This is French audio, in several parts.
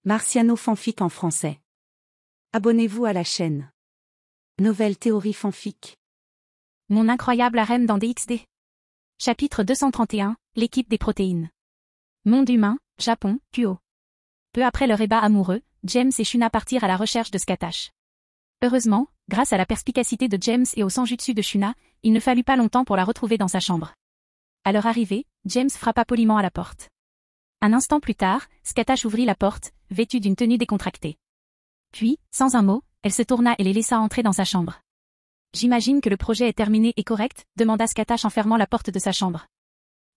Marciano fanfic en français. Abonnez-vous à la chaîne. Nouvelle théorie fanfic. Mon incroyable harem dans DxD. Chapitre 231, l'équipe des protéines. Monde humain, Japon, Kuo. Peu après leur ébat amoureux, James et Shuna partirent à la recherche de Scatash. Heureusement, grâce à la perspicacité de James et au sanjutsu de Shuna, il ne fallut pas longtemps pour la retrouver dans sa chambre. À leur arrivée, James frappa poliment à la porte. Un instant plus tard, Scatash ouvrit la porte, vêtue d'une tenue décontractée. Puis, sans un mot, elle se tourna et les laissa entrer dans sa chambre. « J'imagine que le projet est terminé et correct ?» demanda Scatash en fermant la porte de sa chambre.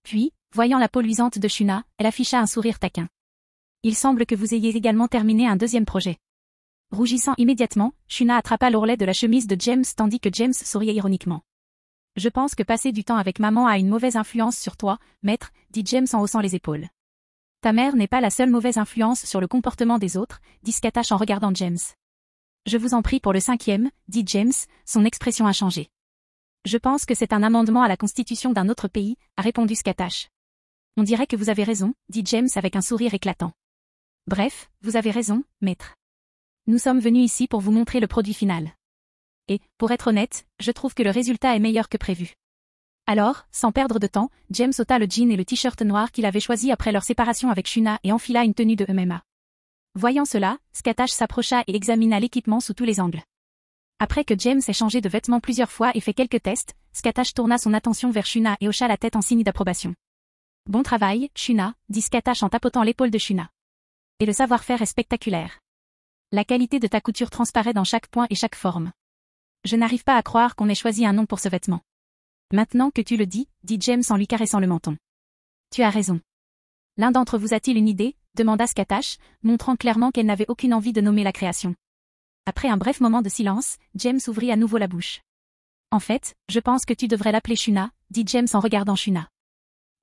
Puis, voyant la peau luisante de Shuna, elle afficha un sourire taquin. « Il semble que vous ayez également terminé un deuxième projet. » Rougissant immédiatement, Shuna attrapa l'ourlet de la chemise de James tandis que James souriait ironiquement. « Je pense que passer du temps avec maman a une mauvaise influence sur toi, maître, » dit James en haussant les épaules. « Ta mère n'est pas la seule mauvaise influence sur le comportement des autres, » dit Scatash en regardant James. « Je vous en prie pour le 5e, » dit James, son expression a changé. « Je pense que c'est un amendement à la constitution d'un autre pays, » a répondu Scatash. « On dirait que vous avez raison, » dit James avec un sourire éclatant. « Bref, vous avez raison, maître. Nous sommes venus ici pour vous montrer le produit final. Et, pour être honnête, je trouve que le résultat est meilleur que prévu. » Alors, sans perdre de temps, James ôta le jean et le t-shirt noir qu'il avait choisi après leur séparation avec Shuna et enfila une tenue de MMA. Voyant cela, Scatash s'approcha et examina l'équipement sous tous les angles. Après que James ait changé de vêtements plusieurs fois et fait quelques tests, Scatash tourna son attention vers Shuna et hocha la tête en signe d'approbation. « Bon travail, Shuna » dit Scatash en tapotant l'épaule de Shuna. « Et le savoir-faire est spectaculaire. La qualité de ta couture transparaît dans chaque point et chaque forme. Je n'arrive pas à croire qu'on ait choisi un nom pour ce vêtement. » Maintenant que tu le dis, dit James en lui caressant le menton. Tu as raison. L'un d'entre vous a-t-il une idée, demanda Scatash, montrant clairement qu'elle n'avait aucune envie de nommer la création. Après un bref moment de silence, James ouvrit à nouveau la bouche. En fait, je pense que tu devrais l'appeler Shuna, dit James en regardant Shuna.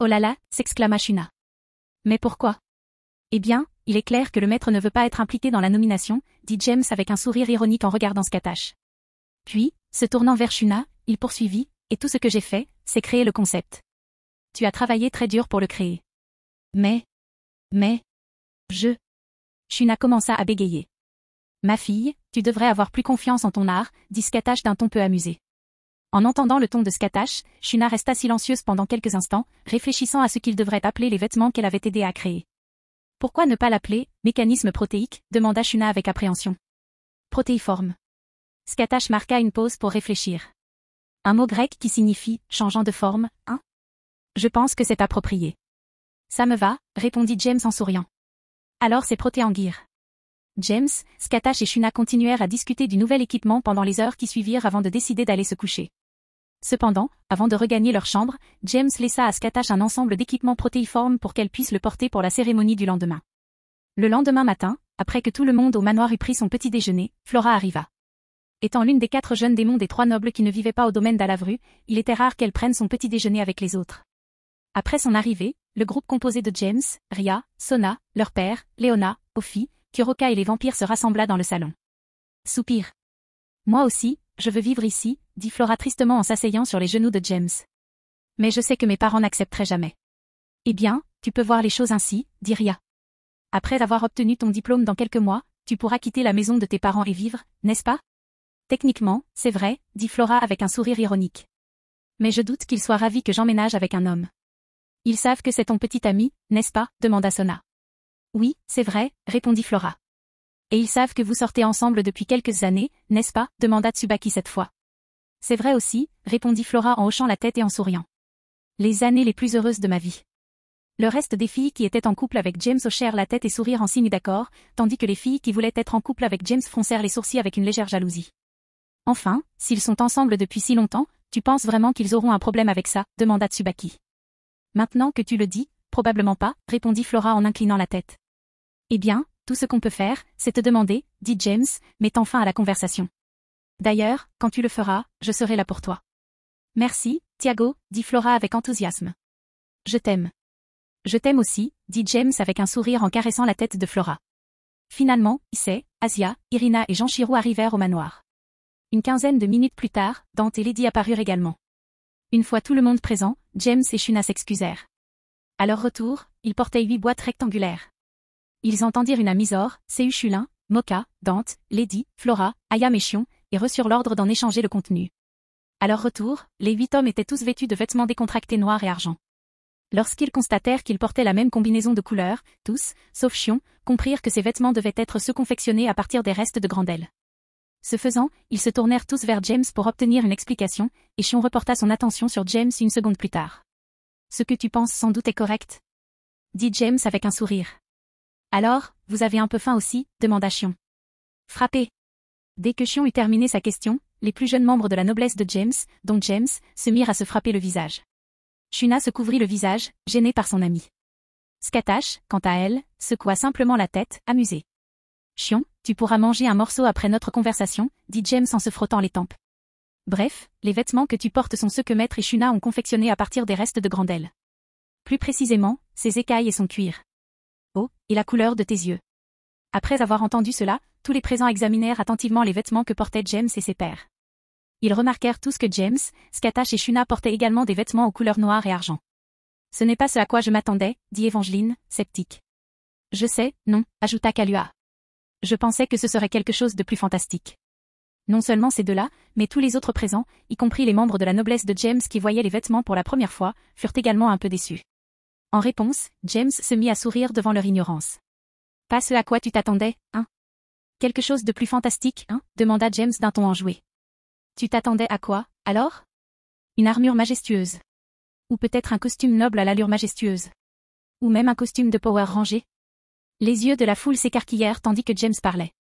Oh là là, s'exclama Shuna. Mais pourquoi? Eh bien, il est clair que le maître ne veut pas être impliqué dans la nomination, dit James avec un sourire ironique en regardant Scatash. Puis, se tournant vers Shuna, il poursuivit. Et tout ce que j'ai fait, c'est créer le concept. Tu as travaillé très dur pour le créer. Mais, Shuna commença à bégayer. Ma fille, tu devrais avoir plus confiance en ton art, dit Scatash d'un ton peu amusé. En entendant le ton de Scatash, Shuna resta silencieuse pendant quelques instants, réfléchissant à ce qu'il devrait appeler les vêtements qu'elle avait aidé à créer. Pourquoi ne pas l'appeler mécanisme protéique, demanda Shuna avec appréhension. Protéiforme. Scatash marqua une pause pour réfléchir. Un mot grec qui signifie « changeant de forme », hein? Je pense que c'est approprié. Ça me va, répondit James en souriant. Alors c'est protéanguir. James, Scatash et Shuna continuèrent à discuter du nouvel équipement pendant les heures qui suivirent avant de décider d'aller se coucher. Cependant, avant de regagner leur chambre, James laissa à Scatash un ensemble d'équipements protéiformes pour qu'elle puisse le porter pour la cérémonie du lendemain. Le lendemain matin, après que tout le monde au manoir eut pris son petit déjeuner, Flora arriva. Étant l'une des 4 jeunes démons des 3 nobles qui ne vivaient pas au domaine d'Alavru, il était rare qu'elle prenne son petit déjeuner avec les autres. Après son arrivée, le groupe composé de James, Ria, Sona, leur père, Leona, Ophi, Kuroka et les vampires se rassembla dans le salon. Soupir. Moi aussi, je veux vivre ici, dit Flora tristement en s'asseyant sur les genoux de James. Mais je sais que mes parents n'accepteraient jamais. Eh bien, tu peux voir les choses ainsi, dit Ria. Après avoir obtenu ton diplôme dans quelques mois, tu pourras quitter la maison de tes parents et vivre, n'est-ce pas? Techniquement, c'est vrai, dit Flora avec un sourire ironique. Mais je doute qu'ils soient ravis que j'emménage avec un homme. Ils savent que c'est ton petit ami, n'est-ce pas, demanda Sona. Oui, c'est vrai, répondit Flora. Et ils savent que vous sortez ensemble depuis quelques années, n'est-ce pas, demanda Tsubaki cette fois. C'est vrai aussi, répondit Flora en hochant la tête et en souriant. Les années les plus heureuses de ma vie. Le reste des filles qui étaient en couple avec James hochèrent la tête et sourirent en signe d'accord, tandis que les filles qui voulaient être en couple avec James froncèrent les sourcils avec une légère jalousie. Enfin, s'ils sont ensemble depuis si longtemps, tu penses vraiment qu'ils auront un problème avec ça, demanda Tsubaki. Maintenant que tu le dis, probablement pas, répondit Flora en inclinant la tête. Eh bien, tout ce qu'on peut faire, c'est te demander, dit James, mettant fin à la conversation. D'ailleurs, quand tu le feras, je serai là pour toi. Merci, Tiago, dit Flora avec enthousiasme. Je t'aime. Je t'aime aussi, dit James avec un sourire en caressant la tête de Flora. Finalement, Issei, Asia, Irina et Janshiro arrivèrent au manoir. Une quinzaine de minutes plus tard, Dante et Lady apparurent également. Une fois tout le monde présent, James et Shuna s'excusèrent. À leur retour, ils portaient 8 boîtes rectangulaires. Ils entendirent une Amisor, Séuchulin, Moka, Dante, Lady, Flora, Ayam et Chion, et reçurent l'ordre d'en échanger le contenu. À leur retour, les 8 hommes étaient tous vêtus de vêtements décontractés noirs et argent. Lorsqu'ils constatèrent qu'ils portaient la même combinaison de couleurs, tous, sauf Chion, comprirent que ces vêtements devaient être ceux confectionnés à partir des restes de Grendel. Ce faisant, ils se tournèrent tous vers James pour obtenir une explication, et Chion reporta son attention sur James une seconde plus tard. « Ce que tu penses sans doute est correct ?» dit James avec un sourire. « Alors, vous avez un peu faim aussi ?» demanda Chion. « Frappez !» Dès que Chion eut terminé sa question, les plus jeunes membres de la noblesse de James, dont James, se mirent à se frapper le visage. Shuna se couvrit le visage, gênée par son ami. Skatash, quant à elle, secoua simplement la tête, amusée. « Chion, tu pourras manger un morceau après notre conversation, dit James en se frottant les tempes. Bref, les vêtements que tu portes sont ceux que Maître et Shuna ont confectionnés à partir des restes de Grendel. Plus précisément, ses écailles et son cuir. Oh, et la couleur de tes yeux. » Après avoir entendu cela, tous les présents examinèrent attentivement les vêtements que portaient James et ses pairs. Ils remarquèrent tous que James, Skatash et Shuna portaient également des vêtements aux couleurs noires et argent. « Ce n'est pas ce à quoi je m'attendais, dit Evangeline, sceptique. « Je sais, non, ajouta Kalua. Je pensais que ce serait quelque chose de plus fantastique. » Non seulement ces deux-là, mais tous les autres présents, y compris les membres de la noblesse de James qui voyaient les vêtements pour la première fois, furent également un peu déçus. En réponse, James se mit à sourire devant leur ignorance. « Pas ce à quoi tu t'attendais, hein ? Quelque chose de plus fantastique, hein ? Demanda James d'un ton enjoué. Tu t'attendais à quoi, alors ? Une armure majestueuse. Ou peut-être un costume noble à l'allure majestueuse. Ou même un costume de power rangé. Les yeux de la foule s'écarquillèrent tandis que James parlait.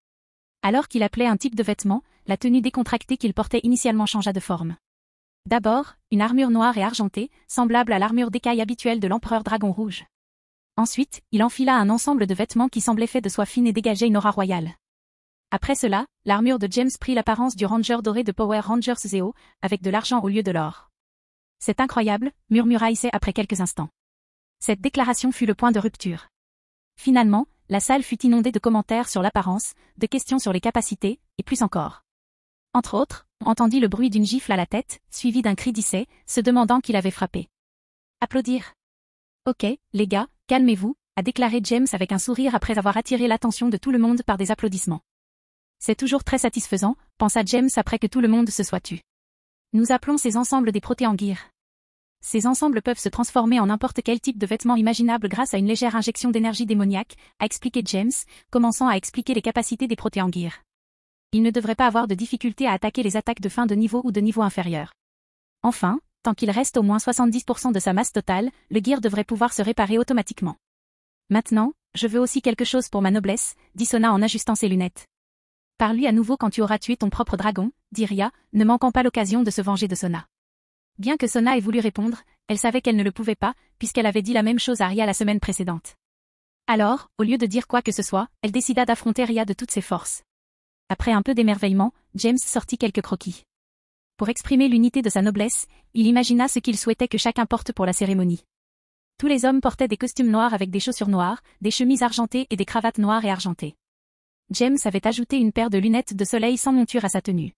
Alors qu'il appelait un type de vêtement, la tenue décontractée qu'il portait initialement changea de forme. D'abord, une armure noire et argentée, semblable à l'armure d'écaille habituelle de l'empereur Dragon Rouge. Ensuite, il enfila un ensemble de vêtements qui semblaient faits de soie fine et dégageaient une aura royale. Après cela, l'armure de James prit l'apparence du Ranger doré de Power Rangers Zeo, avec de l'argent au lieu de l'or. « C'est incroyable », murmura Issei après quelques instants. Cette déclaration fut le point de rupture. Finalement, la salle fut inondée de commentaires sur l'apparence, de questions sur les capacités, et plus encore. Entre autres, on entendit le bruit d'une gifle à la tête, suivi d'un cri d'Issei, se demandant qui l'avait frappé. Applaudir. « Ok, les gars, calmez-vous », a déclaré James avec un sourire après avoir attiré l'attention de tout le monde par des applaudissements. C'est toujours très satisfaisant, pensa James après que tout le monde se soit tu. Nous appelons ces ensembles des protéanguires. Ces ensembles peuvent se transformer en n'importe quel type de vêtement imaginable grâce à une légère injection d'énergie démoniaque, a expliqué James, commençant à expliquer les capacités des protéanguires. Ils ne devraient pas avoir de difficulté à attaquer les attaques de fin de niveau ou de niveau inférieur. Enfin, tant qu'il reste au moins 70% de sa masse totale, le gear devrait pouvoir se réparer automatiquement. Maintenant, je veux aussi quelque chose pour ma noblesse, dit Sona en ajustant ses lunettes. Parle-lui à nouveau quand tu auras tué ton propre dragon, dit Ria, ne manquant pas l'occasion de se venger de Sona. Bien que Sona ait voulu répondre, elle savait qu'elle ne le pouvait pas, puisqu'elle avait dit la même chose à Ria la semaine précédente. Alors, au lieu de dire quoi que ce soit, elle décida d'affronter Ria de toutes ses forces. Après un peu d'émerveillement, James sortit quelques croquis. Pour exprimer l'unité de sa noblesse, il imagina ce qu'il souhaitait que chacun porte pour la cérémonie. Tous les hommes portaient des costumes noirs avec des chaussures noires, des chemises argentées et des cravates noires et argentées. James avait ajouté une paire de lunettes de soleil sans monture à sa tenue.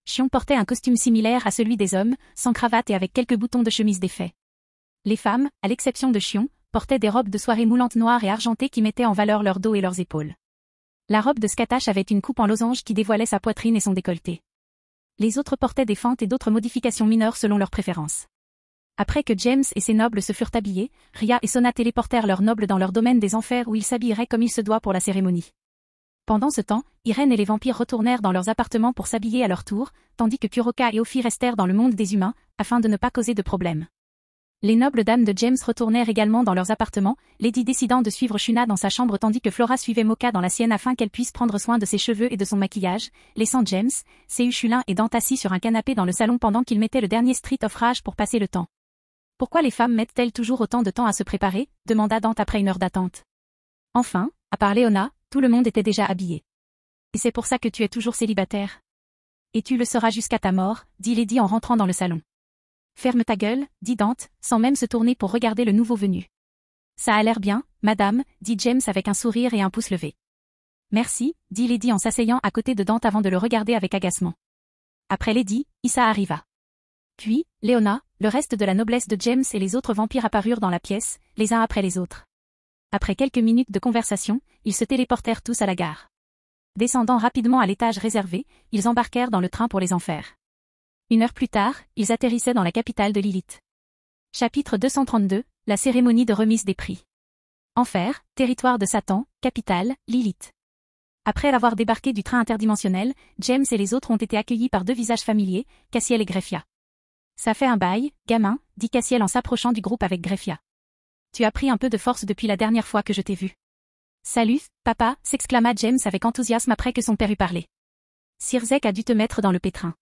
Chion portait un costume similaire à celui des hommes, sans cravate et avec quelques boutons de chemise défaits. Les femmes, à l'exception de Chion, portaient des robes de soirée moulantes noires et argentées qui mettaient en valeur leur dos et leurs épaules. La robe de Skatash avait une coupe en losange qui dévoilait sa poitrine et son décolleté. Les autres portaient des fentes et d'autres modifications mineures selon leurs préférences. Après que James et ses nobles se furent habillés, Ria et Sona téléportèrent leurs nobles dans leur domaine des enfers où ils s'habilleraient comme il se doit pour la cérémonie. Pendant ce temps, Irène et les vampires retournèrent dans leurs appartements pour s'habiller à leur tour, tandis que Kuroka et Ophi restèrent dans le monde des humains, afin de ne pas causer de problème. Les nobles dames de James retournèrent également dans leurs appartements, Lady décidant de suivre Shuna dans sa chambre tandis que Flora suivait Moka dans la sienne afin qu'elle puisse prendre soin de ses cheveux et de son maquillage, laissant James, Séuchulin et Dante assis sur un canapé dans le salon pendant qu'ils mettaient le dernier Street of Rage pour passer le temps. « Pourquoi les femmes mettent-elles toujours autant de temps à se préparer ?» demanda Dante après une heure d'attente. Enfin, à part Léona, tout le monde était déjà habillé. « Et c'est pour ça que tu es toujours célibataire. »« Et tu le seras jusqu'à ta mort, » dit Lady en rentrant dans le salon. « Ferme ta gueule, » dit Dante, sans même se tourner pour regarder le nouveau venu. « Ça a l'air bien, madame, » dit James avec un sourire et un pouce levé. « Merci, » dit Lady en s'asseyant à côté de Dante avant de le regarder avec agacement. Après Lady, Issa arriva. Puis, Léona, le reste de la noblesse de James et les autres vampires apparurent dans la pièce, les uns après les autres. Après quelques minutes de conversation, ils se téléportèrent tous à la gare. Descendant rapidement à l'étage réservé, ils embarquèrent dans le train pour les enfers. 1 heure plus tard, ils atterrissaient dans la capitale de Lilith. Chapitre 232, la cérémonie de remise des prix. Enfer, territoire de Satan, capitale, Lilith. Après avoir débarqué du train interdimensionnel, James et les autres ont été accueillis par 2 visages familiers, Cassiel et Greffia. Ça fait un bail, gamin, dit Cassiel en s'approchant du groupe avec Greffia. Tu as pris un peu de force depuis la dernière fois que je t'ai vu. Salut, papa, s'exclama James avec enthousiasme après que son père eut parlé. Sirzek a dû te mettre dans le pétrin.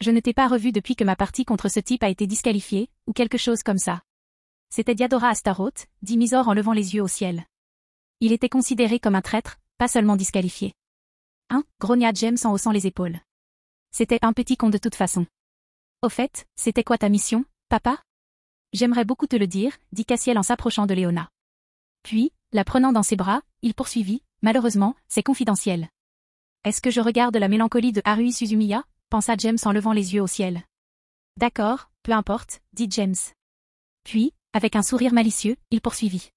Je ne t'ai pas revu depuis que ma partie contre ce type a été disqualifiée, ou quelque chose comme ça. C'était Diadora Astaroth, dit Mizor en levant les yeux au ciel. Il était considéré comme un traître, pas seulement disqualifié. Hein, grogna James en haussant les épaules. C'était un petit con de toute façon. Au fait, c'était quoi ta mission, papa? J'aimerais beaucoup te le dire, dit Cassiel en s'approchant de Léona. Puis, la prenant dans ses bras, il poursuivit, malheureusement, c'est confidentiel. Est-ce que je regarde la mélancolie de Harui Suzumiya? Pensa James en levant les yeux au ciel. D'accord, peu importe, dit James. Puis, avec un sourire malicieux, il poursuivit.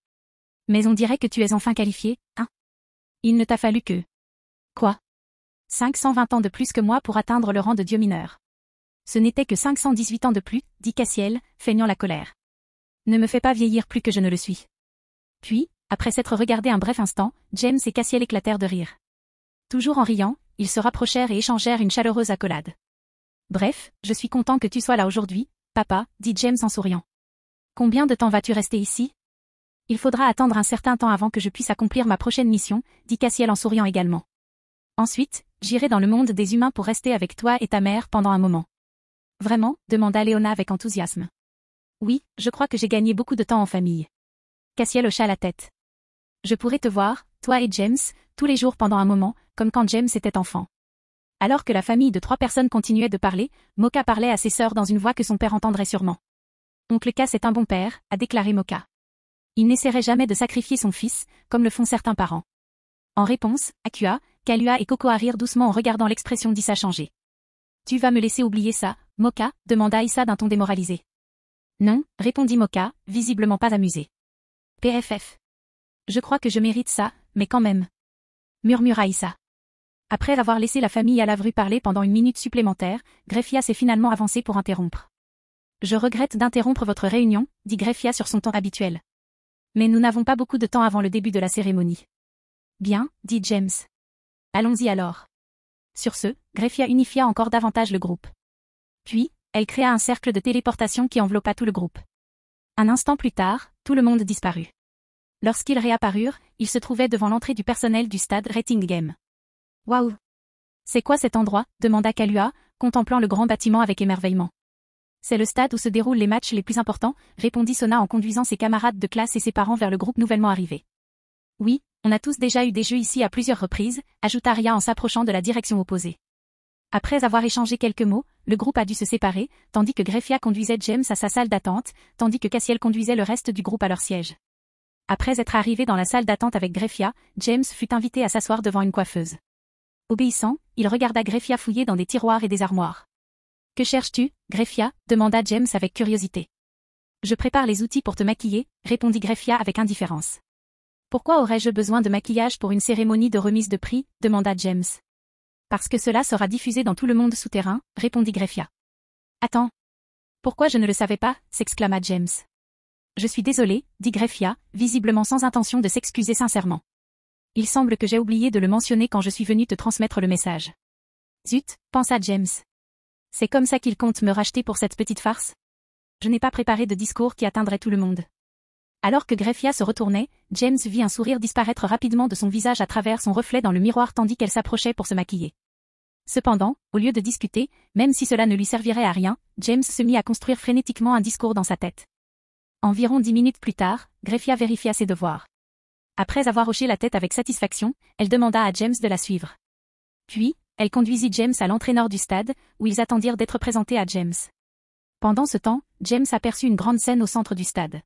Mais on dirait que tu es enfin qualifié, hein? Il ne t'a fallu que... Quoi? 520 ans de plus que moi pour atteindre le rang de dieu mineur. Ce n'était que 518 ans de plus, dit Cassiel, feignant la colère. Ne me fais pas vieillir plus que je ne le suis. Puis, après s'être regardé un bref instant, James et Cassiel éclatèrent de rire. Toujours en riant, ils se rapprochèrent et échangèrent une chaleureuse accolade. Bref, je suis content que tu sois là aujourd'hui, papa, dit James en souriant. Combien de temps vas-tu rester ici? Il faudra attendre un certain temps avant que je puisse accomplir ma prochaine mission, dit Cassiel en souriant également. Ensuite, j'irai dans le monde des humains pour rester avec toi et ta mère pendant un moment. Vraiment? Demanda Léona avec enthousiasme. Oui, je crois que j'ai gagné beaucoup de temps en famille. Cassiel hocha la tête. Je pourrais te voir, toi et James, tous les jours pendant un moment, comme quand James était enfant. Alors que la famille de 3 personnes continuait de parler, Moka parlait à ses sœurs dans une voix que son père entendrait sûrement. Oncle Cass est un bon père, a déclaré Moka. Il n'essaierait jamais de sacrifier son fils, comme le font certains parents. En réponse, Akua, Kalua et Cocoa rirent doucement en regardant l'expression d'Issa changer. Tu vas me laisser oublier ça, Moka? Demanda Issa d'un ton démoralisé. Non, répondit Moka, visiblement pas amusé. PFF. Je crois que je mérite ça, mais quand même. Murmura Issa. Après avoir laissé la famille à Lavru parler pendant 1 minute supplémentaire, Greffia s'est finalement avancé pour interrompre. Je regrette d'interrompre votre réunion, dit Greffia sur son ton habituel. Mais nous n'avons pas beaucoup de temps avant le début de la cérémonie. Bien, dit James. Allons-y alors. Sur ce, Greffia unifia encore davantage le groupe. Puis, elle créa un cercle de téléportation qui enveloppa tout le groupe. Un instant plus tard, tout le monde disparut. Lorsqu'ils réapparurent, ils se trouvaient devant l'entrée du personnel du stade Rating Game. Waouh! C'est quoi cet endroit? Demanda Kalua, contemplant le grand bâtiment avec émerveillement. C'est le stade où se déroulent les matchs les plus importants, répondit Sona en conduisant ses camarades de classe et ses parents vers le groupe nouvellement arrivé. Oui, on a tous déjà eu des jeux ici à plusieurs reprises, ajouta Ria en s'approchant de la direction opposée. Après avoir échangé quelques mots, le groupe a dû se séparer, tandis que Greffia conduisait James à sa salle d'attente, tandis que Cassiel conduisait le reste du groupe à leur siège. Après être arrivé dans la salle d'attente avec Greffia, James fut invité à s'asseoir devant une coiffeuse. Obéissant, il regarda Greffia fouiller dans des tiroirs et des armoires. Que cherches-tu, Greffia? Demanda James avec curiosité. Je prépare les outils pour te maquiller, répondit Greffia avec indifférence. Pourquoi aurais-je besoin de maquillage pour une cérémonie de remise de prix? Demanda James. Parce que cela sera diffusé dans tout le monde souterrain, répondit Greffia. Attends. Pourquoi je ne le savais pas? S'exclama James. Je suis désolé, dit Greffia, visiblement sans intention de s'excuser sincèrement. Il semble que j'ai oublié de le mentionner quand je suis venu te transmettre le message. Zut, pensa James. C'est comme ça qu'il compte me racheter pour cette petite farce? Je n'ai pas préparé de discours qui atteindrait tout le monde. Alors que Greffia se retournait, James vit un sourire disparaître rapidement de son visage à travers son reflet dans le miroir tandis qu'elle s'approchait pour se maquiller. Cependant, au lieu de discuter, même si cela ne lui servirait à rien, James se mit à construire frénétiquement un discours dans sa tête. Environ 10 minutes plus tard, Greffia vérifia ses devoirs. Après avoir hoché la tête avec satisfaction, elle demanda à James de la suivre. Puis, elle conduisit James à l'entrée nord du stade, où ils attendirent d'être présentés à James. Pendant ce temps, James aperçut une grande scène au centre du stade.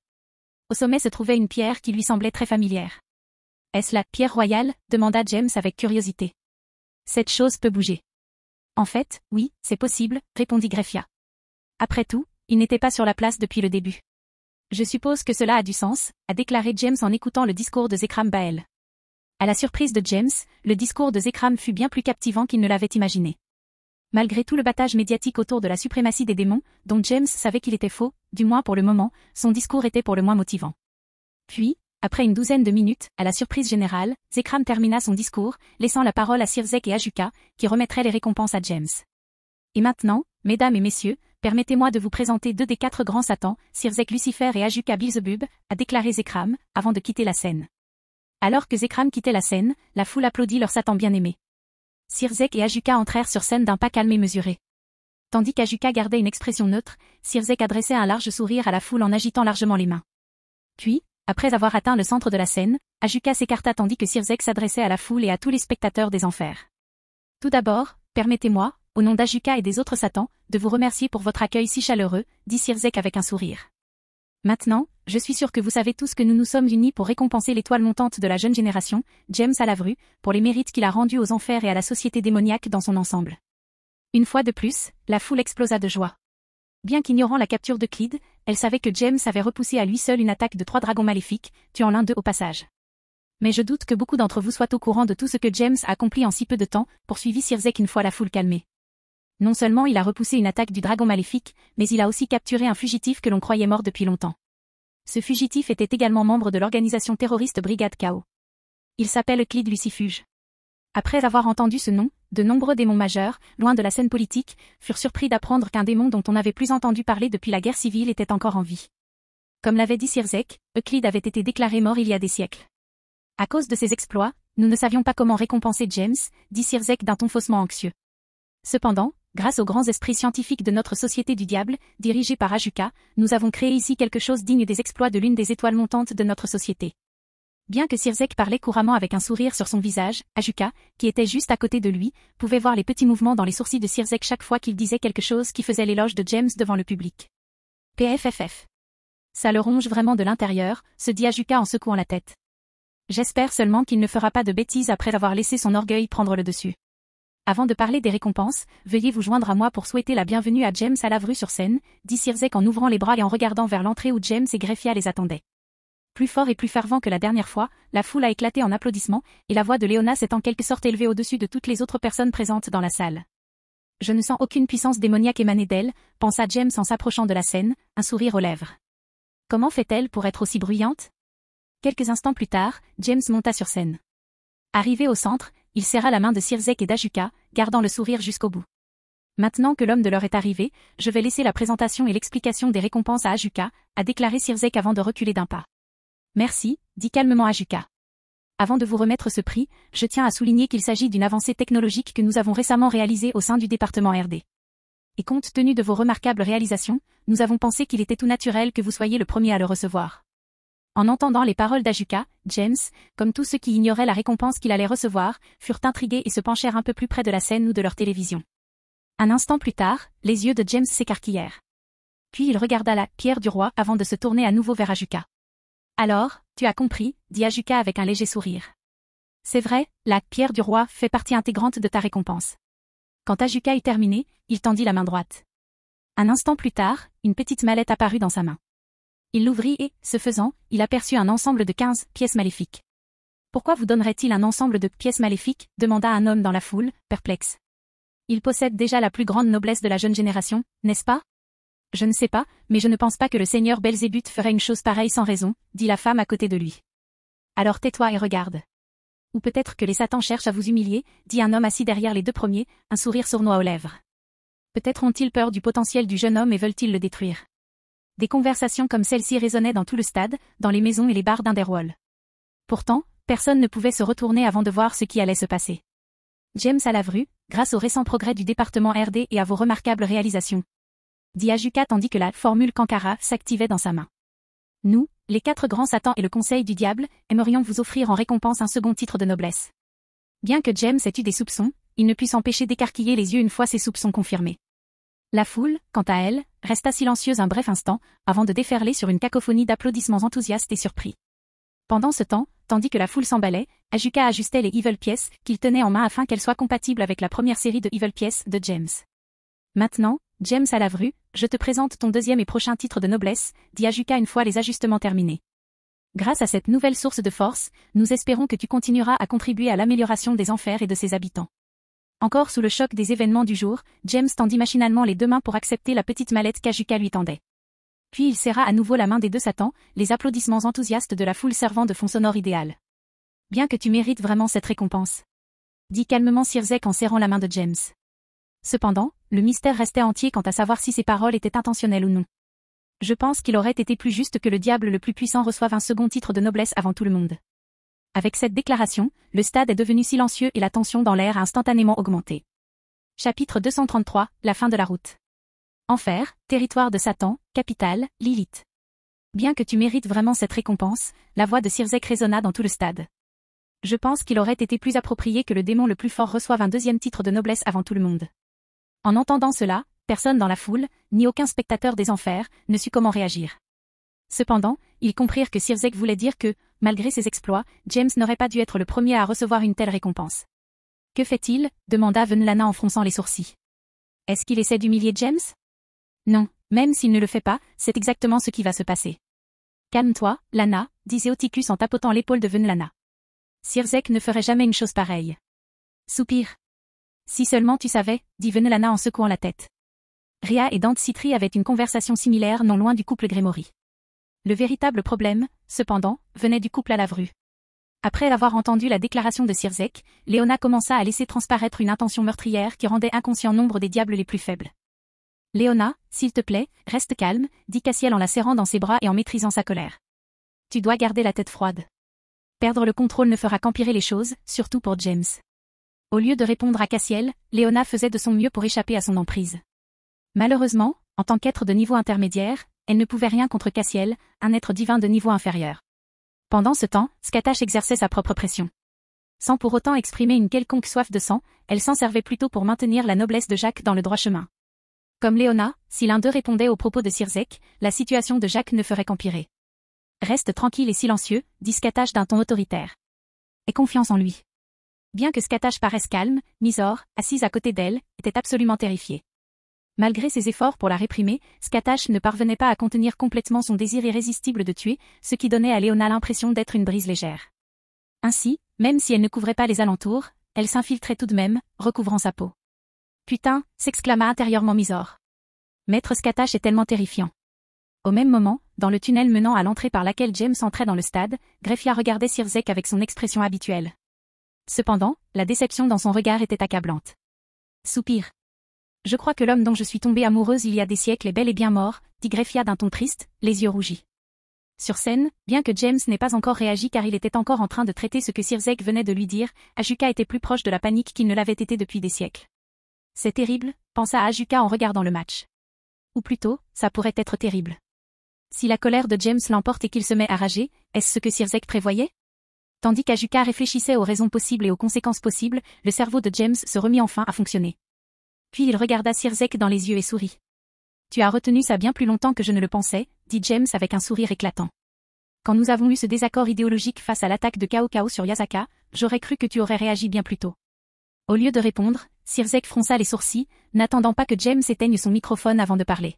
Au sommet se trouvait une pierre qui lui semblait très familière. « Est-ce la pierre royale ?» demanda James avec curiosité. « Cette chose peut bouger. » « En fait, oui, c'est possible, répondit Greffia. Après tout, il n'était pas sur la place depuis le début. Je suppose que cela a du sens, a déclaré James en écoutant le discours de Zekram Bael. À la surprise de James, le discours de Zekram fut bien plus captivant qu'il ne l'avait imaginé. Malgré tout le battage médiatique autour de la suprématie des démons, dont James savait qu'il était faux, du moins pour le moment, son discours était pour le moins motivant. Puis, après une douzaine de minutes, à la surprise générale, Zekram termina son discours, laissant la parole à Sirzek et Ajuka, qui remettraient les récompenses à James. Et maintenant, mesdames et messieurs, permettez-moi de vous présenter 2 des 4 grands satans, Sirzek Lucifer et Ajuka Beelzebub, a déclaré Zekram, avant de quitter la scène. Alors que Zekram quittait la scène, la foule applaudit leur satan bien-aimé. Sirzek et Ajuka entrèrent sur scène d'un pas calme et mesuré. Tandis qu'Ajuka gardait une expression neutre, Sirzek adressait un large sourire à la foule en agitant largement les mains. Puis, après avoir atteint le centre de la scène, Ajuka s'écarta tandis que Sirzek s'adressait à la foule et à tous les spectateurs des enfers. Tout d'abord, permettez-moi, au nom d'Ajuka et des autres satans, de vous remercier pour votre accueil si chaleureux, dit Sirzek avec un sourire. Maintenant, je suis sûr que vous savez tous que nous nous sommes unis pour récompenser l'étoile montante de la jeune génération, James Alavru, pour les mérites qu'il a rendus aux enfers et à la société démoniaque dans son ensemble. Une fois de plus, la foule explosa de joie. Bien qu'ignorant la capture de Clyde, elle savait que James avait repoussé à lui seul une attaque de 3 dragons maléfiques, tuant l'un d'eux au passage. Mais je doute que beaucoup d'entre vous soient au courant de tout ce que James a accompli en si peu de temps, poursuivit Sirzek une fois la foule calmée. Non seulement il a repoussé une attaque du dragon maléfique, mais il a aussi capturé un fugitif que l'on croyait mort depuis longtemps. Ce fugitif était également membre de l'organisation terroriste Brigade Chaos. Il s'appelle Clyde Lucifuge. Après avoir entendu ce nom, de nombreux démons majeurs, loin de la scène politique, furent surpris d'apprendre qu'un démon dont on n'avait plus entendu parler depuis la guerre civile était encore en vie. Comme l'avait dit Sirzek, Euclide avait été déclaré mort il y a des siècles. À cause de ses exploits, nous ne savions pas comment récompenser James, dit Sirzek d'un ton faussement anxieux. Cependant, grâce aux grands esprits scientifiques de notre société du diable, dirigée par Ajuka, nous avons créé ici quelque chose digne des exploits de l'une des étoiles montantes de notre société. Bien que Sirzek parlait couramment avec un sourire sur son visage, Ajuka, qui était juste à côté de lui, pouvait voir les petits mouvements dans les sourcils de Sirzek chaque fois qu'il disait quelque chose qui faisait l'éloge de James devant le public. PFFF. Ça le ronge vraiment de l'intérieur, se dit Ajuka en secouant la tête. J'espère seulement qu'il ne fera pas de bêtises après avoir laissé son orgueil prendre le dessus. Avant de parler des récompenses, veuillez vous joindre à moi pour souhaiter la bienvenue à James Alavru sur scène, dit Sirzek en ouvrant les bras et en regardant vers l'entrée où James et Greffia les attendaient. Plus fort et plus fervent que la dernière fois, la foule a éclaté en applaudissements, et la voix de Léona s'est en quelque sorte élevée au-dessus de toutes les autres personnes présentes dans la salle. Je ne sens aucune puissance démoniaque émaner d'elle, pensa James en s'approchant de la scène, un sourire aux lèvres. Comment fait-elle pour être aussi bruyante? Quelques instants plus tard, James monta sur scène. Arrivé au centre, il serra la main de Sirzek et d'Ajuka, gardant le sourire jusqu'au bout. Maintenant que l'homme de l'heure est arrivé, je vais laisser la présentation et l'explication des récompenses à Ajuka, a déclaré Sirzek avant de reculer d'un pas. Merci, dit calmement Ajuka. Avant de vous remettre ce prix, je tiens à souligner qu'il s'agit d'une avancée technologique que nous avons récemment réalisée au sein du département RD. Et compte tenu de vos remarquables réalisations, nous avons pensé qu'il était tout naturel que vous soyez le premier à le recevoir. En entendant les paroles d'Ajuka, James, comme tous ceux qui ignoraient la récompense qu'il allait recevoir, furent intrigués et se penchèrent un peu plus près de la scène ou de leur télévision. Un instant plus tard, les yeux de James s'écarquillèrent. Puis il regarda la pierre du roi avant de se tourner à nouveau vers Ajuka. Alors, tu as compris, dit Ajuka avec un léger sourire. C'est vrai, la pierre du roi fait partie intégrante de ta récompense. Quand Ajuka eut terminé, il tendit la main droite. Un instant plus tard, une petite mallette apparut dans sa main. Il l'ouvrit et, ce faisant, il aperçut un ensemble de 15 pièces maléfiques. Pourquoi vous donnerait-il un ensemble de pièces maléfiques, demanda un homme dans la foule, perplexe. Il possède déjà la plus grande noblesse de la jeune génération, n'est-ce pas? Je ne sais pas, mais je ne pense pas que le seigneur Belzébuth ferait une chose pareille sans raison, dit la femme à côté de lui. Alors tais-toi et regarde. Ou peut-être que les satans cherchent à vous humilier, dit un homme assis derrière les 2 premiers, un sourire sournois aux lèvres. Peut-être ont-ils peur du potentiel du jeune homme et veulent-ils le détruire. Des conversations comme celle-ci résonnaient dans tout le stade, dans les maisons et les bars d'Underworld. Pourtant, personne ne pouvait se retourner avant de voir ce qui allait se passer. James Alavru, grâce aux récents progrès du département RD et à vos remarquables réalisations, dit Ajuka tandis que la formule Kankara s'activait dans sa main. Nous, les 4 grands satans et le conseil du diable, aimerions vous offrir en récompense un second titre de noblesse. Bien que James ait eu des soupçons, il ne put s'empêcher d'écarquiller les yeux une fois ses soupçons confirmés. La foule, quant à elle, resta silencieuse un bref instant, avant de déferler sur une cacophonie d'applaudissements enthousiastes et surpris. Pendant ce temps, tandis que la foule s'emballait, Ajuka ajustait les Evil pièces qu'il tenait en main afin qu'elles soient compatibles avec la première série de Evil pièces de James. Maintenant, James Alavru, je te présente ton deuxième et prochain titre de noblesse, dit Ajuka une fois les ajustements terminés. Grâce à cette nouvelle source de force, nous espérons que tu continueras à contribuer à l'amélioration des enfers et de ses habitants. Encore sous le choc des événements du jour, James tendit machinalement les deux mains pour accepter la petite mallette qu'Ajuka lui tendait. Puis il serra à nouveau la main des deux Satans, les applaudissements enthousiastes de la foule servant de fond sonore idéal. Bien que tu mérites vraiment cette récompense, dit calmement Sirzek en serrant la main de James. Cependant, le mystère restait entier quant à savoir si ces paroles étaient intentionnelles ou non. Je pense qu'il aurait été plus juste que le diable le plus puissant reçoive un second titre de noblesse avant tout le monde. Avec cette déclaration, le stade est devenu silencieux et la tension dans l'air a instantanément augmenté. Chapitre 233, la fin de la route. Enfer, territoire de Satan, capitale, Lilith. Bien que tu mérites vraiment cette récompense, la voix de Sirzek résonna dans tout le stade. Je pense qu'il aurait été plus approprié que le démon le plus fort reçoive un deuxième titre de noblesse avant tout le monde. En entendant cela, personne dans la foule, ni aucun spectateur des enfers, ne sut comment réagir. Cependant, ils comprirent que Sirzek voulait dire que, malgré ses exploits, James n'aurait pas dû être le premier à recevoir une telle récompense. Que fait-il demanda Venlana en fronçant les sourcils. Est-ce qu'il essaie d'humilier James? Non, même s'il ne le fait pas, c'est exactement ce qui va se passer. Calme-toi, Lana, dit Zéoticus en tapotant l'épaule de Venlana. Sirzek ne ferait jamais une chose pareille. Soupir. Si seulement tu savais, dit Venlana en secouant la tête. Rhea et Dante Citri avaient une conversation similaire non loin du couple Grémory. Le véritable problème, cependant, venait du couple à Lavru. Après avoir entendu la déclaration de Sirzek, Léona commença à laisser transparaître une intention meurtrière qui rendait inconscient nombre des diables les plus faibles. Léona, s'il te plaît, reste calme, dit Cassiel en la serrant dans ses bras et en maîtrisant sa colère. Tu dois garder la tête froide. Perdre le contrôle ne fera qu'empirer les choses, surtout pour James. Au lieu de répondre à Cassiel, Léona faisait de son mieux pour échapper à son emprise. Malheureusement, en tant qu'être de niveau intermédiaire, elle ne pouvait rien contre Cassiel, un être divin de niveau inférieur. Pendant ce temps, Skatash exerçait sa propre pression. Sans pour autant exprimer une quelconque soif de sang, elle s'en servait plutôt pour maintenir la noblesse de Jacques dans le droit chemin. Comme Léona, si l'un d'eux répondait aux propos de Sirzek, la situation de Jacques ne ferait qu'empirer. Reste tranquille et silencieux, dit Skatash d'un ton autoritaire. Aie confiance en lui. Bien que Skatash paraisse calme, Mysore, assise à côté d'elle, était absolument terrifiée. Malgré ses efforts pour la réprimer, Skatash ne parvenait pas à contenir complètement son désir irrésistible de tuer, ce qui donnait à Léona l'impression d'être une brise légère. Ainsi, même si elle ne couvrait pas les alentours, elle s'infiltrait tout de même, recouvrant sa peau. Putain, s'exclama intérieurement Mysore. Maître Skatash est tellement terrifiant. Au même moment, dans le tunnel menant à l'entrée par laquelle James entrait dans le stade, Greffia regardait Sirzek avec son expression habituelle. Cependant, la déception dans son regard était accablante. Soupir. Je crois que l'homme dont je suis tombée amoureuse il y a des siècles est bel et bien mort, dit Greffia d'un ton triste, les yeux rougis. Sur scène, bien que James n'ait pas encore réagi car il était encore en train de traiter ce que Sirzek venait de lui dire, Ajuka était plus proche de la panique qu'il ne l'avait été depuis des siècles. C'est terrible, pensa Ajuka en regardant le match. Ou plutôt, ça pourrait être terrible. Si la colère de James l'emporte et qu'il se met à rager, est-ce ce que Sirzek prévoyait? Tandis qu'Ajuka réfléchissait aux raisons possibles et aux conséquences possibles, le cerveau de James se remit enfin à fonctionner. Puis il regarda Sirzek dans les yeux et sourit. Tu as retenu ça bien plus longtemps que je ne le pensais, dit James avec un sourire éclatant. Quand nous avons eu ce désaccord idéologique face à l'attaque de Cao Cao sur Yasaka, j'aurais cru que tu aurais réagi bien plus tôt. Au lieu de répondre, Sirzek fronça les sourcils, n'attendant pas que James éteigne son microphone avant de parler.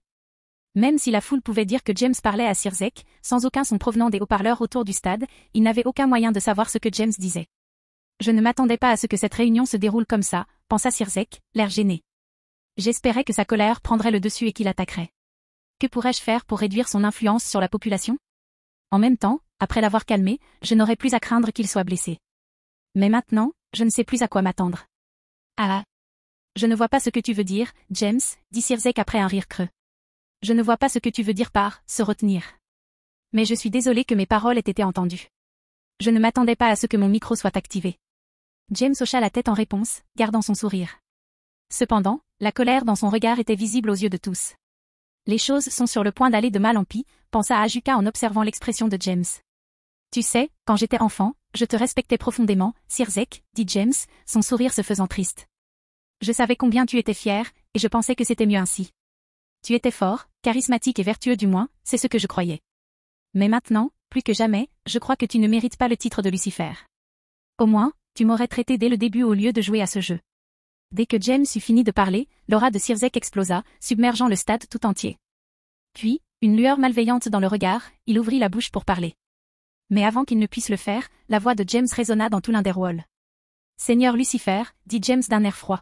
Même si la foule pouvait dire que James parlait à Sirzek, sans aucun son provenant des haut-parleurs autour du stade, il n'avait aucun moyen de savoir ce que James disait. Je ne m'attendais pas à ce que cette réunion se déroule comme ça, pensa Sirzek, l'air gêné. J'espérais que sa colère prendrait le dessus et qu'il attaquerait. Que pourrais-je faire pour réduire son influence sur la population? En même temps, après l'avoir calmé, je n'aurais plus à craindre qu'il soit blessé. Mais maintenant, je ne sais plus à quoi m'attendre. Ah! Je ne vois pas ce que tu veux dire, James, dit Sirzek après un rire creux. Je ne vois pas ce que tu veux dire par « se retenir ». Mais je suis désolé que mes paroles aient été entendues. Je ne m'attendais pas à ce que mon micro soit activé. James hocha la tête en réponse, gardant son sourire. Cependant, la colère dans son regard était visible aux yeux de tous. Les choses sont sur le point d'aller de mal en pis, pensa Ajuka en observant l'expression de James. Tu sais, quand j'étais enfant, je te respectais profondément, Sirzek, dit James, son sourire se faisant triste. Je savais combien tu étais fier, et je pensais que c'était mieux ainsi. Tu étais fort, charismatique et vertueux du moins, c'est ce que je croyais. Mais maintenant, plus que jamais, je crois que tu ne mérites pas le titre de Lucifer. Au moins, tu m'aurais traité dès le début au lieu de jouer à ce jeu. Dès que James eut fini de parler, l'aura de Sirzek explosa, submergeant le stade tout entier. Puis, une lueur malveillante dans le regard, il ouvrit la bouche pour parler. Mais avant qu'il ne puisse le faire, la voix de James résonna dans tout l'Underworld. « Seigneur Lucifer, dit James d'un air froid.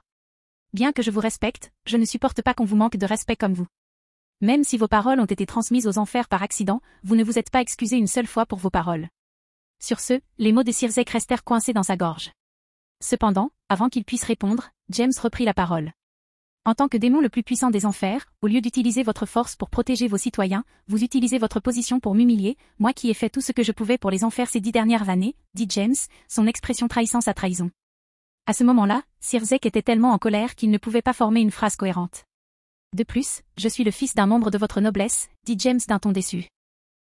Bien que je vous respecte, je ne supporte pas qu'on vous manque de respect comme vous. Même si vos paroles ont été transmises aux enfers par accident, vous ne vous êtes pas excusé une seule fois pour vos paroles. » Sur ce, les mots de Sirzek restèrent coincés dans sa gorge. Cependant, avant qu'il puisse répondre, James reprit la parole. En tant que démon le plus puissant des enfers, au lieu d'utiliser votre force pour protéger vos citoyens, vous utilisez votre position pour m'humilier, moi qui ai fait tout ce que je pouvais pour les enfers ces 10 dernières années, dit James, son expression trahissant sa trahison. À ce moment-là, Sirzek était tellement en colère qu'il ne pouvait pas former une phrase cohérente. De plus, je suis le fils d'un membre de votre noblesse, dit James d'un ton déçu.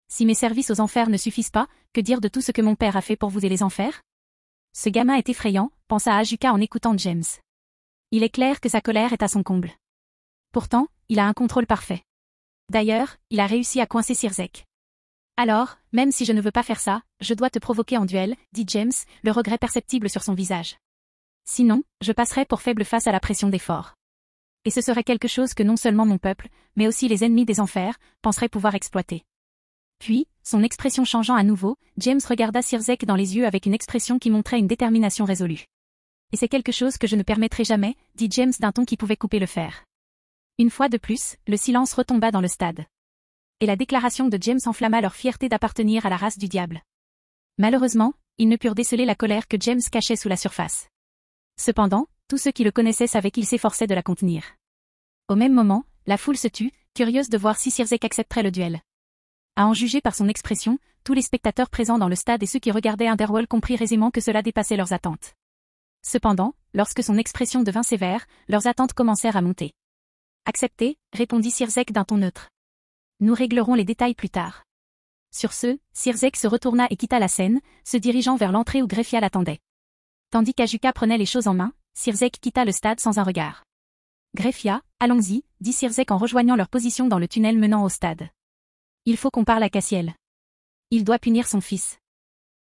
Si mes services aux enfers ne suffisent pas, que dire de tout ce que mon père a fait pour vous et les enfers? Ce gamin est effrayant, pensa Ajuka en écoutant James. Il est clair que sa colère est à son comble. Pourtant, il a un contrôle parfait. D'ailleurs, il a réussi à coincer Sirzek. Alors, même si je ne veux pas faire ça, je dois te provoquer en duel, dit James, le regret perceptible sur son visage. Sinon, je passerai pour faible face à la pression des forts. Et ce serait quelque chose que non seulement mon peuple, mais aussi les ennemis des enfers, penseraient pouvoir exploiter. Puis, son expression changeant à nouveau, James regarda Sirzek dans les yeux avec une expression qui montrait une détermination résolue. Et c'est quelque chose que je ne permettrai jamais, dit James d'un ton qui pouvait couper le fer. Une fois de plus, le silence retomba dans le stade. Et la déclaration de James enflamma leur fierté d'appartenir à la race du diable. Malheureusement, ils ne purent déceler la colère que James cachait sous la surface. Cependant, tous ceux qui le connaissaient savaient qu'il s'efforçait de la contenir. Au même moment, la foule se tut, curieuse de voir si Sirzek accepterait le duel. À en juger par son expression, tous les spectateurs présents dans le stade et ceux qui regardaient Underworld comprirent aisément que cela dépassait leurs attentes. Cependant, lorsque son expression devint sévère, leurs attentes commencèrent à monter. « Accepté », répondit Sirzek d'un ton neutre. « Nous réglerons les détails plus tard. » Sur ce, Sirzek se retourna et quitta la scène, se dirigeant vers l'entrée où Greffia l'attendait. Tandis qu'Ajuka prenait les choses en main, Sirzek quitta le stade sans un regard. « Greffia, allons-y », dit Sirzek en rejoignant leur position dans le tunnel menant au stade. « Il faut qu'on parle à Cassiel. Il doit punir son fils. »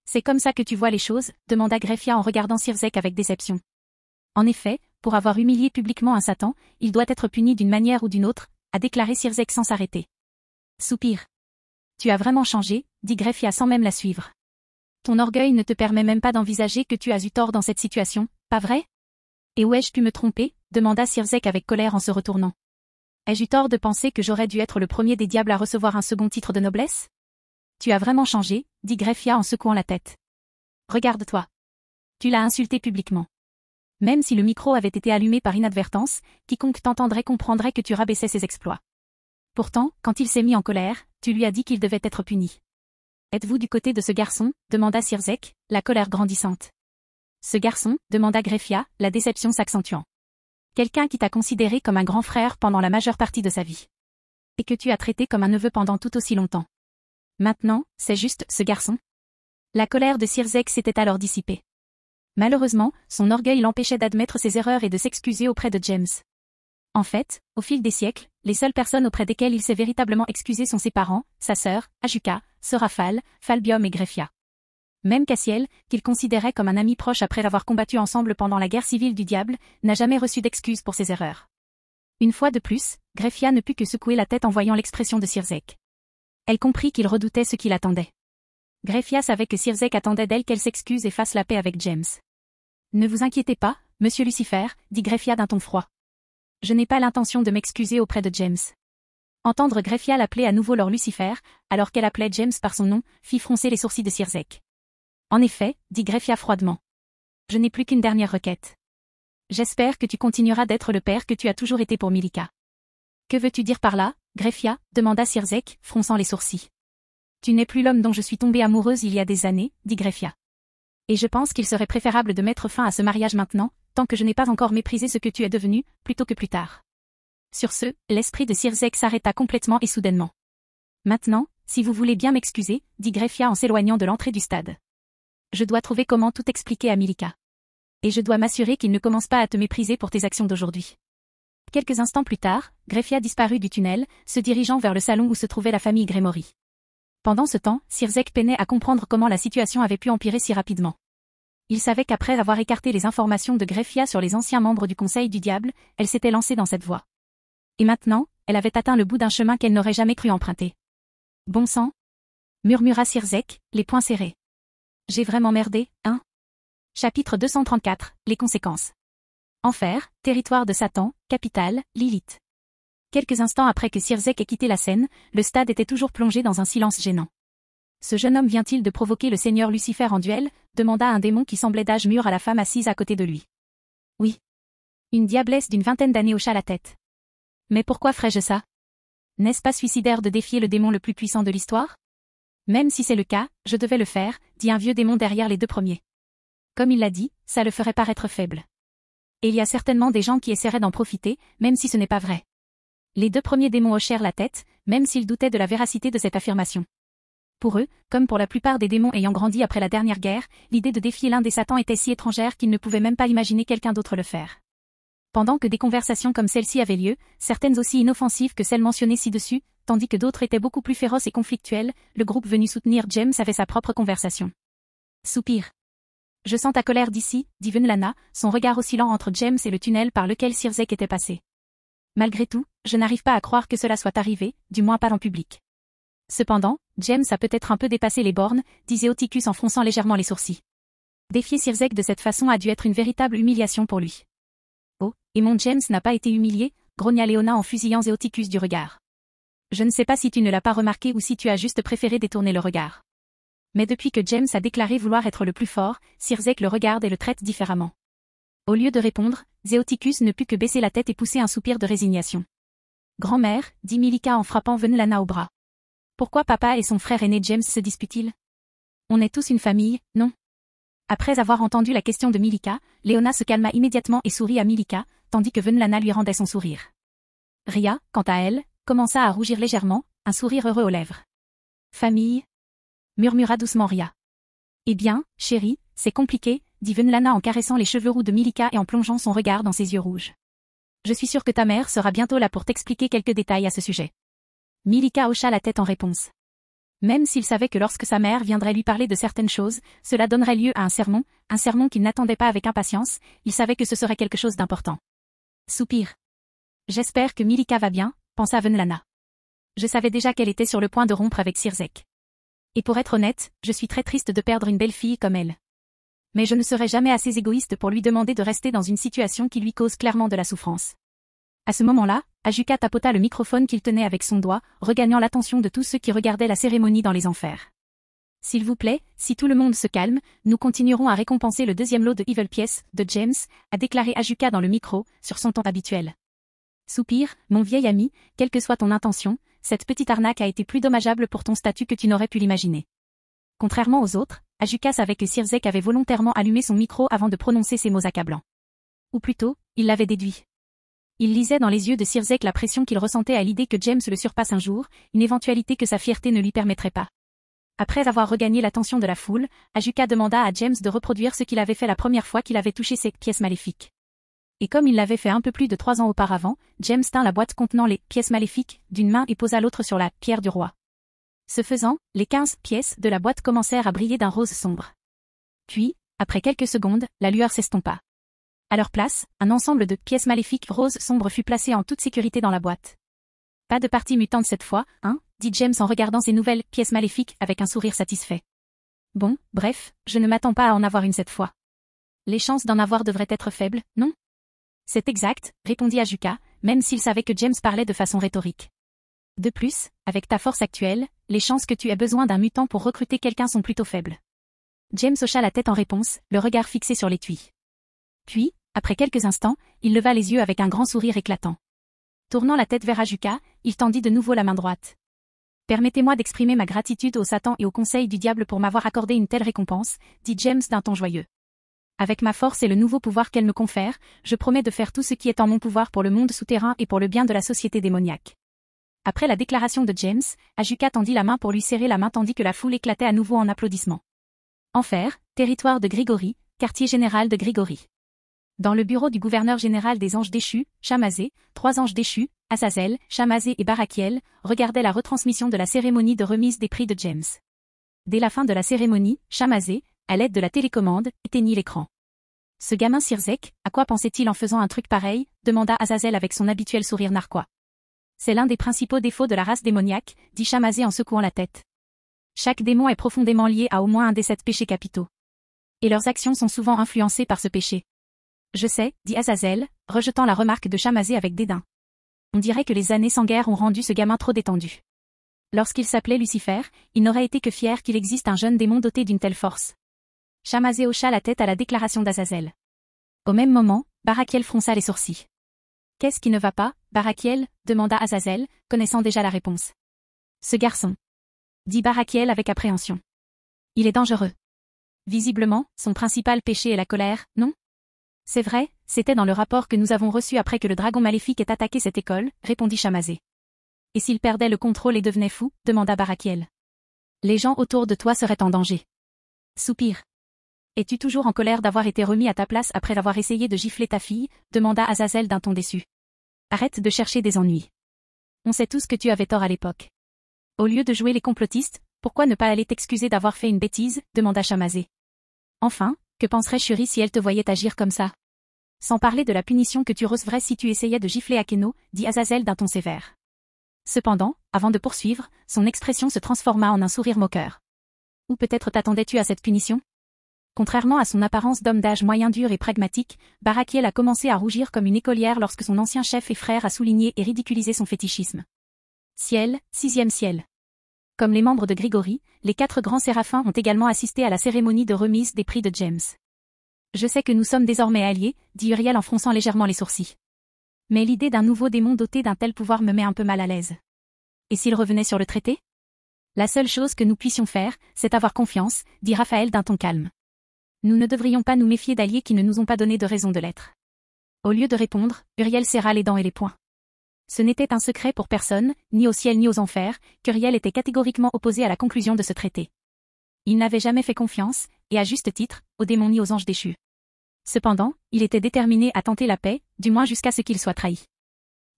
« C'est comme ça que tu vois les choses ?» demanda Greffia en regardant Sirzek avec déception. En effet, pour avoir humilié publiquement un Satan, il doit être puni d'une manière ou d'une autre, a déclaré Sirzek sans s'arrêter. Soupir. « Tu as vraiment changé » dit Greffia sans même la suivre. « Ton orgueil ne te permet même pas d'envisager que tu as eu tort dans cette situation, pas vrai ? Et où ai-je pu me tromper ?» demanda Sirzek avec colère en se retournant. « Ai-je eu tort de penser que j'aurais dû être le premier des diables à recevoir un second titre de noblesse ? Tu as vraiment changé, dit Greffia en secouant la tête. Regarde-toi. Tu l'as insulté publiquement. Même si le micro avait été allumé par inadvertance, quiconque t'entendrait comprendrait que tu rabaissais ses exploits. Pourtant, quand il s'est mis en colère, tu lui as dit qu'il devait être puni. Êtes-vous du côté de ce garçon demanda Sirzek, la colère grandissante. Ce garçon demanda Greffia, la déception s'accentuant. Quelqu'un qui t'a considéré comme un grand frère pendant la majeure partie de sa vie. Et que tu as traité comme un neveu pendant tout aussi longtemps. Maintenant, c'est juste ce garçon. La colère de Sirzek s'était alors dissipée. Malheureusement, son orgueil l'empêchait d'admettre ses erreurs et de s'excuser auprès de James. En fait, au fil des siècles, les seules personnes auprès desquelles il s'est véritablement excusé sont ses parents, sa sœur, Ajuka, Sorafal, Falbium et Greffia. Même Cassiel, qu'il considérait comme un ami proche après avoir combattu ensemble pendant la guerre civile du diable, n'a jamais reçu d'excuses pour ses erreurs. Une fois de plus, Greffia ne put que secouer la tête en voyant l'expression de Sirzek. Elle comprit qu'il redoutait ce qui l'attendait. Greffia savait que Sirzek attendait d'elle qu'elle s'excuse et fasse la paix avec James. « Ne vous inquiétez pas, monsieur Lucifer, dit Greffia d'un ton froid. Je n'ai pas l'intention de m'excuser auprès de James. » Entendre Greffia l'appeler à nouveau Lord Lucifer, alors qu'elle appelait James par son nom, fit froncer les sourcils de Sirzek. « En effet, dit Greffia froidement. Je n'ai plus qu'une dernière requête. J'espère que tu continueras d'être le père que tu as toujours été pour Milika. » « Que veux-tu dire par là, Greffia ?» demanda Sirzek, fronçant les sourcils. « Tu n'es plus l'homme dont je suis tombée amoureuse il y a des années, dit Greffia. Et je pense qu'il serait préférable de mettre fin à ce mariage maintenant, tant que je n'ai pas encore méprisé ce que tu es devenu, plutôt que plus tard. » Sur ce, l'esprit de Sirzek s'arrêta complètement et soudainement. « Maintenant, si vous voulez bien m'excuser, dit Greffia en s'éloignant de l'entrée du stade. Je dois trouver comment tout expliquer à Milika. Et je dois m'assurer qu'il ne commence pas à te mépriser pour tes actions d'aujourd'hui. » Quelques instants plus tard, Greffia disparut du tunnel, se dirigeant vers le salon où se trouvait la famille Gremory. Pendant ce temps, Sirzek peinait à comprendre comment la situation avait pu empirer si rapidement. Il savait qu'après avoir écarté les informations de Greffia sur les anciens membres du Conseil du Diable, elle s'était lancée dans cette voie. Et maintenant, elle avait atteint le bout d'un chemin qu'elle n'aurait jamais cru emprunter. Bon sang, murmura Sirzek, les poings serrés. J'ai vraiment merdé, hein? Chapitre 234, les conséquences. Enfer, territoire de Satan, capitale, Lilith. Quelques instants après que Sirzek ait quitté la scène, le stade était toujours plongé dans un silence gênant. Ce jeune homme vient-il de provoquer le seigneur Lucifer en duel? Demanda un démon qui semblait d'âge mûr à la femme assise à côté de lui. Oui. Une diablesse d'une vingtaine d'années hocha la tête. Mais pourquoi ferais-je ça? N'est-ce pas suicidaire de défier le démon le plus puissant de l'histoire? Même si c'est le cas, je devais le faire, dit un vieux démon derrière les deux premiers. Comme il l'a dit, ça le ferait paraître faible. Et il y a certainement des gens qui essaieraient d'en profiter, même si ce n'est pas vrai. Les deux premiers démons hochèrent la tête, même s'ils doutaient de la véracité de cette affirmation. Pour eux, comme pour la plupart des démons ayant grandi après la dernière guerre, l'idée de défier l'un des satans était si étrangère qu'ils ne pouvaient même pas imaginer quelqu'un d'autre le faire. Pendant que des conversations comme celle-ci avaient lieu, certaines aussi inoffensives que celles mentionnées ci-dessus, tandis que d'autres étaient beaucoup plus féroces et conflictuelles, le groupe venu soutenir James avait sa propre conversation. Soupir. Je sens ta colère d'ici, dit Venlana, son regard oscillant entre James et le tunnel par lequel Sirzek était passé. Malgré tout, je n'arrive pas à croire que cela soit arrivé, du moins pas en public. Cependant, James a peut-être un peu dépassé les bornes, disait Oticus en fronçant légèrement les sourcils. Défier Sirzek de cette façon a dû être une véritable humiliation pour lui. Oh, et mon James n'a pas été humilié, grogna Léona en fusillant Zéoticus du regard. Je ne sais pas si tu ne l'as pas remarqué ou si tu as juste préféré détourner le regard. Mais depuis que James a déclaré vouloir être le plus fort, Sirzek le regarde et le traite différemment. Au lieu de répondre, Zéoticus ne put que baisser la tête et pousser un soupir de résignation. Grand-mère, dit Milika en frappant Venlana au bras. Pourquoi papa et son frère aîné James se disputent-ils? On est tous une famille, non? Après avoir entendu la question de Milika, Léona se calma immédiatement et sourit à Milika, tandis que Venlana lui rendait son sourire. Ria, quant à elle, commença à rougir légèrement, un sourire heureux aux lèvres. Famille? Murmura doucement Ria. Eh bien, chérie, c'est compliqué, dit Venlana en caressant les cheveux roux de Milika et en plongeant son regard dans ses yeux rouges. Je suis sûre que ta mère sera bientôt là pour t'expliquer quelques détails à ce sujet. Milika hocha la tête en réponse. Même s'il savait que lorsque sa mère viendrait lui parler de certaines choses, cela donnerait lieu à un sermon qu'il n'attendait pas avec impatience, il savait que ce serait quelque chose d'important. Soupir. J'espère que Milika va bien, pensa Venlana. Je savais déjà qu'elle était sur le point de rompre avec Sirzek. Et pour être honnête, je suis très triste de perdre une belle fille comme elle. Mais je ne serai jamais assez égoïste pour lui demander de rester dans une situation qui lui cause clairement de la souffrance. À ce moment-là, Ajuka tapota le microphone qu'il tenait avec son doigt, regagnant l'attention de tous ceux qui regardaient la cérémonie dans les enfers. S'il vous plaît, si tout le monde se calme, nous continuerons à récompenser le deuxième lot de Evil Pièces, de James, a déclaré Ajuka dans le micro, sur son ton habituel. Soupir, mon vieil ami, quelle que soit ton intention, cette petite arnaque a été plus dommageable pour ton statut que tu n'aurais pu l'imaginer. Contrairement aux autres, Ajuka savait que Sirzek avait volontairement allumé son micro avant de prononcer ces mots accablants. Ou plutôt, il l'avait déduit. Il lisait dans les yeux de Sirzek la pression qu'il ressentait à l'idée que James le surpasse un jour, une éventualité que sa fierté ne lui permettrait pas. Après avoir regagné l'attention de la foule, Ajuka demanda à James de reproduire ce qu'il avait fait la première fois qu'il avait touché ces pièces maléfiques. Et comme il l'avait fait un peu plus de 3 ans auparavant, James tint la boîte contenant les pièces maléfiques d'une main et posa l'autre sur la pierre du roi. Ce faisant, les 15 pièces de la boîte commencèrent à briller d'un rose sombre. Puis, après quelques secondes, la lueur s'estompa. À leur place, un ensemble de pièces maléfiques roses sombres fut placé en toute sécurité dans la boîte. Pas de partie mutante cette fois, hein, dit James en regardant ces nouvelles pièces maléfiques avec un sourire satisfait. Bon, bref, je ne m'attends pas à en avoir une cette fois. Les chances d'en avoir devraient être faibles, non? C'est exact, répondit Ajuka, même s'il savait que James parlait de façon rhétorique. De plus, avec ta force actuelle, les chances que tu aies besoin d'un mutant pour recruter quelqu'un sont plutôt faibles. James hocha la tête en réponse, le regard fixé sur l'étui. Puis, après quelques instants, il leva les yeux avec un grand sourire éclatant. Tournant la tête vers Ajuka, il tendit de nouveau la main droite. Permettez-moi d'exprimer ma gratitude au Satan et au Conseil du Diable pour m'avoir accordé une telle récompense, dit James d'un ton joyeux. Avec ma force et le nouveau pouvoir qu'elle me confère, je promets de faire tout ce qui est en mon pouvoir pour le monde souterrain et pour le bien de la société démoniaque. Après la déclaration de James, Ajuka tendit la main pour lui serrer la main tandis que la foule éclatait à nouveau en applaudissements. Enfer, territoire de Grigori, quartier général de Grigori. Dans le bureau du gouverneur général des anges déchus, Chamazé, 3 anges déchus, Azazel, Chamazé et Barakiel, regardaient la retransmission de la cérémonie de remise des prix de James. Dès la fin de la cérémonie, Chamazé, à l'aide de la télécommande, éteignit l'écran. Ce gamin Sirzek, à quoi pensait-il en faisant un truc pareil, demanda Azazel avec son habituel sourire narquois. C'est l'un des principaux défauts de la race démoniaque, dit Chamazé en secouant la tête. Chaque démon est profondément lié à au moins un des 7 péchés capitaux. Et leurs actions sont souvent influencées par ce péché. Je sais, dit Azazel, rejetant la remarque de Chamazé avec dédain. On dirait que les années sans guerre ont rendu ce gamin trop détendu. Lorsqu'il s'appelait Lucifer, il n'aurait été que fier qu'il existe un jeune démon doté d'une telle force. Chamazé hocha la tête à la déclaration d'Azazel. Au même moment, Barakiel fronça les sourcils. Qu'est-ce qui ne va pas, Barakiel demanda Azazel, connaissant déjà la réponse. Ce garçon, dit Barakiel avec appréhension. Il est dangereux. Visiblement, son principal péché est la colère, non? C'est vrai, c'était dans le rapport que nous avons reçu après que le dragon maléfique ait attaqué cette école, répondit Chamazé. Et s'il perdait le contrôle et devenait fou, demanda Barakiel. Les gens autour de toi seraient en danger. Soupir. Es-tu toujours en colère d'avoir été remis à ta place après avoir essayé de gifler ta fille, demanda Azazel d'un ton déçu. Arrête de chercher des ennuis. On sait tous que tu avais tort à l'époque. Au lieu de jouer les complotistes, pourquoi ne pas aller t'excuser d'avoir fait une bêtise, demanda Chamazé. Enfin, que penserait Shuri si elle te voyait agir comme ça? Sans parler de la punition que tu recevrais si tu essayais de gifler Akeno, dit Azazel d'un ton sévère. Cependant, avant de poursuivre, son expression se transforma en un sourire moqueur. Ou peut-être t'attendais-tu à cette punition? Contrairement à son apparence d'homme d'âge moyen dur et pragmatique, Barakiel a commencé à rougir comme une écolière lorsque son ancien chef et frère a souligné et ridiculisé son fétichisme. Ciel, 6e ciel. Comme les membres de Grigori, les 4 grands séraphins ont également assisté à la cérémonie de remise des prix de James. Je sais que nous sommes désormais alliés, dit Uriel en fronçant légèrement les sourcils. Mais l'idée d'un nouveau démon doté d'un tel pouvoir me met un peu mal à l'aise. Et s'il revenait sur le traité? La seule chose que nous puissions faire, c'est avoir confiance, dit Raphaël d'un ton calme. Nous ne devrions pas nous méfier d'alliés qui ne nous ont pas donné de raison de l'être. Au lieu de répondre, Uriel serra les dents et les poings. Ce n'était un secret pour personne, ni au ciel ni aux enfers, qu'Uriel était catégoriquement opposé à la conclusion de ce traité. Il n'avait jamais fait confiance, et à juste titre, aux démons ni aux anges déchus. Cependant, il était déterminé à tenter la paix, du moins jusqu'à ce qu'il soit trahi.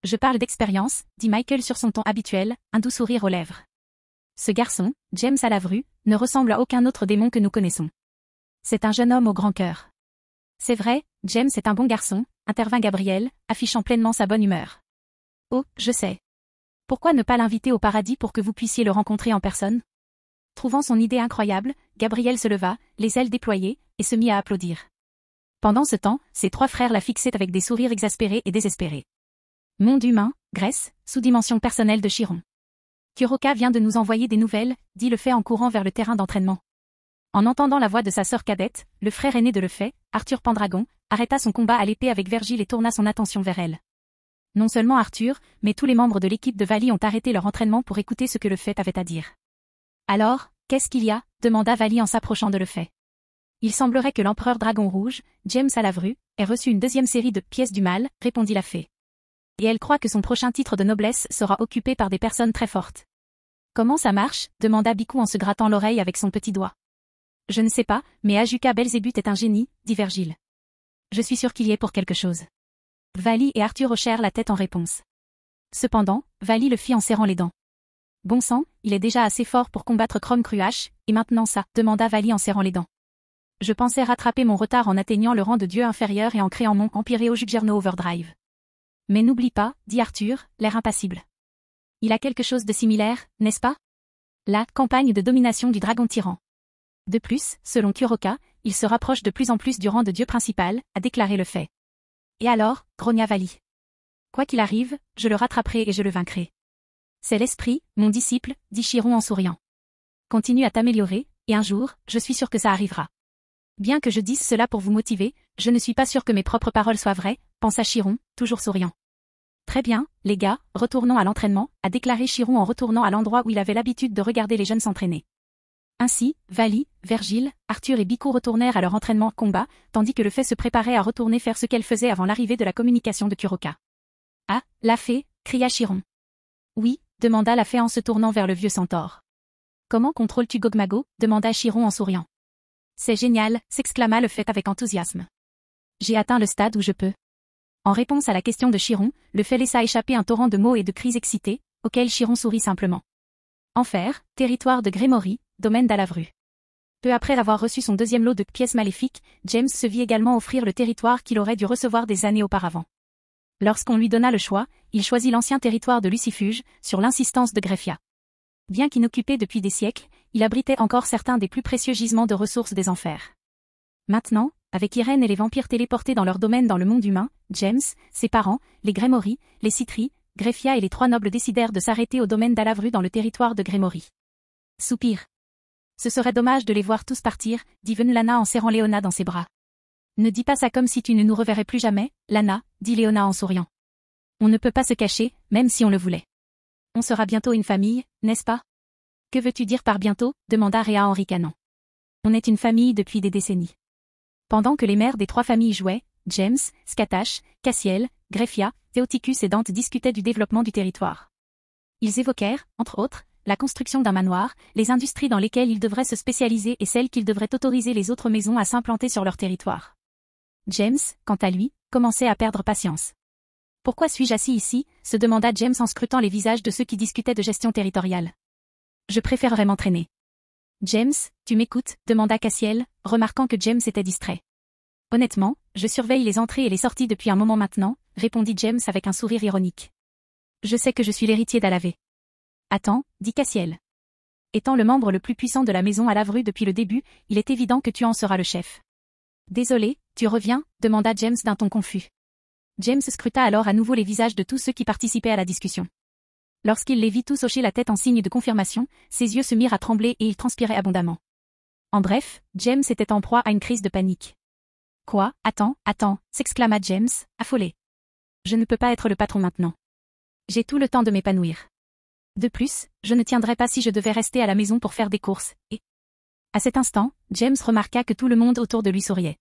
Je parle d'expérience, dit Michael sur son ton habituel, un doux sourire aux lèvres. Ce garçon, James Alavru, ne ressemble à aucun autre démon que nous connaissons. C'est un jeune homme au grand cœur. C'est vrai, James est un bon garçon, intervint Gabriel, affichant pleinement sa bonne humeur. Oh, je sais. Pourquoi ne pas l'inviter au paradis pour que vous puissiez le rencontrer en personne? Trouvant son idée incroyable, Gabriel se leva, les ailes déployées, et se mit à applaudir. Pendant ce temps, ses 3 frères la fixaient avec des sourires exaspérés et désespérés. Monde humain, Grèce, sous-dimension personnelle de Chiron. Kuroka vient de nous envoyer des nouvelles, dit le fait en courant vers le terrain d'entraînement. En entendant la voix de sa sœur cadette, le frère aîné de Lefay, Arthur Pendragon, arrêta son combat à l'épée avec Vergile et tourna son attention vers elle. Non seulement Arthur, mais tous les membres de l'équipe de Vali ont arrêté leur entraînement pour écouter ce que Lefay avait à dire. Alors, qu'est-ce qu'il y a? Demanda Vali en s'approchant de Lefay. Il semblerait que l'empereur Dragon Rouge, James Alavru, ait reçu une 2e série de pièces du mal, répondit la fée. Et elle croit que son prochain titre de noblesse sera occupé par des personnes très fortes. Comment ça marche? Demanda Bikou en se grattant l'oreille avec son petit doigt. Je ne sais pas, mais Ajuka Belzébuth est un génie, dit Vergile. Je suis sûr qu'il y est pour quelque chose. Vali et Arthur hochèrent la tête en réponse. Cependant, Vali le fit en serrant les dents. Bon sang, il est déjà assez fort pour combattre Chrome Cruach, et maintenant ça, demanda Vali en serrant les dents. Je pensais rattraper mon retard en atteignant le rang de dieu inférieur et en créant mon Empireo Juggerno Overdrive. Mais n'oublie pas, dit Arthur, l'air impassible. Il a quelque chose de similaire, n'est-ce pas? La campagne de domination du dragon tyran. De plus, selon Kuroka, il se rapproche de plus en plus du rang de dieu principal, a déclaré le fait. Et alors, grogna Vali. Quoi qu'il arrive, je le rattraperai et je le vaincrai. C'est l'esprit, mon disciple, dit Chiron en souriant. Continue à t'améliorer, et un jour, je suis sûr que ça arrivera. Bien que je dise cela pour vous motiver, je ne suis pas sûr que mes propres paroles soient vraies, pensa Chiron, toujours souriant. Très bien, les gars, retournons à l'entraînement, a déclaré Chiron en retournant à l'endroit où il avait l'habitude de regarder les jeunes s'entraîner. Ainsi, Vali, Vergile, Arthur et Bikou retournèrent à leur entraînement combat, tandis que le fait se préparait à retourner faire ce qu'elle faisait avant l'arrivée de la communication de Kuroka. Ah, la fée, cria Chiron. Oui, demanda la fée en se tournant vers le vieux centaure. Comment contrôles-tu Gogmago? Demanda Chiron en souriant. C'est génial, s'exclama le fait avec enthousiasme. J'ai atteint le stade où je peux. En réponse à la question de Chiron, le fait laissa échapper un torrent de mots et de cris excités, auxquels Chiron sourit simplement. Enfer, territoire de Grémory, domaine d'Alavru. Peu après avoir reçu son deuxième lot de pièces maléfiques, James se vit également offrir le territoire qu'il aurait dû recevoir des années auparavant. Lorsqu'on lui donna le choix, il choisit l'ancien territoire de Lucifuge, sur l'insistance de Greffia. Bien qu'inoccupé depuis des siècles, il abritait encore certains des plus précieux gisements de ressources des enfers. Maintenant, avec Irène et les vampires téléportés dans leur domaine dans le monde humain, James, ses parents, les Grémory, les Citri, Greffia et les trois nobles décidèrent de s'arrêter au domaine d'Alavru dans le territoire de Grémory. Soupir. Ce serait dommage de les voir tous partir, dit Lana en serrant Léona dans ses bras. Ne dis pas ça comme si tu ne nous reverrais plus jamais, Lana, dit Léona en souriant. On ne peut pas se cacher, même si on le voulait. On sera bientôt une famille, n'est-ce pas? Que veux-tu dire par bientôt? Demanda Réa en ricanant. On est une famille depuis des décennies. Pendant que les mères des trois familles jouaient, James, Scatash, Cassiel, Greffia, Theoticus et Dante discutaient du développement du territoire. Ils évoquèrent, entre autres, la construction d'un manoir, les industries dans lesquelles ils devraient se spécialiser et celles qu'ils devraient autoriser les autres maisons à s'implanter sur leur territoire. James, quant à lui, commençait à perdre patience. « Pourquoi suis-je assis ici ?» se demanda James en scrutant les visages de ceux qui discutaient de gestion territoriale. « Je préférerais m'entraîner. »« James, tu m'écoutes ?» demanda Cassiel, remarquant que James était distrait. « Honnêtement, je surveille les entrées et les sorties depuis un moment maintenant, » répondit James avec un sourire ironique. « Je sais que je suis l'héritier d'Alavé. »« Attends, » dit Cassiel. « Étant le membre le plus puissant de la maison Alavru depuis le début, il est évident que tu en seras le chef. »« Désolé, tu reviens ?» demanda James d'un ton confus. James scruta alors à nouveau les visages de tous ceux qui participaient à la discussion. Lorsqu'il les vit tous hocher la tête en signe de confirmation, ses yeux se mirent à trembler et il transpirait abondamment. En bref, James était en proie à une crise de panique. « Quoi? Attends, s'exclama James, affolé. « Je ne peux pas être le patron maintenant. J'ai tout le temps de m'épanouir. De plus, je ne tiendrais pas si je devais rester à la maison pour faire des courses, et... » À cet instant, James remarqua que tout le monde autour de lui souriait.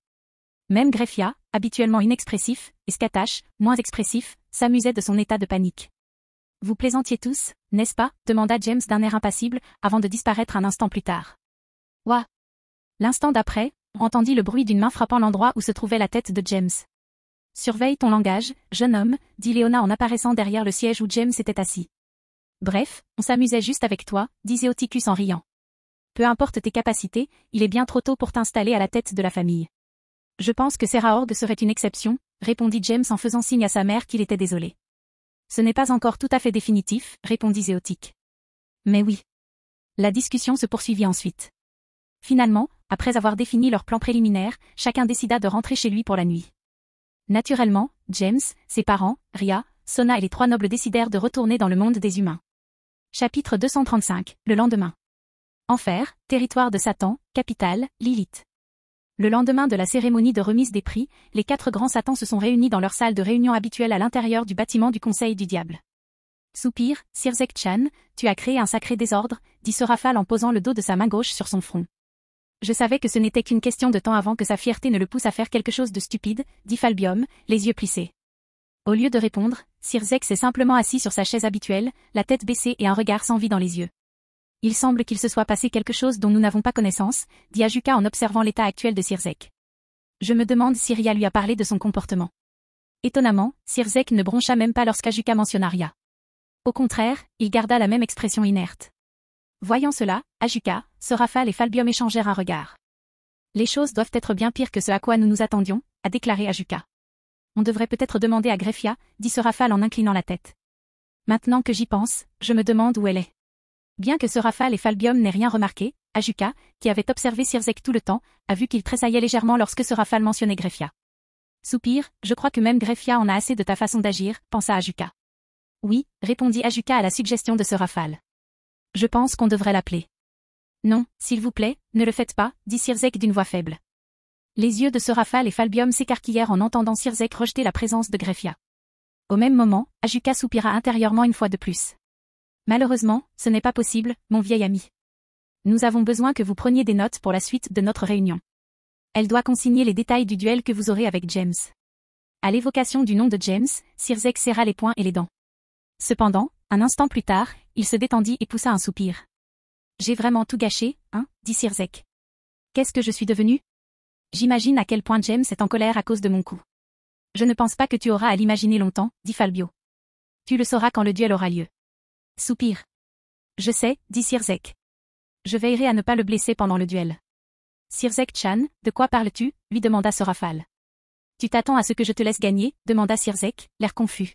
Même Greffia, habituellement inexpressif, et Scatash, moins expressif, s'amusait de son état de panique. « Vous plaisantiez tous, n'est-ce pas ?» demanda James d'un air impassible, avant de disparaître un instant plus tard. « Ouah !» L'instant d'après, on entendit le bruit d'une main frappant l'endroit où se trouvait la tête de James. « Surveille ton langage, jeune homme, » dit Léona en apparaissant derrière le siège où James était assis. « Bref, on s'amusait juste avec toi, » dit Theoticus en riant. « Peu importe tes capacités, il est bien trop tôt pour t'installer à la tête de la famille. »« Je pense que Serraorg serait une exception, » répondit James en faisant signe à sa mère qu'il était désolé. « Ce n'est pas encore tout à fait définitif, » répondit Zéotique. « Mais oui. » La discussion se poursuivit ensuite. Finalement, après avoir défini leur plan préliminaire, chacun décida de rentrer chez lui pour la nuit. Naturellement, James, ses parents, Ria, Sona et les trois nobles décidèrent de retourner dans le monde des humains. Chapitre 235, le lendemain. Enfer, territoire de Satan, capitale, Lilith. Le lendemain de la cérémonie de remise des prix, les 4 grands satans se sont réunis dans leur salle de réunion habituelle à l'intérieur du bâtiment du Conseil du Diable. Soupir, Sirzek-chan, tu as créé un sacré désordre, dit Sorafal en posant le dos de sa main gauche sur son front. Je savais que ce n'était qu'une question de temps avant que sa fierté ne le pousse à faire quelque chose de stupide, dit Falbium, les yeux plissés. Au lieu de répondre, Sirzek s'est simplement assis sur sa chaise habituelle, la tête baissée et un regard sans vie dans les yeux. Il semble qu'il se soit passé quelque chose dont nous n'avons pas connaissance, dit Ajuka en observant l'état actuel de Sirzek. Je me demande si Ria lui a parlé de son comportement. Étonnamment, Sirzek ne broncha même pas lorsqu'Ajuka mentionna Ria. Au contraire, il garda la même expression inerte. Voyant cela, Ajuka, Sorafal et Falbium échangèrent un regard. Les choses doivent être bien pires que ce à quoi nous nous attendions, a déclaré Ajuka. On devrait peut-être demander à Greffia, dit Sorafal en inclinant la tête. Maintenant que j'y pense, je me demande où elle est. Bien que Sorafal et Falbium n'aient rien remarqué, Ajuka, qui avait observé Sirzek tout le temps, a vu qu'il tressaillait légèrement lorsque Sorafal mentionnait Greffia. Soupir, je crois que même Greffia en a assez de ta façon d'agir, pensa Ajuka. Oui, répondit Ajuka à la suggestion de Sorafal. Je pense qu'on devrait l'appeler. Non, s'il vous plaît, ne le faites pas, dit Sirzek d'une voix faible. Les yeux de Sorafal et Falbium s'écarquillèrent en entendant Sirzek rejeter la présence de Greffia. Au même moment, Ajuka soupira intérieurement une fois de plus. Malheureusement, ce n'est pas possible, mon vieil ami. Nous avons besoin que vous preniez des notes pour la suite de notre réunion. Elle doit consigner les détails du duel que vous aurez avec James. À l'évocation du nom de James, Sirzek serra les poings et les dents. Cependant, un instant plus tard, il se détendit et poussa un soupir. J'ai vraiment tout gâché, hein, dit Sirzek. Qu'est-ce que je suis devenu? J'imagine à quel point James est en colère à cause de mon coup. Je ne pense pas que tu auras à l'imaginer longtemps, dit Falbio. Tu le sauras quand le duel aura lieu. Soupir. Je sais, dit Sirzek. Je veillerai à ne pas le blesser pendant le duel. Sirzek-chan, de quoi parles-tu, lui demanda Sorafal. Tu t'attends à ce que je te laisse gagner, demanda Sirzek, l'air confus.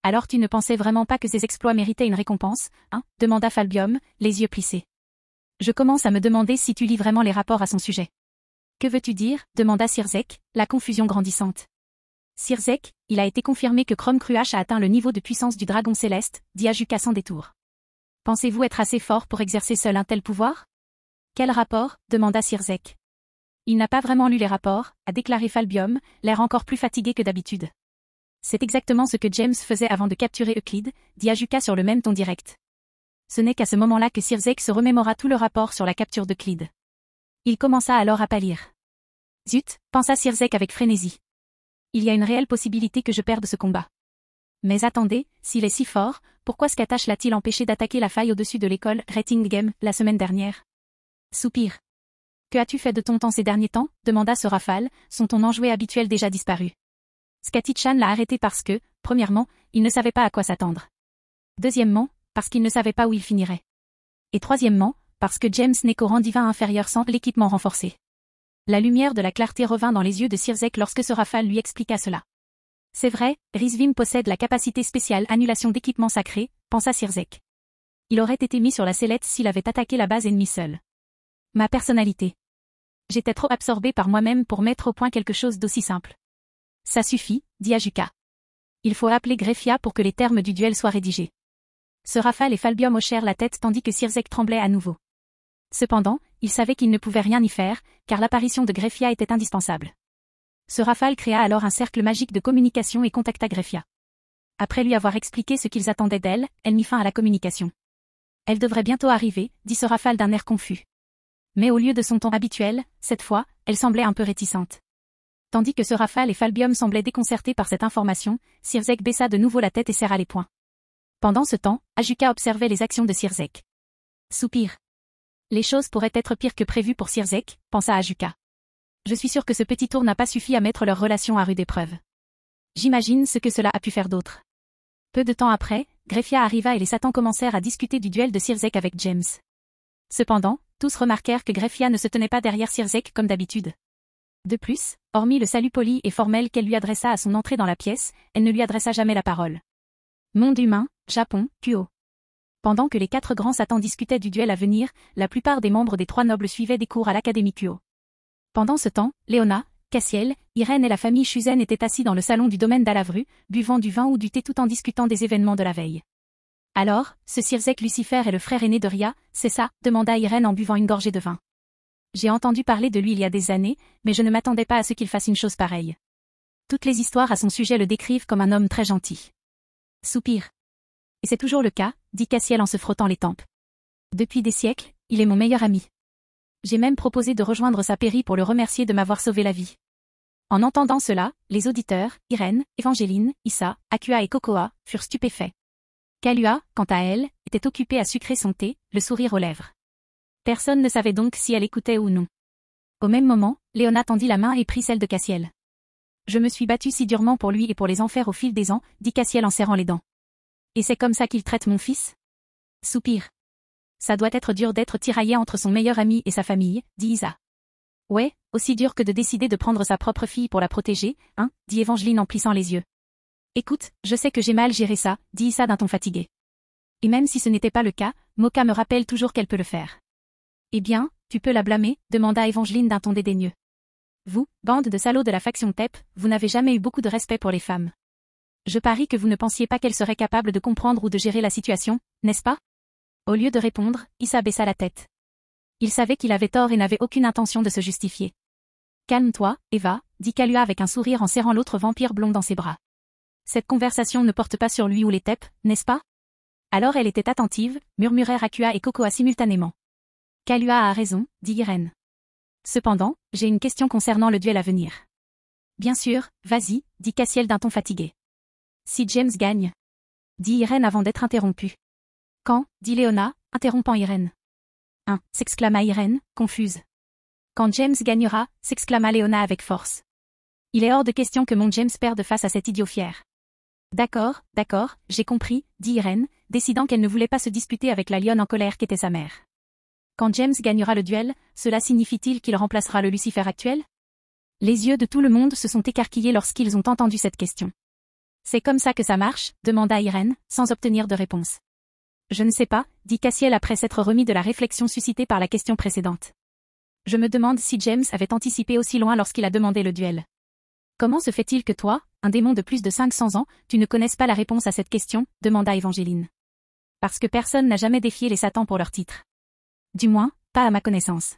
Alors tu ne pensais vraiment pas que ces exploits méritaient une récompense, hein, demanda Falbium, les yeux plissés. Je commence à me demander si tu lis vraiment les rapports à son sujet. Que veux-tu dire, demanda Sirzek, la confusion grandissante. Sirzek, il a été confirmé que Chrome Cruach a atteint le niveau de puissance du dragon céleste, dit Ajuka sans détour. Pensez-vous être assez fort pour exercer seul un tel pouvoir? Quel rapport, demanda Sirzek. Il n'a pas vraiment lu les rapports, a déclaré Falbium, l'air encore plus fatigué que d'habitude. C'est exactement ce que James faisait avant de capturer Euclide, dit Ajuka sur le même ton direct. Ce n'est qu'à ce moment-là que Sirzek se remémora tout le rapport sur la capture d'Euclide. Il commença alors à pâlir. Zut, pensa Sirzek avec frénésie. Il y a une réelle possibilité que je perde ce combat. Mais attendez, s'il est si fort, pourquoi Skatash l'a-t-il empêché d'attaquer la faille au-dessus de l'école Rettingham la semaine dernière? Soupir. Que as-tu fait de ton temps ces derniers temps, demanda Sorafal, son ton enjoué habituel déjà disparu. Skatichan l'a arrêté parce que, premièrement, il ne savait pas à quoi s'attendre. Deuxièmement, parce qu'il ne savait pas où il finirait. Et troisièmement, parce que James n'est qu'au rang divin inférieur sans l'équipement renforcé. La lumière de la clarté revint dans les yeux de Sirzek lorsque Sorafal lui expliqua cela. C'est vrai, Rizvim possède la capacité spéciale annulation d'équipement sacré, pensa Sirzek. Il aurait été mis sur la sellette s'il avait attaqué la base ennemie seul. Ma personnalité. J'étais trop absorbé par moi-même pour mettre au point quelque chose d'aussi simple. Ça suffit, dit Ajuka. Il faut appeler Greffia pour que les termes du duel soient rédigés. Sorafal et Falbium hochèrent la tête tandis que Sirzek tremblait à nouveau. Cependant, il savait qu'il ne pouvait rien y faire, car l'apparition de Greffia était indispensable. Sorafal créa alors un cercle magique de communication et contacta Greffia. Après lui avoir expliqué ce qu'ils attendaient d'elle, elle mit fin à la communication. Elle devrait bientôt arriver, dit Sorafal d'un air confus. Mais au lieu de son ton habituel, cette fois, elle semblait un peu réticente. Tandis que Sorafal et Falbium semblaient déconcertés par cette information, Sirzek baissa de nouveau la tête et serra les poings. Pendant ce temps, Ajuka observait les actions de Sirzek. Soupir. Les choses pourraient être pires que prévu pour Sirzek, pensa Ajuka. Je suis sûr que ce petit tour n'a pas suffi à mettre leur relation à rude épreuve. J'imagine ce que cela a pu faire d'autre. Peu de temps après, Greffia arriva et les Satans commencèrent à discuter du duel de Sirzek avec James. Cependant, tous remarquèrent que Greffia ne se tenait pas derrière Sirzek comme d'habitude. De plus, hormis le salut poli et formel qu'elle lui adressa à son entrée dans la pièce, elle ne lui adressa jamais la parole. Monde humain, Japon, Kuo. Pendant que les 4 grands Satans discutaient du duel à venir, la plupart des membres des 3 nobles suivaient des cours à l'Académie Kuo. Pendant ce temps, Léona, Cassiel, Irène et la famille Shuzen étaient assis dans le salon du domaine d'Alavru, buvant du vin ou du thé tout en discutant des événements de la veille. Alors, ce Sirzek Lucifer est le frère aîné de Ria, c'est ça, demanda Irène en buvant une gorgée de vin. J'ai entendu parler de lui il y a des années, mais je ne m'attendais pas à ce qu'il fasse une chose pareille. Toutes les histoires à son sujet le décrivent comme un homme très gentil. Soupir. Et c'est toujours le cas, dit Cassiel en se frottant les tempes. Depuis des siècles, il est mon meilleur ami. J'ai même proposé de rejoindre sa pairie pour le remercier de m'avoir sauvé la vie. En entendant cela, les auditeurs, Irène, Évangéline, Issa, Akua et Kokoa, furent stupéfaits. Kalua, quant à elle, était occupée à sucrer son thé, le sourire aux lèvres. Personne ne savait donc si elle écoutait ou non. Au même moment, Léona tendit la main et prit celle de Cassiel. Je me suis battue si durement pour lui et pour les en faire au fil des ans, dit Cassiel en serrant les dents. Et c'est comme ça qu'il traite mon fils? Soupir. Ça doit être dur d'être tiraillé entre son meilleur ami et sa famille, dit Isa. Ouais, aussi dur que de décider de prendre sa propre fille pour la protéger, hein, dit Évangéline en plissant les yeux. Écoute, je sais que j'ai mal géré ça, dit Issa d'un ton fatigué. Et même si ce n'était pas le cas, Moka me rappelle toujours qu'elle peut le faire. Eh bien, tu peux la blâmer, demanda Évangéline d'un ton dédaigneux. Vous, bande de salauds de la faction TEP, vous n'avez jamais eu beaucoup de respect pour les femmes. Je parie que vous ne pensiez pas qu'elle serait capable de comprendre ou de gérer la situation, n'est-ce pas? Au lieu de répondre, Issa baissa la tête. Il savait qu'il avait tort et n'avait aucune intention de se justifier. Calme-toi, Eva, dit Kalua avec un sourire en serrant l'autre vampire blond dans ses bras. Cette conversation ne porte pas sur lui ou les TEP, n'est-ce pas? Alors elle était attentive, murmurèrent Akua et Kokoa simultanément. Kalua a raison, dit Irène. Cependant, j'ai une question concernant le duel à venir. Bien sûr, vas-y, dit Cassiel d'un ton fatigué. Si James gagne, dit Irène avant d'être interrompue. Quand, dit Léona, interrompant Irène. S'exclama Irène, confuse. Quand James gagnera, s'exclama Léona avec force. Il est hors de question que mon James perde face à cet idiot fier. D'accord, j'ai compris, dit Irène, décidant qu'elle ne voulait pas se disputer avec la lionne en colère qu'était sa mère. Quand James gagnera le duel, cela signifie-t-il qu'il remplacera le Lucifer actuel? Les yeux de tout le monde se sont écarquillés lorsqu'ils ont entendu cette question. C'est comme ça que ça marche, demanda Irène, sans obtenir de réponse. Je ne sais pas, dit Cassiel après s'être remis de la réflexion suscitée par la question précédente. Je me demande si James avait anticipé aussi loin lorsqu'il a demandé le duel. Comment se fait-il que toi, un démon de plus de 500 ans, tu ne connaisses pas la réponse à cette question, demanda Évangeline. Parce que personne n'a jamais défié les Satans pour leur titre. Du moins, pas à ma connaissance.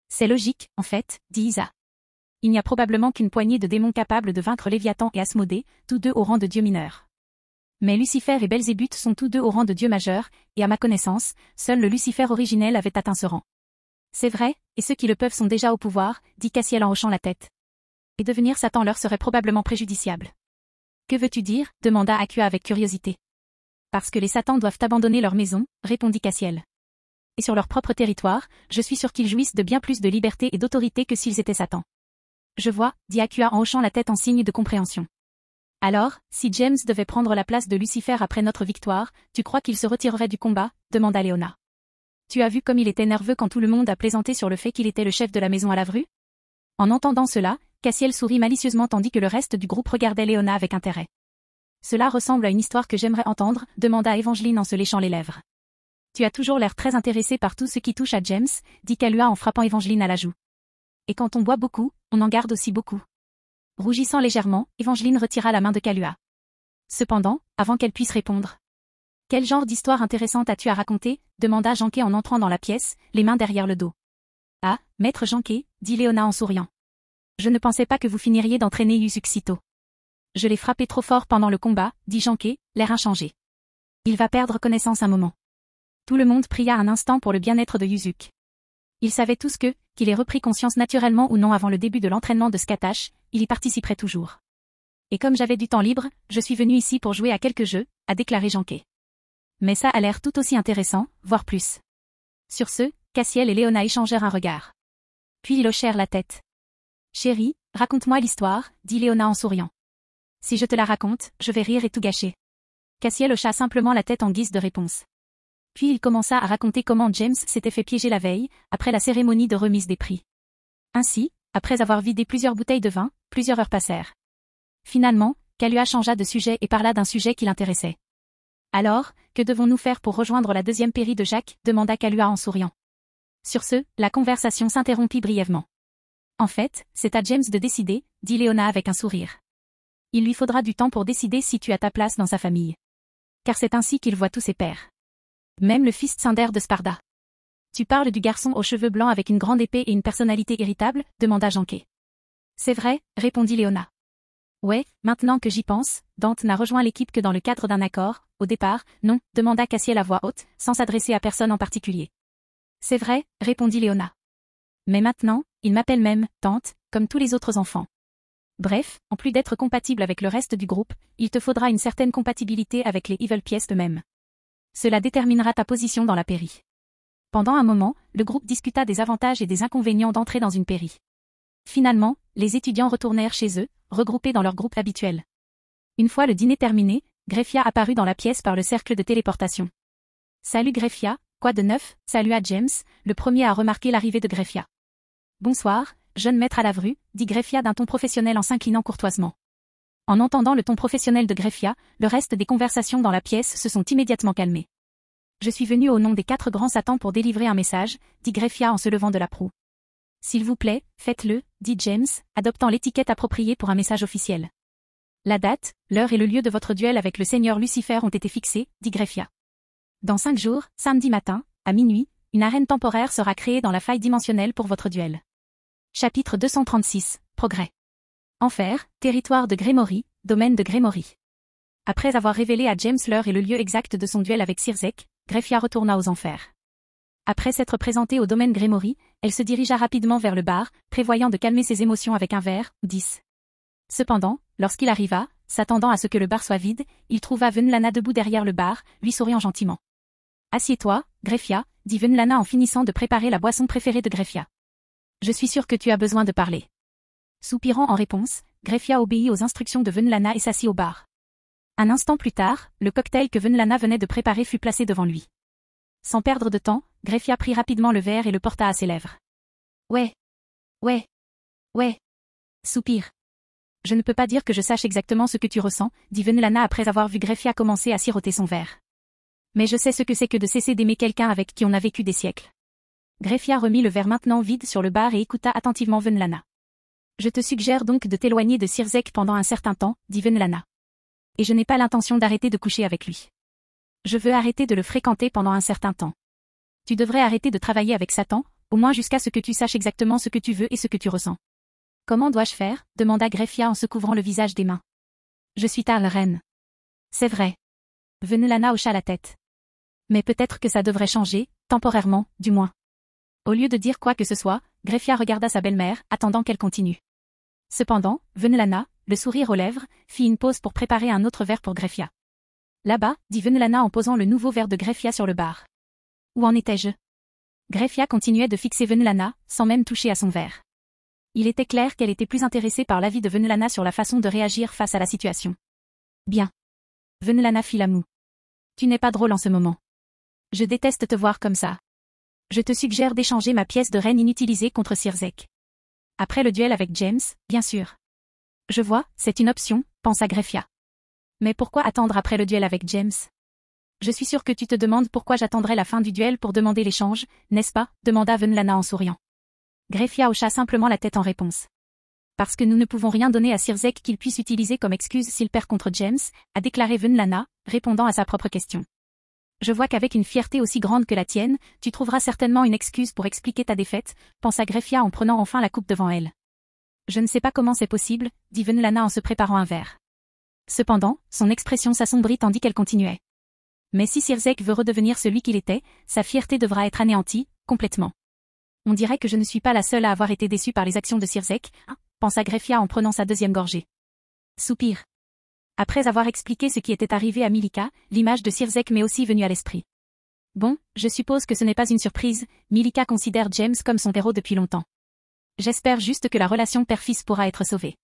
C'est logique, en fait, dit Isa. Il n'y a probablement qu'une poignée de démons capables de vaincre Léviathan et Asmodée, tous deux au rang de dieux mineurs. Mais Lucifer et Belzébuth sont tous deux au rang de dieux majeurs, et à ma connaissance, seul le Lucifer originel avait atteint ce rang. C'est vrai, et ceux qui le peuvent sont déjà au pouvoir, dit Cassiel en hochant la tête. Et devenir Satan leur serait probablement préjudiciable. Que veux-tu dire, demanda Akua avec curiosité. Parce que les Satans doivent abandonner leur maison, répondit Cassiel. Et sur leur propre territoire, je suis sûr qu'ils jouissent de bien plus de liberté et d'autorité que s'ils étaient Satans. Je vois, dit Akua en hochant la tête en signe de compréhension. Alors, si James devait prendre la place de Lucifer après notre victoire, tu crois qu'il se retirerait du combat, demanda Léona. Tu as vu comme il était nerveux quand tout le monde a plaisanté sur le fait qu'il était le chef de la maison à la Vrue? En entendant cela, Cassiel sourit malicieusement tandis que le reste du groupe regardait Léona avec intérêt. Cela ressemble à une histoire que j'aimerais entendre, demanda Évangeline en se léchant les lèvres. Tu as toujours l'air très intéressé par tout ce qui touche à James, dit Kalua en frappant Évangeline à la joue. Et quand on boit beaucoup, on en garde aussi beaucoup. Rougissant légèrement, Évangeline retira la main de Kalua. Cependant, avant qu'elle puisse répondre. Quel genre d'histoire intéressante as-tu à raconter, demanda Janquet en entrant dans la pièce, les mains derrière le dos. Ah, maître Janquet, dit Léona en souriant. Je ne pensais pas que vous finiriez d'entraîner Yusuk si tôt. Je l'ai frappé trop fort pendant le combat, dit Janquet, l'air inchangé. Il va perdre connaissance un moment. Tout le monde pria un instant pour le bien-être de Yusuk. Ils savaient tous qu'il ait repris conscience naturellement ou non avant le début de l'entraînement de Skatash, il y participerait toujours. Et comme j'avais du temps libre, je suis venu ici pour jouer à quelques jeux, a déclaré Janquet. Mais ça a l'air tout aussi intéressant, voire plus. Sur ce, Cassiel et Léona échangèrent un regard. Puis ils hochèrent la tête. Chérie, raconte-moi l'histoire, dit Léona en souriant. Si je te la raconte, je vais rire et tout gâcher. Cassiel hocha simplement la tête en guise de réponse. Puis il commença à raconter comment James s'était fait piéger la veille, après la cérémonie de remise des prix. Ainsi, après avoir vidé plusieurs bouteilles de vin, plusieurs heures passèrent. Finalement, Kalua changea de sujet et parla d'un sujet qui l'intéressait. Alors, que devons-nous faire pour rejoindre la deuxième pairie de Jacques, demanda Kalua en souriant. Sur ce, la conversation s'interrompit brièvement. En fait, c'est à James de décider, dit Léona avec un sourire. Il lui faudra du temps pour décider si tu as ta place dans sa famille. Car c'est ainsi qu'il voit tous ses pairs. Même le fils Cinder de Sparda. Tu parles du garçon aux cheveux blancs avec une grande épée et une personnalité irritable, demanda Janquet. C'est vrai, répondit Léona. Ouais, maintenant que j'y pense, Dante n'a rejoint l'équipe que dans le cadre d'un accord, au départ, non, demanda Cassiel à voix haute, sans s'adresser à personne en particulier. C'est vrai, répondit Léona. Mais maintenant, il m'appelle même Tante, comme tous les autres enfants. Bref, en plus d'être compatible avec le reste du groupe, il te faudra une certaine compatibilité avec les Evil Pièces eux-mêmes. Cela déterminera ta position dans la pairie. Pendant un moment, le groupe discuta des avantages et des inconvénients d'entrer dans une pairie. Finalement, les étudiants retournèrent chez eux, regroupés dans leur groupe habituel. Une fois le dîner terminé, Greffia apparut dans la pièce par le cercle de téléportation. Salut Greffia, quoi de neuf, salua James, le premier à remarquer l'arrivée de Greffia. Bonsoir, jeune maître à la Vrue, dit Greffia d'un ton professionnel en s'inclinant courtoisement. En entendant le ton professionnel de Greffia, le reste des conversations dans la pièce se sont immédiatement calmées. Je suis venu au nom des 4 grands Satans pour délivrer un message, dit Greffia en se levant de la proue. S'il vous plaît, faites-le, dit James, adoptant l'étiquette appropriée pour un message officiel. La date, l'heure et le lieu de votre duel avec le Seigneur Lucifer ont été fixés, dit Greffia. Dans 5 jours, samedi matin, à minuit, une arène temporaire sera créée dans la faille dimensionnelle pour votre duel. Chapitre 236, Progrès. Enfer, territoire de Grémory, domaine de Grémory. Après avoir révélé à James l'heure et le lieu exact de son duel avec Sirzek, Greffia retourna aux enfers. Après s'être présentée au domaine Grémory, elle se dirigea rapidement vers le bar, prévoyant de calmer ses émotions avec un verre, ou 10. Cependant, lorsqu'il arriva, s'attendant à ce que le bar soit vide, il trouva Venlana debout derrière le bar, lui souriant gentiment. Assieds-toi, Greffia, dit Venlana en finissant de préparer la boisson préférée de Greffia. Je suis sûr que tu as besoin de parler. Soupirant en réponse, Greffia obéit aux instructions de Venlana et s'assit au bar. Un instant plus tard, le cocktail que Venlana venait de préparer fut placé devant lui. Sans perdre de temps, Greffia prit rapidement le verre et le porta à ses lèvres. Ouais. Ouais. Ouais. Soupir. Je ne peux pas dire que je sache exactement ce que tu ressens, dit Venlana après avoir vu Greffia commencer à siroter son verre. Mais je sais ce que c'est que de cesser d'aimer quelqu'un avec qui on a vécu des siècles. Greffia remit le verre maintenant vide sur le bar et écouta attentivement Venlana. Je te suggère donc de t'éloigner de Sirzek pendant un certain temps, dit Venlana. Et je n'ai pas l'intention d'arrêter de coucher avec lui. Je veux arrêter de le fréquenter pendant un certain temps. Tu devrais arrêter de travailler avec Satan, au moins jusqu'à ce que tu saches exactement ce que tu veux et ce que tu ressens. Comment dois-je faire demanda Greffia en se couvrant le visage des mains. Je suis ta reine. C'est vrai. Venlana hocha la tête. Mais peut-être que ça devrait changer, temporairement, du moins. Au lieu de dire quoi que ce soit, Greffia regarda sa belle-mère, attendant qu'elle continue. Cependant, Venlana, le sourire aux lèvres, fit une pause pour préparer un autre verre pour Greffia. Là-bas, dit Venlana en posant le nouveau verre de Greffia sur le bar. Où en étais-je? Greffia continuait de fixer Venlana, sans même toucher à son verre. Il était clair qu'elle était plus intéressée par l'avis de Venlana sur la façon de réagir face à la situation. Bien. Venlana fit la moue. Tu n'es pas drôle en ce moment. Je déteste te voir comme ça. Je te suggère d'échanger ma pièce de reine inutilisée contre Sirzek. Après le duel avec James, bien sûr. Je vois, c'est une option, pensa Greffia. Mais pourquoi attendre après le duel avec James? Je suis sûre que tu te demandes pourquoi j'attendrai la fin du duel pour demander l'échange, n'est-ce pas? Demanda Venlana en souriant. Greffia hocha simplement la tête en réponse. Parce que nous ne pouvons rien donner à Sirzek qu'il puisse utiliser comme excuse s'il perd contre James, a déclaré Venlana, répondant à sa propre question. Je vois qu'avec une fierté aussi grande que la tienne, tu trouveras certainement une excuse pour expliquer ta défaite, pensa Greffia en prenant enfin la coupe devant elle. Je ne sais pas comment c'est possible, dit Venlana en se préparant un verre. Cependant, son expression s'assombrit tandis qu'elle continuait. Mais si Sirzek veut redevenir celui qu'il était, sa fierté devra être anéantie, complètement. On dirait que je ne suis pas la seule à avoir été déçue par les actions de Sirzek, hein, pensa Greffia en prenant sa deuxième gorgée. Soupir. Après avoir expliqué ce qui était arrivé à Milika, l'image de Sirzek m'est aussi venue à l'esprit. Bon, je suppose que ce n'est pas une surprise, Milika considère James comme son héros depuis longtemps. J'espère juste que la relation père-fils pourra être sauvée.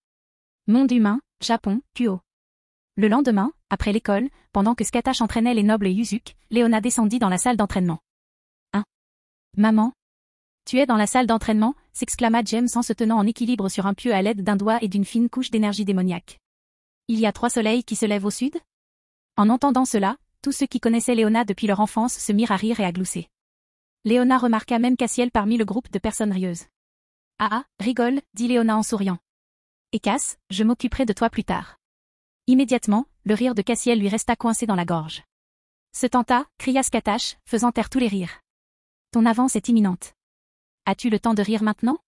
Monde humain, Japon, Kuo. Le lendemain, après l'école, pendant que Skatash entraînait les nobles et Yuzuki, Léona descendit dans la salle d'entraînement. Hein? Maman? Tu es dans la salle d'entraînement, s'exclama James en se tenant en équilibre sur un pieu à l'aide d'un doigt et d'une fine couche d'énergie démoniaque. Il y a 3 soleils qui se lèvent au sud? En entendant cela, tous ceux qui connaissaient Léona depuis leur enfance se mirent à rire et à glousser. Léona remarqua même Cassiel parmi le groupe de personnes rieuses. Ah, rigole, dit Léona en souriant. Et Cass, je m'occuperai de toi plus tard. Immédiatement, le rire de Cassiel lui resta coincé dans la gorge. Se tenta, cria Skatash, faisant taire tous les rires. Ton avance est imminente. As-tu le temps de rire maintenant?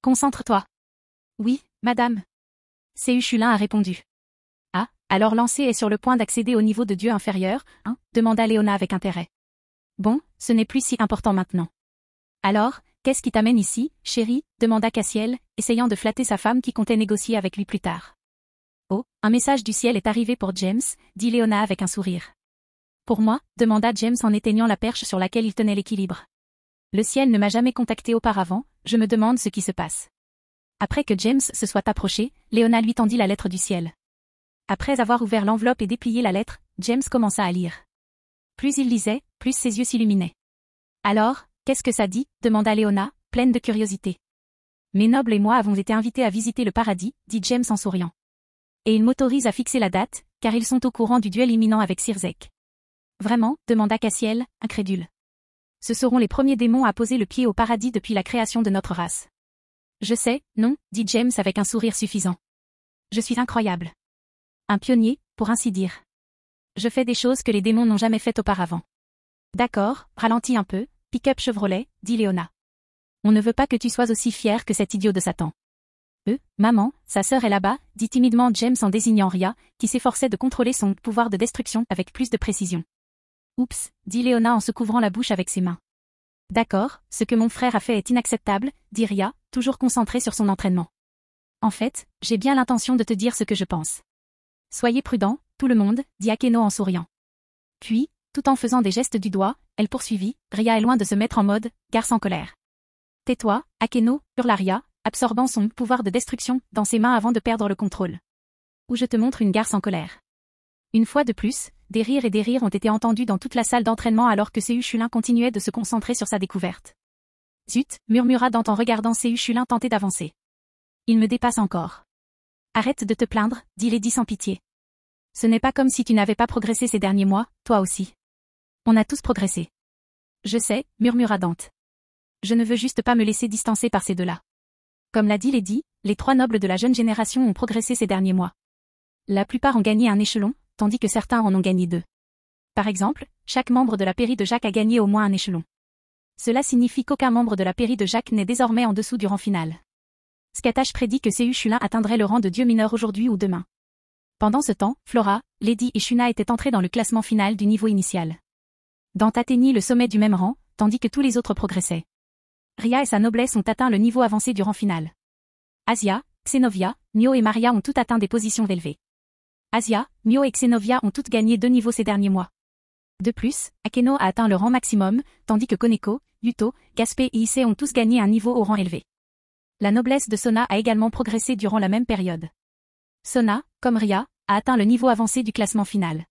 Concentre-toi. Oui, madame. Séuchulin a répondu. Ah, alors Lancé est sur le point d'accéder au niveau de Dieu inférieur, hein? Demanda Léona avec intérêt. Bon, ce n'est plus si important maintenant. Alors, qu'est-ce qui t'amène ici, chérie? Demanda Cassiel, essayant de flatter sa femme qui comptait négocier avec lui plus tard. Oh, un message du ciel est arrivé pour James, dit Léona avec un sourire. Pour moi? Demanda James en éteignant la perche sur laquelle il tenait l'équilibre. Le ciel ne m'a jamais contacté auparavant, je me demande ce qui se passe. Après que James se soit approché, Léona lui tendit la lettre du ciel. Après avoir ouvert l'enveloppe et déplié la lettre, James commença à lire. Plus il lisait, plus ses yeux s'illuminaient. Alors, qu'est-ce que ça dit? Demanda Léona, pleine de curiosité. Mes nobles et moi avons été invités à visiter le paradis, dit James en souriant. Et ils m'autorisent à fixer la date, car ils sont au courant du duel imminent avec Sirzek. Vraiment? Demanda Cassiel, incrédule. Ce seront les premiers démons à poser le pied au paradis depuis la création de notre race. Je sais, non, dit James avec un sourire suffisant. Je suis incroyable. Un pionnier, pour ainsi dire. Je fais des choses que les démons n'ont jamais faites auparavant. D'accord, ralentis un peu, pick-up Chevrolet, dit Léona. On ne veut pas que tu sois aussi fier que cet idiot de Satan. Maman, sa sœur est là-bas, dit timidement James en désignant Ria, qui s'efforçait de contrôler son pouvoir de destruction avec plus de précision. Oups, dit Léona en se couvrant la bouche avec ses mains. D'accord, ce que mon frère a fait est inacceptable, dit Ria, toujours concentrée sur son entraînement. En fait, j'ai bien l'intention de te dire ce que je pense. Soyez prudents, tout le monde, dit Akeno en souriant. Puis, tout en faisant des gestes du doigt, elle poursuivit, Ria est loin de se mettre en mode « garce en colère ». Tais-toi, Akeno, hurla Ria, absorbant son pouvoir de destruction dans ses mains avant de perdre le contrôle. Ou je te montre une garce en colère. Une fois de plus, des rires ont été entendus dans toute la salle d'entraînement alors que Seu Chulin continuait de se concentrer sur sa découverte. Zut, murmura Dante en regardant Seu Chulin tenter d'avancer. Il me dépasse encore. Arrête de te plaindre, dit Lady sans pitié. Ce n'est pas comme si tu n'avais pas progressé ces derniers mois, toi aussi. On a tous progressé. Je sais, murmura Dante. Je ne veux juste pas me laisser distancer par ces deux-là. Comme l'a dit Lady, les 3 nobles de la jeune génération ont progressé ces derniers mois. La plupart ont gagné un échelon, tandis que certains en ont gagné 2. Par exemple, chaque membre de la pairie de Jacques a gagné au moins un échelon. Cela signifie qu'aucun membre de la pairie de Jacques n'est désormais en dessous du rang final. Scatache prédit que Seu Chulin atteindrait le rang de dieu mineur aujourd'hui ou demain. Pendant ce temps, Flora, Lady et Shuna étaient entrés dans le classement final du niveau initial. Dante atteignit le sommet du même rang, tandis que tous les autres progressaient. Ria et sa noblesse ont atteint le niveau avancé du rang final. Asia, Xenovia, Mio et Maria ont toutes atteint des positions élevées. Asia, Mio et Xenovia ont toutes gagné 2 niveaux ces derniers mois. De plus, Akeno a atteint le rang maximum, tandis que Koneko, Yuto, Gaspé et Issei ont tous gagné un niveau au rang élevé. La noblesse de Sona a également progressé durant la même période. Sona, comme Ria, a atteint le niveau avancé du classement final.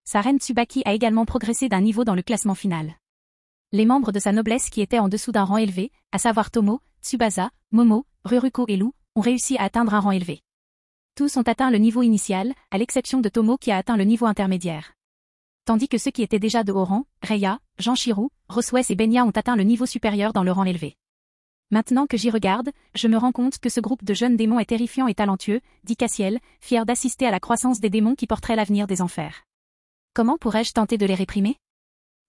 Sa reine Tsubaki a également progressé d'un niveau dans le classement final. Les membres de sa noblesse qui étaient en dessous d'un rang élevé, à savoir Tomo, Tsubasa, Momo, Ruruko et Lou, ont réussi à atteindre un rang élevé. Tous ont atteint le niveau initial, à l'exception de Tomo qui a atteint le niveau intermédiaire. Tandis que ceux qui étaient déjà de haut rang, Reiya, Janshiro, Roswes et Benya ont atteint le niveau supérieur dans le rang élevé. Maintenant que j'y regarde, je me rends compte que ce groupe de jeunes démons est terrifiant et talentueux, dit Cassiel, fier d'assister à la croissance des démons qui porteraient l'avenir des enfers. Comment pourrais-je tenter de les réprimer?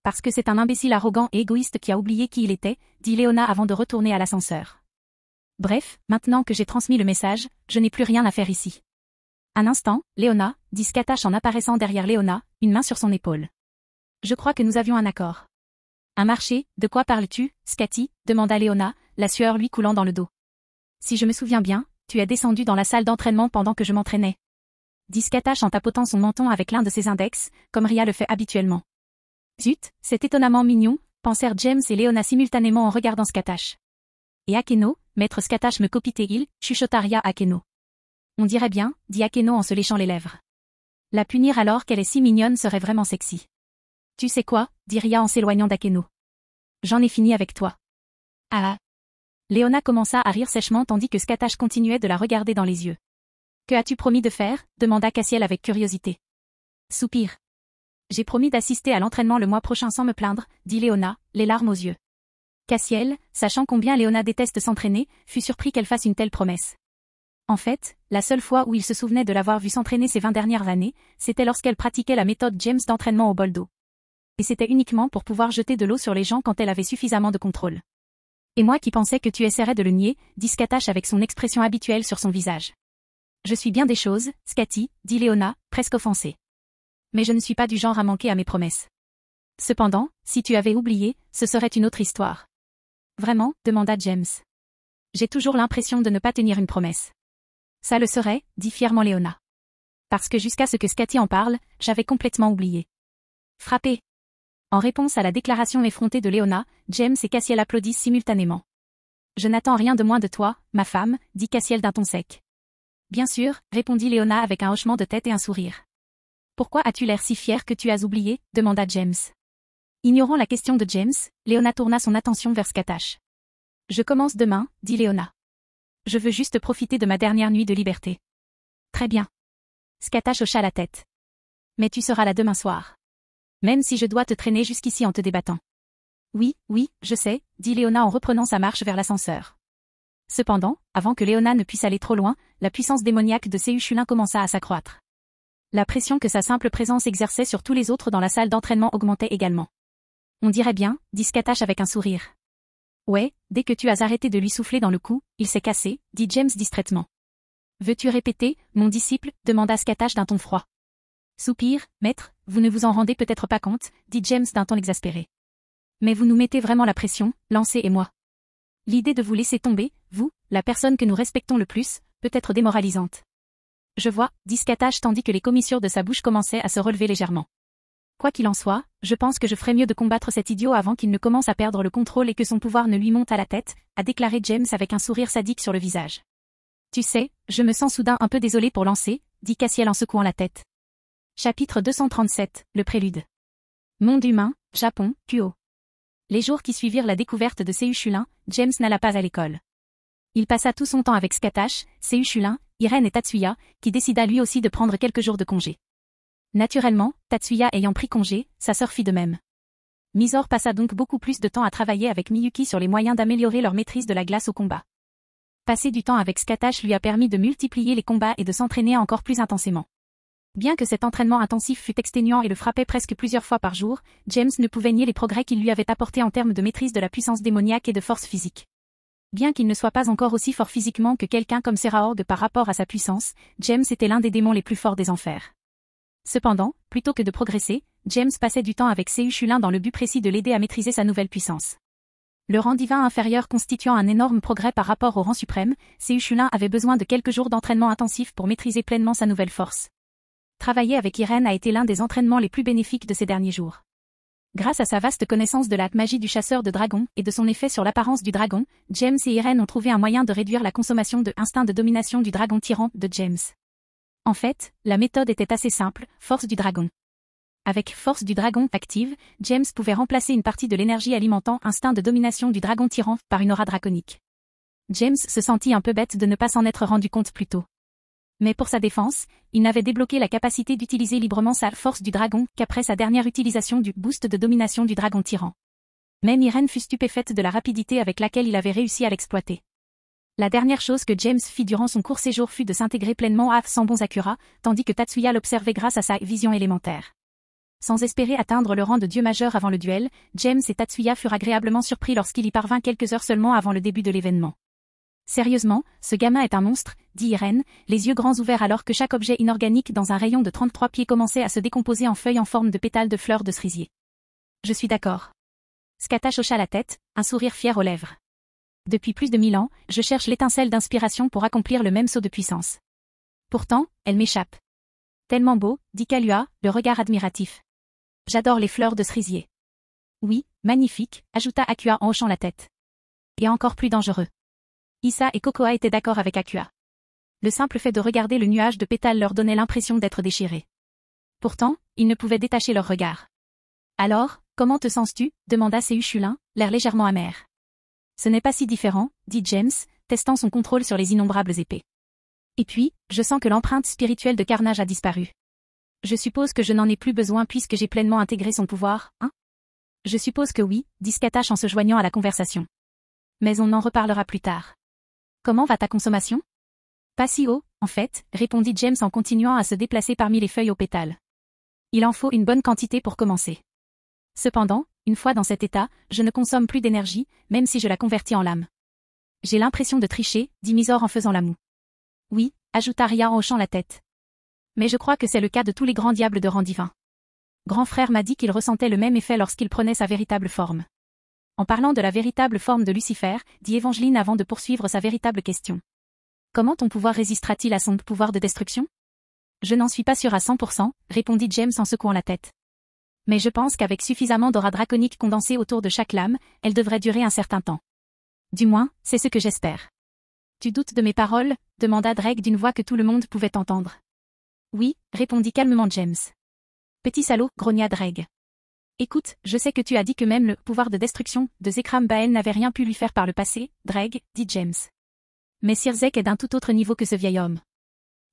Parce que c'est un imbécile arrogant et égoïste qui a oublié qui il était, dit Léona avant de retourner à l'ascenseur. Bref, maintenant que j'ai transmis le message, je n'ai plus rien à faire ici. Un instant, Léona, dit Scatache en apparaissant derrière Léona, une main sur son épaule. Je crois que nous avions un accord. Un marché, de quoi parles-tu, Scati, demanda Léona, la sueur lui coulant dans le dos. Si je me souviens bien, tu es descendu dans la salle d'entraînement pendant que je m'entraînais. Dit Scatache en tapotant son menton avec l'un de ses index, comme Ria le fait habituellement. Zut, c'est étonnamment mignon, pensèrent James et Léona simultanément en regardant Scatache. Et Akeno, maître Scatache me copie-t-il, chuchota Ria à Akeno. On dirait bien, dit Akeno en se léchant les lèvres. La punir alors qu'elle est si mignonne serait vraiment sexy. Tu sais quoi, dit Ria en s'éloignant d'Akeno. J'en ai fini avec toi. Ah. Léona commença à rire sèchement tandis que Scatache continuait de la regarder dans les yeux. Que as-tu promis de faire, demanda Cassiel avec curiosité. Soupir. J'ai promis d'assister à l'entraînement le mois prochain sans me plaindre, dit Léona, les larmes aux yeux. Cassiel, sachant combien Léona déteste s'entraîner, fut surpris qu'elle fasse une telle promesse. En fait, la seule fois où il se souvenait de l'avoir vue s'entraîner ces 20 dernières années, c'était lorsqu'elle pratiquait la méthode James d'entraînement au bol d'eau. Et c'était uniquement pour pouvoir jeter de l'eau sur les gens quand elle avait suffisamment de contrôle. Et moi qui pensais que tu essaierais de le nier, dit Scatache avec son expression habituelle sur son visage. Je suis bien des choses, Scati, dit Léona, presque offensée. Mais je ne suis pas du genre à manquer à mes promesses. Cependant, si tu avais oublié, ce serait une autre histoire. Vraiment, demanda James. J'ai toujours l'impression de ne pas tenir une promesse. Ça le serait, dit fièrement Léona. Parce que jusqu'à ce que Scati en parle, j'avais complètement oublié. Frappé. En réponse à la déclaration effrontée de Léona, James et Cassiel applaudissent simultanément. Je n'attends rien de moins de toi, ma femme, dit Cassiel d'un ton sec. Bien sûr, répondit Léona avec un hochement de tête et un sourire. Pourquoi as-tu l'air si fier que tu as oublié, demanda James. Ignorant la question de James, Léona tourna son attention vers Scatache. Je commence demain, dit Léona. Je veux juste profiter de ma dernière nuit de liberté. Très bien. Scatache hocha la tête. Mais tu seras là demain soir. Même si je dois te traîner jusqu'ici en te débattant. Oui, je sais, dit Léona en reprenant sa marche vers l'ascenseur. Cependant, avant que Léona ne puisse aller trop loin, la puissance démoniaque de Seu Chulin commença à s'accroître. La pression que sa simple présence exerçait sur tous les autres dans la salle d'entraînement augmentait également. On dirait bien, dit Scatache avec un sourire. Ouais, dès que tu as arrêté de lui souffler dans le cou, il s'est cassé, dit James distraitement. Veux-tu répéter, mon disciple, demanda Scatache d'un ton froid. Soupir, maître, vous ne vous en rendez peut-être pas compte, dit James d'un ton exaspéré. Mais vous nous mettez vraiment la pression, Lancé et moi. L'idée de vous laisser tomber, vous, la personne que nous respectons le plus, peut être démoralisante. Je vois, dit Scatache tandis que les commissures de sa bouche commençaient à se relever légèrement. Quoi qu'il en soit, je pense que je ferais mieux de combattre cet idiot avant qu'il ne commence à perdre le contrôle et que son pouvoir ne lui monte à la tête, a déclaré James avec un sourire sadique sur le visage. Tu sais, je me sens soudain un peu désolé pour Lancé, dit Cassiel en secouant la tête. Chapitre 237, le prélude. Monde humain, Japon, Kuo. Les jours qui suivirent la découverte de Seu Shulin, James n'alla pas à l'école. Il passa tout son temps avec Scatash, Seu Shulin, Irène et Tatsuya, qui décida lui aussi de prendre quelques jours de congé. Naturellement, Tatsuya ayant pris congé, sa sœur fit de même. Misor passa donc beaucoup plus de temps à travailler avec Miyuki sur les moyens d'améliorer leur maîtrise de la glace au combat. Passer du temps avec Scatash lui a permis de multiplier les combats et de s'entraîner encore plus intensément. Bien que cet entraînement intensif fût exténuant et le frappait presque plusieurs fois par jour, James ne pouvait nier les progrès qu'il lui avait apportés en termes de maîtrise de la puissance démoniaque et de force physique. Bien qu'il ne soit pas encore aussi fort physiquement que quelqu'un comme Seraorg par rapport à sa puissance, James était l'un des démons les plus forts des enfers. Cependant, plutôt que de progresser, James passait du temps avec Seu Shulin dans le but précis de l'aider à maîtriser sa nouvelle puissance. Le rang divin inférieur constituant un énorme progrès par rapport au rang suprême, Seu Shulin avait besoin de quelques jours d'entraînement intensif pour maîtriser pleinement sa nouvelle force. Travailler avec Irène a été l'un des entraînements les plus bénéfiques de ces derniers jours. Grâce à sa vaste connaissance de la magie du chasseur de dragons et de son effet sur l'apparence du dragon, James et Irène ont trouvé un moyen de réduire la consommation de instinct de domination du dragon tyran de James. En fait, la méthode était assez simple, force du dragon. Avec force du dragon active, James pouvait remplacer une partie de l'énergie alimentant instinct de domination du dragon tyran par une aura draconique. James se sentit un peu bête de ne pas s'en être rendu compte plus tôt. Mais pour sa défense, il n'avait débloqué la capacité d'utiliser librement sa force du dragon qu'après sa dernière utilisation du boost de domination du dragon tyran. Même Irène fut stupéfaite de la rapidité avec laquelle il avait réussi à l'exploiter. La dernière chose que James fit durant son court séjour fut de s'intégrer pleinement à son bon Sakura, tandis que Tatsuya l'observait grâce à sa vision élémentaire. Sans espérer atteindre le rang de dieu majeur avant le duel, James et Tatsuya furent agréablement surpris lorsqu'il y parvint quelques heures seulement avant le début de l'événement. Sérieusement, ce gamin est un monstre, dit Irène, les yeux grands ouverts alors que chaque objet inorganique dans un rayon de 33 pieds commençait à se décomposer en feuilles en forme de pétales de fleurs de cerisier. Je suis d'accord. Scatash hocha la tête, un sourire fier aux lèvres. Depuis plus de 1000 ans, je cherche l'étincelle d'inspiration pour accomplir le même saut de puissance. Pourtant, elle m'échappe. Tellement beau, dit Kalua, le regard admiratif. J'adore les fleurs de cerisier. Oui, magnifique, ajouta Akua en hochant la tête. Et encore plus dangereux. Issa et Kokoa étaient d'accord avec Akua. Le simple fait de regarder le nuage de pétales leur donnait l'impression d'être déchirés. Pourtant, ils ne pouvaient détacher leur regard. Alors, comment te sens-tu demanda Seu Shulin, l'air légèrement amer. Ce n'est pas si différent, dit James, testant son contrôle sur les innombrables épées. Et puis, je sens que l'empreinte spirituelle de Carnage a disparu. Je suppose que je n'en ai plus besoin puisque j'ai pleinement intégré son pouvoir, hein? Je suppose que oui, dit Scatash en se joignant à la conversation. Mais on en reparlera plus tard. Comment va ta consommation? Pas si haut, en fait, répondit James en continuant à se déplacer parmi les feuilles aux pétales. Il en faut une bonne quantité pour commencer. Cependant, une fois dans cet état, je ne consomme plus d'énergie, même si je la convertis en lame. J'ai l'impression de tricher, dit Misor en faisant la moue. Oui, ajouta Ria en hochant la tête. Mais je crois que c'est le cas de tous les grands diables de rang divin. Grand frère m'a dit qu'il ressentait le même effet lorsqu'il prenait sa véritable forme. En parlant de la véritable forme de Lucifer, dit Evangeline avant de poursuivre sa véritable question. Comment ton pouvoir résistera-t-il à son pouvoir de destruction? Je n'en suis pas sûr à 100%, répondit James en secouant la tête. Mais je pense qu'avec suffisamment d'aura draconique condensée autour de chaque lame, elle devrait durer un certain temps. Du moins, c'est ce que j'espère. Tu doutes de mes paroles? Demanda Drake d'une voix que tout le monde pouvait entendre. Oui, répondit calmement James. Petit salaud, grogna Drake. Écoute, je sais que tu as dit que même le pouvoir de destruction de Zekram Bael n'avait rien pu lui faire par le passé, Drake, dit James. Mais Sirzek est d'un tout autre niveau que ce vieil homme.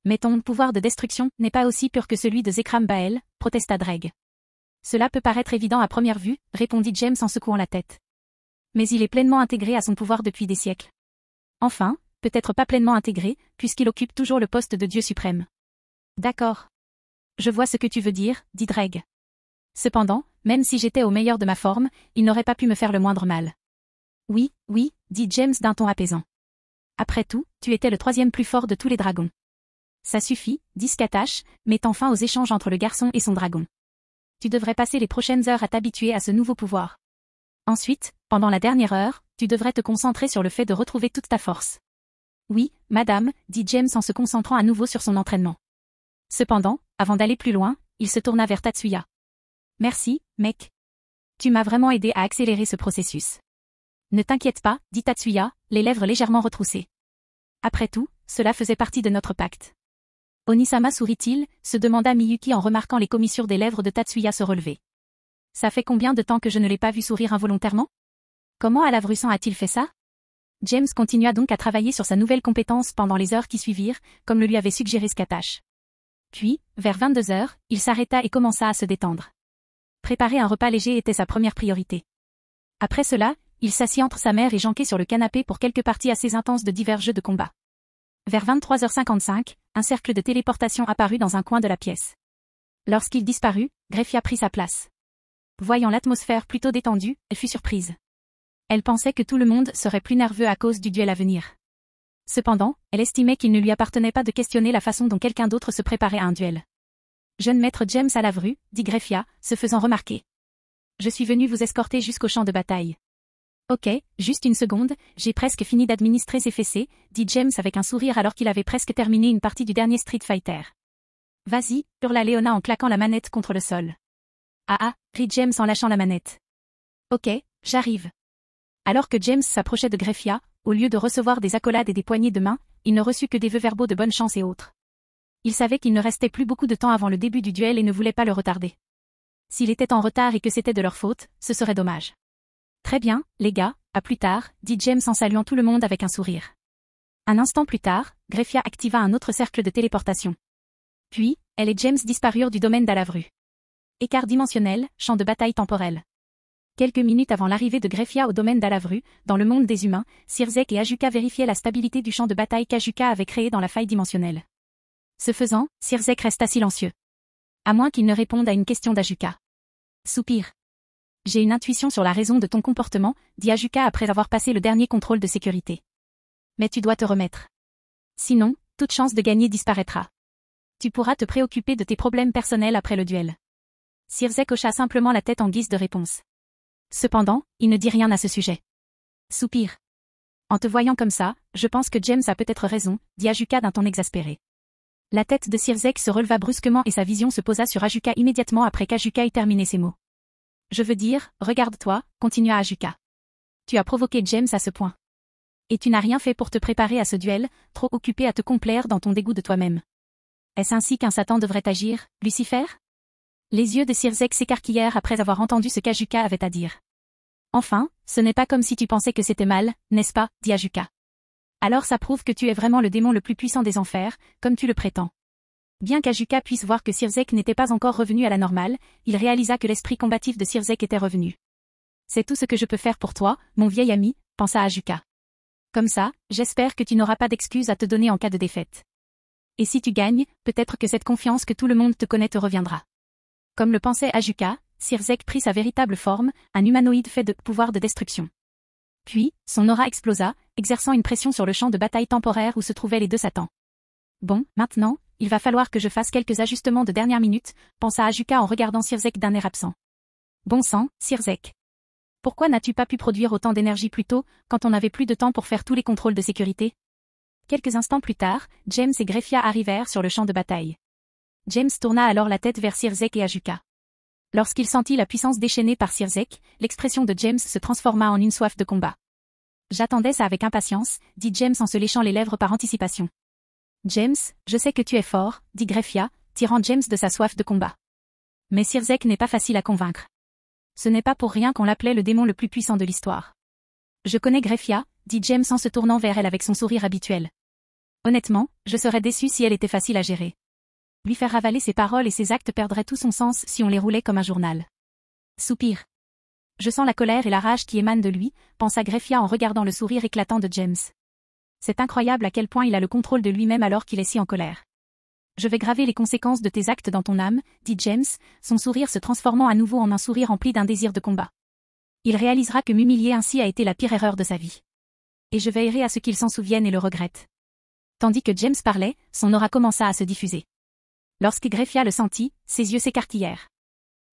Mais ton pouvoir de destruction n'est pas aussi pur que celui de Zekram Bael, protesta Drake. Cela peut paraître évident à première vue, répondit James en secouant la tête. Mais il est pleinement intégré à son pouvoir depuis des siècles. Enfin, peut-être pas pleinement intégré, puisqu'il occupe toujours le poste de Dieu suprême. D'accord. Je vois ce que tu veux dire, dit Drake. Cependant, même si j'étais au meilleur de ma forme, il n'aurait pas pu me faire le moindre mal. Oui, oui, dit James d'un ton apaisant. Après tout, tu étais le 3e plus fort de tous les dragons. Ça suffit, dit Scatash, mettant fin aux échanges entre le garçon et son dragon. Tu devrais passer les prochaines heures à t'habituer à ce nouveau pouvoir. Ensuite, pendant la dernière heure, tu devrais te concentrer sur le fait de retrouver toute ta force. Oui, madame, dit James en se concentrant à nouveau sur son entraînement. Cependant, avant d'aller plus loin, il se tourna vers Tatsuya. Merci, mec. Tu m'as vraiment aidé à accélérer ce processus. Ne t'inquiète pas, dit Tatsuya, les lèvres légèrement retroussées. Après tout, cela faisait partie de notre pacte. Onisama sourit-il, se demanda Miyuki en remarquant les commissures des lèvres de Tatsuya se relever. Ça fait combien de temps que je ne l'ai pas vu sourire involontairement? Comment Alavrusan a-t-il fait ça? James continua donc à travailler sur sa nouvelle compétence pendant les heures qui suivirent, comme le lui avait suggéré Skatash. Puis, vers 22 heures, il s'arrêta et commença à se détendre. Préparer un repas léger était sa première priorité. Après cela, il s'assit entre sa mère et Janké sur le canapé pour quelques parties assez intenses de divers jeux de combat. Vers 23h55, un cercle de téléportation apparut dans un coin de la pièce. Lorsqu'il disparut, Greffia prit sa place. Voyant l'atmosphère plutôt détendue, elle fut surprise. Elle pensait que tout le monde serait plus nerveux à cause du duel à venir. Cependant, elle estimait qu'il ne lui appartenait pas de questionner la façon dont quelqu'un d'autre se préparait à un duel. Jeune maître James Alavru, dit Greffia, se faisant remarquer. Je suis venu vous escorter jusqu'au champ de bataille. Ok, juste une seconde, j'ai presque fini d'administrer ces fessées, dit James avec un sourire alors qu'il avait presque terminé une partie du dernier Street Fighter. Vas-y, hurla Léona en claquant la manette contre le sol. Ah, rit James en lâchant la manette. Ok, j'arrive. Alors que James s'approchait de Greffia, au lieu de recevoir des accolades et des poignées de main, il ne reçut que des vœux verbaux de bonne chance et autres. Il savait qu'il ne restait plus beaucoup de temps avant le début du duel et ne voulait pas le retarder. S'il était en retard et que c'était de leur faute, ce serait dommage. Très bien, les gars, à plus tard, dit James en saluant tout le monde avec un sourire. Un instant plus tard, Greffia activa un autre cercle de téléportation. Puis, elle et James disparurent du domaine d'Alavru. Écart dimensionnel, champ de bataille temporel. Quelques minutes avant l'arrivée de Greffia au domaine d'Alavru, dans le monde des humains, Sirzek et Ajuka vérifiaient la stabilité du champ de bataille qu'Ajuka avait créé dans la faille dimensionnelle. Ce faisant, Sirzek resta silencieux. À moins qu'il ne réponde à une question d'Ajuka. Soupir. J'ai une intuition sur la raison de ton comportement, dit Ajuka après avoir passé le dernier contrôle de sécurité. Mais tu dois te remettre. Sinon, toute chance de gagner disparaîtra. Tu pourras te préoccuper de tes problèmes personnels après le duel. Sirzek hocha simplement la tête en guise de réponse. Cependant, il ne dit rien à ce sujet. Soupir. En te voyant comme ça, je pense que James a peut-être raison, dit Ajuka d'un ton exaspéré. La tête de Sirzek se releva brusquement et sa vision se posa sur Ajuka immédiatement après qu'Ajuka eut terminé ses mots. Je veux dire, regarde-toi, continua Ajuka. Tu as provoqué James à ce point. Et tu n'as rien fait pour te préparer à ce duel, trop occupé à te complaire dans ton dégoût de toi-même. Est-ce ainsi qu'un Satan devrait agir, Lucifer? Les yeux de Sirzek s'écarquillèrent après avoir entendu ce qu'Ajuka avait à dire. Enfin, ce n'est pas comme si tu pensais que c'était mal, n'est-ce pas, dit Ajuka. Alors ça prouve que tu es vraiment le démon le plus puissant des enfers, comme tu le prétends. Bien qu'Ajuka puisse voir que Sirzek n'était pas encore revenu à la normale, il réalisa que l'esprit combatif de Sirzek était revenu. C'est tout ce que je peux faire pour toi, mon vieil ami, pensa Ajuka. Comme ça, j'espère que tu n'auras pas d'excuses à te donner en cas de défaite. Et si tu gagnes, peut-être que cette confiance que tout le monde te connaît te reviendra. Comme le pensait Ajuka, Sirzek prit sa véritable forme, un humanoïde fait de pouvoir de destruction. Puis, son aura explosa, exerçant une pression sur le champ de bataille temporaire où se trouvaient les deux Satans. Bon, maintenant, il va falloir que je fasse quelques ajustements de dernière minute, pensa Ajuka en regardant Sirzek d'un air absent. Bon sang, Sirzek. Pourquoi n'as-tu pas pu produire autant d'énergie plus tôt, quand on n'avait plus de temps pour faire tous les contrôles de sécurité? Quelques instants plus tard, James et Greffia arrivèrent sur le champ de bataille. James tourna alors la tête vers Sirzek et Ajuka. Lorsqu'il sentit la puissance déchaînée par Sirzek, l'expression de James se transforma en une soif de combat. J'attendais ça avec impatience, dit James en se léchant les lèvres par anticipation. James, je sais que tu es fort, dit Greffia, tirant James de sa soif de combat. Mais Sirzek n'est pas facile à convaincre. Ce n'est pas pour rien qu'on l'appelait le démon le plus puissant de l'histoire. Je connais Greffia, dit James en se tournant vers elle avec son sourire habituel. Honnêtement, je serais déçu si elle était facile à gérer. Lui faire avaler ses paroles et ses actes perdrait tout son sens si on les roulait comme un journal. Soupir. Je sens la colère et la rage qui émanent de lui, pensa Greffia en regardant le sourire éclatant de James. C'est incroyable à quel point il a le contrôle de lui-même alors qu'il est si en colère. Je vais graver les conséquences de tes actes dans ton âme, dit James, son sourire se transformant à nouveau en un sourire rempli d'un désir de combat. Il réalisera que m'humilier ainsi a été la pire erreur de sa vie. Et je veillerai à ce qu'il s'en souvienne et le regrette. Tandis que James parlait, son aura commença à se diffuser. Lorsque Greffia le sentit, ses yeux s'écarquillèrent.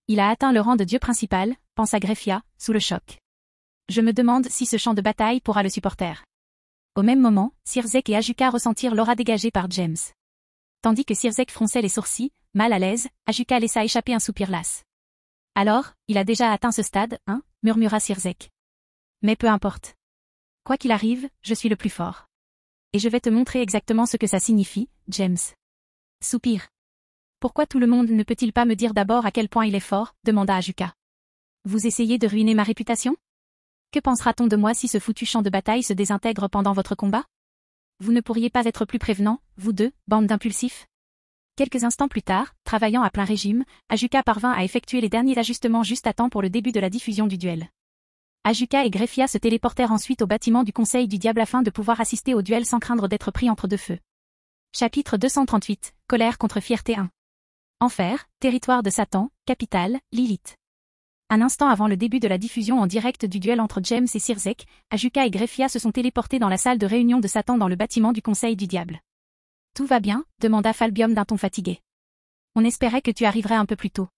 Il a atteint le rang de dieu principal, pensa Greffia, sous le choc. Je me demande si ce champ de bataille pourra le supporter. Au même moment, Sirzek et Ajuka ressentirent l'aura dégagée par James. Tandis que Sirzek fronçait les sourcils, mal à l'aise, Ajuka laissa échapper un soupir las. Alors, il a déjà atteint ce stade, hein, murmura Sirzek. Mais peu importe. Quoi qu'il arrive, je suis le plus fort. Et je vais te montrer exactement ce que ça signifie, James. Soupir. Pourquoi tout le monde ne peut-il pas me dire d'abord à quel point il est fort, demanda Ajuka. Vous essayez de ruiner ma réputation? Que pensera-t-on de moi si ce foutu champ de bataille se désintègre pendant votre combat? Vous ne pourriez pas être plus prévenant, vous deux, bande d'impulsifs? Quelques instants plus tard, travaillant à plein régime, Ajuka parvint à effectuer les derniers ajustements juste à temps pour le début de la diffusion du duel. Ajuka et Greffia se téléportèrent ensuite au bâtiment du Conseil du Diable afin de pouvoir assister au duel sans craindre d'être pris entre deux feux. Chapitre 238, Colère contre fierté 1. Enfer, territoire de Satan, capitale, Lilith. Un instant avant le début de la diffusion en direct du duel entre James et Sirzek, Ajuka et Greffia se sont téléportés dans la salle de réunion de Satan dans le bâtiment du Conseil du Diable. Tout va bien, demanda Falbium d'un ton fatigué. On espérait que tu arriverais un peu plus tôt.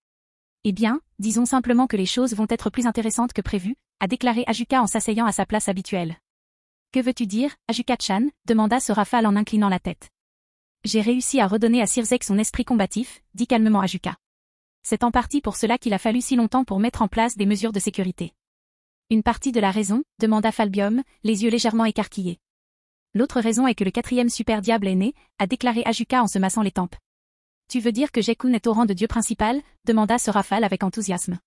Eh bien, disons simplement que les choses vont être plus intéressantes que prévu, a déclaré Ajuka en s'asseyant à sa place habituelle. Que veux-tu dire, Ajuka-chan, demanda Sorafal en inclinant la tête. J'ai réussi à redonner à Sirzek son esprit combatif, dit calmement Ajuka. C'est en partie pour cela qu'il a fallu si longtemps pour mettre en place des mesures de sécurité. Une partie de la raison, demanda Falbium, les yeux légèrement écarquillés. L'autre raison est que le 4e super diable est né, a déclaré Ajuka en se massant les tempes. Tu veux dire que Gekun est au rang de dieu principal, demanda Sorafal avec enthousiasme.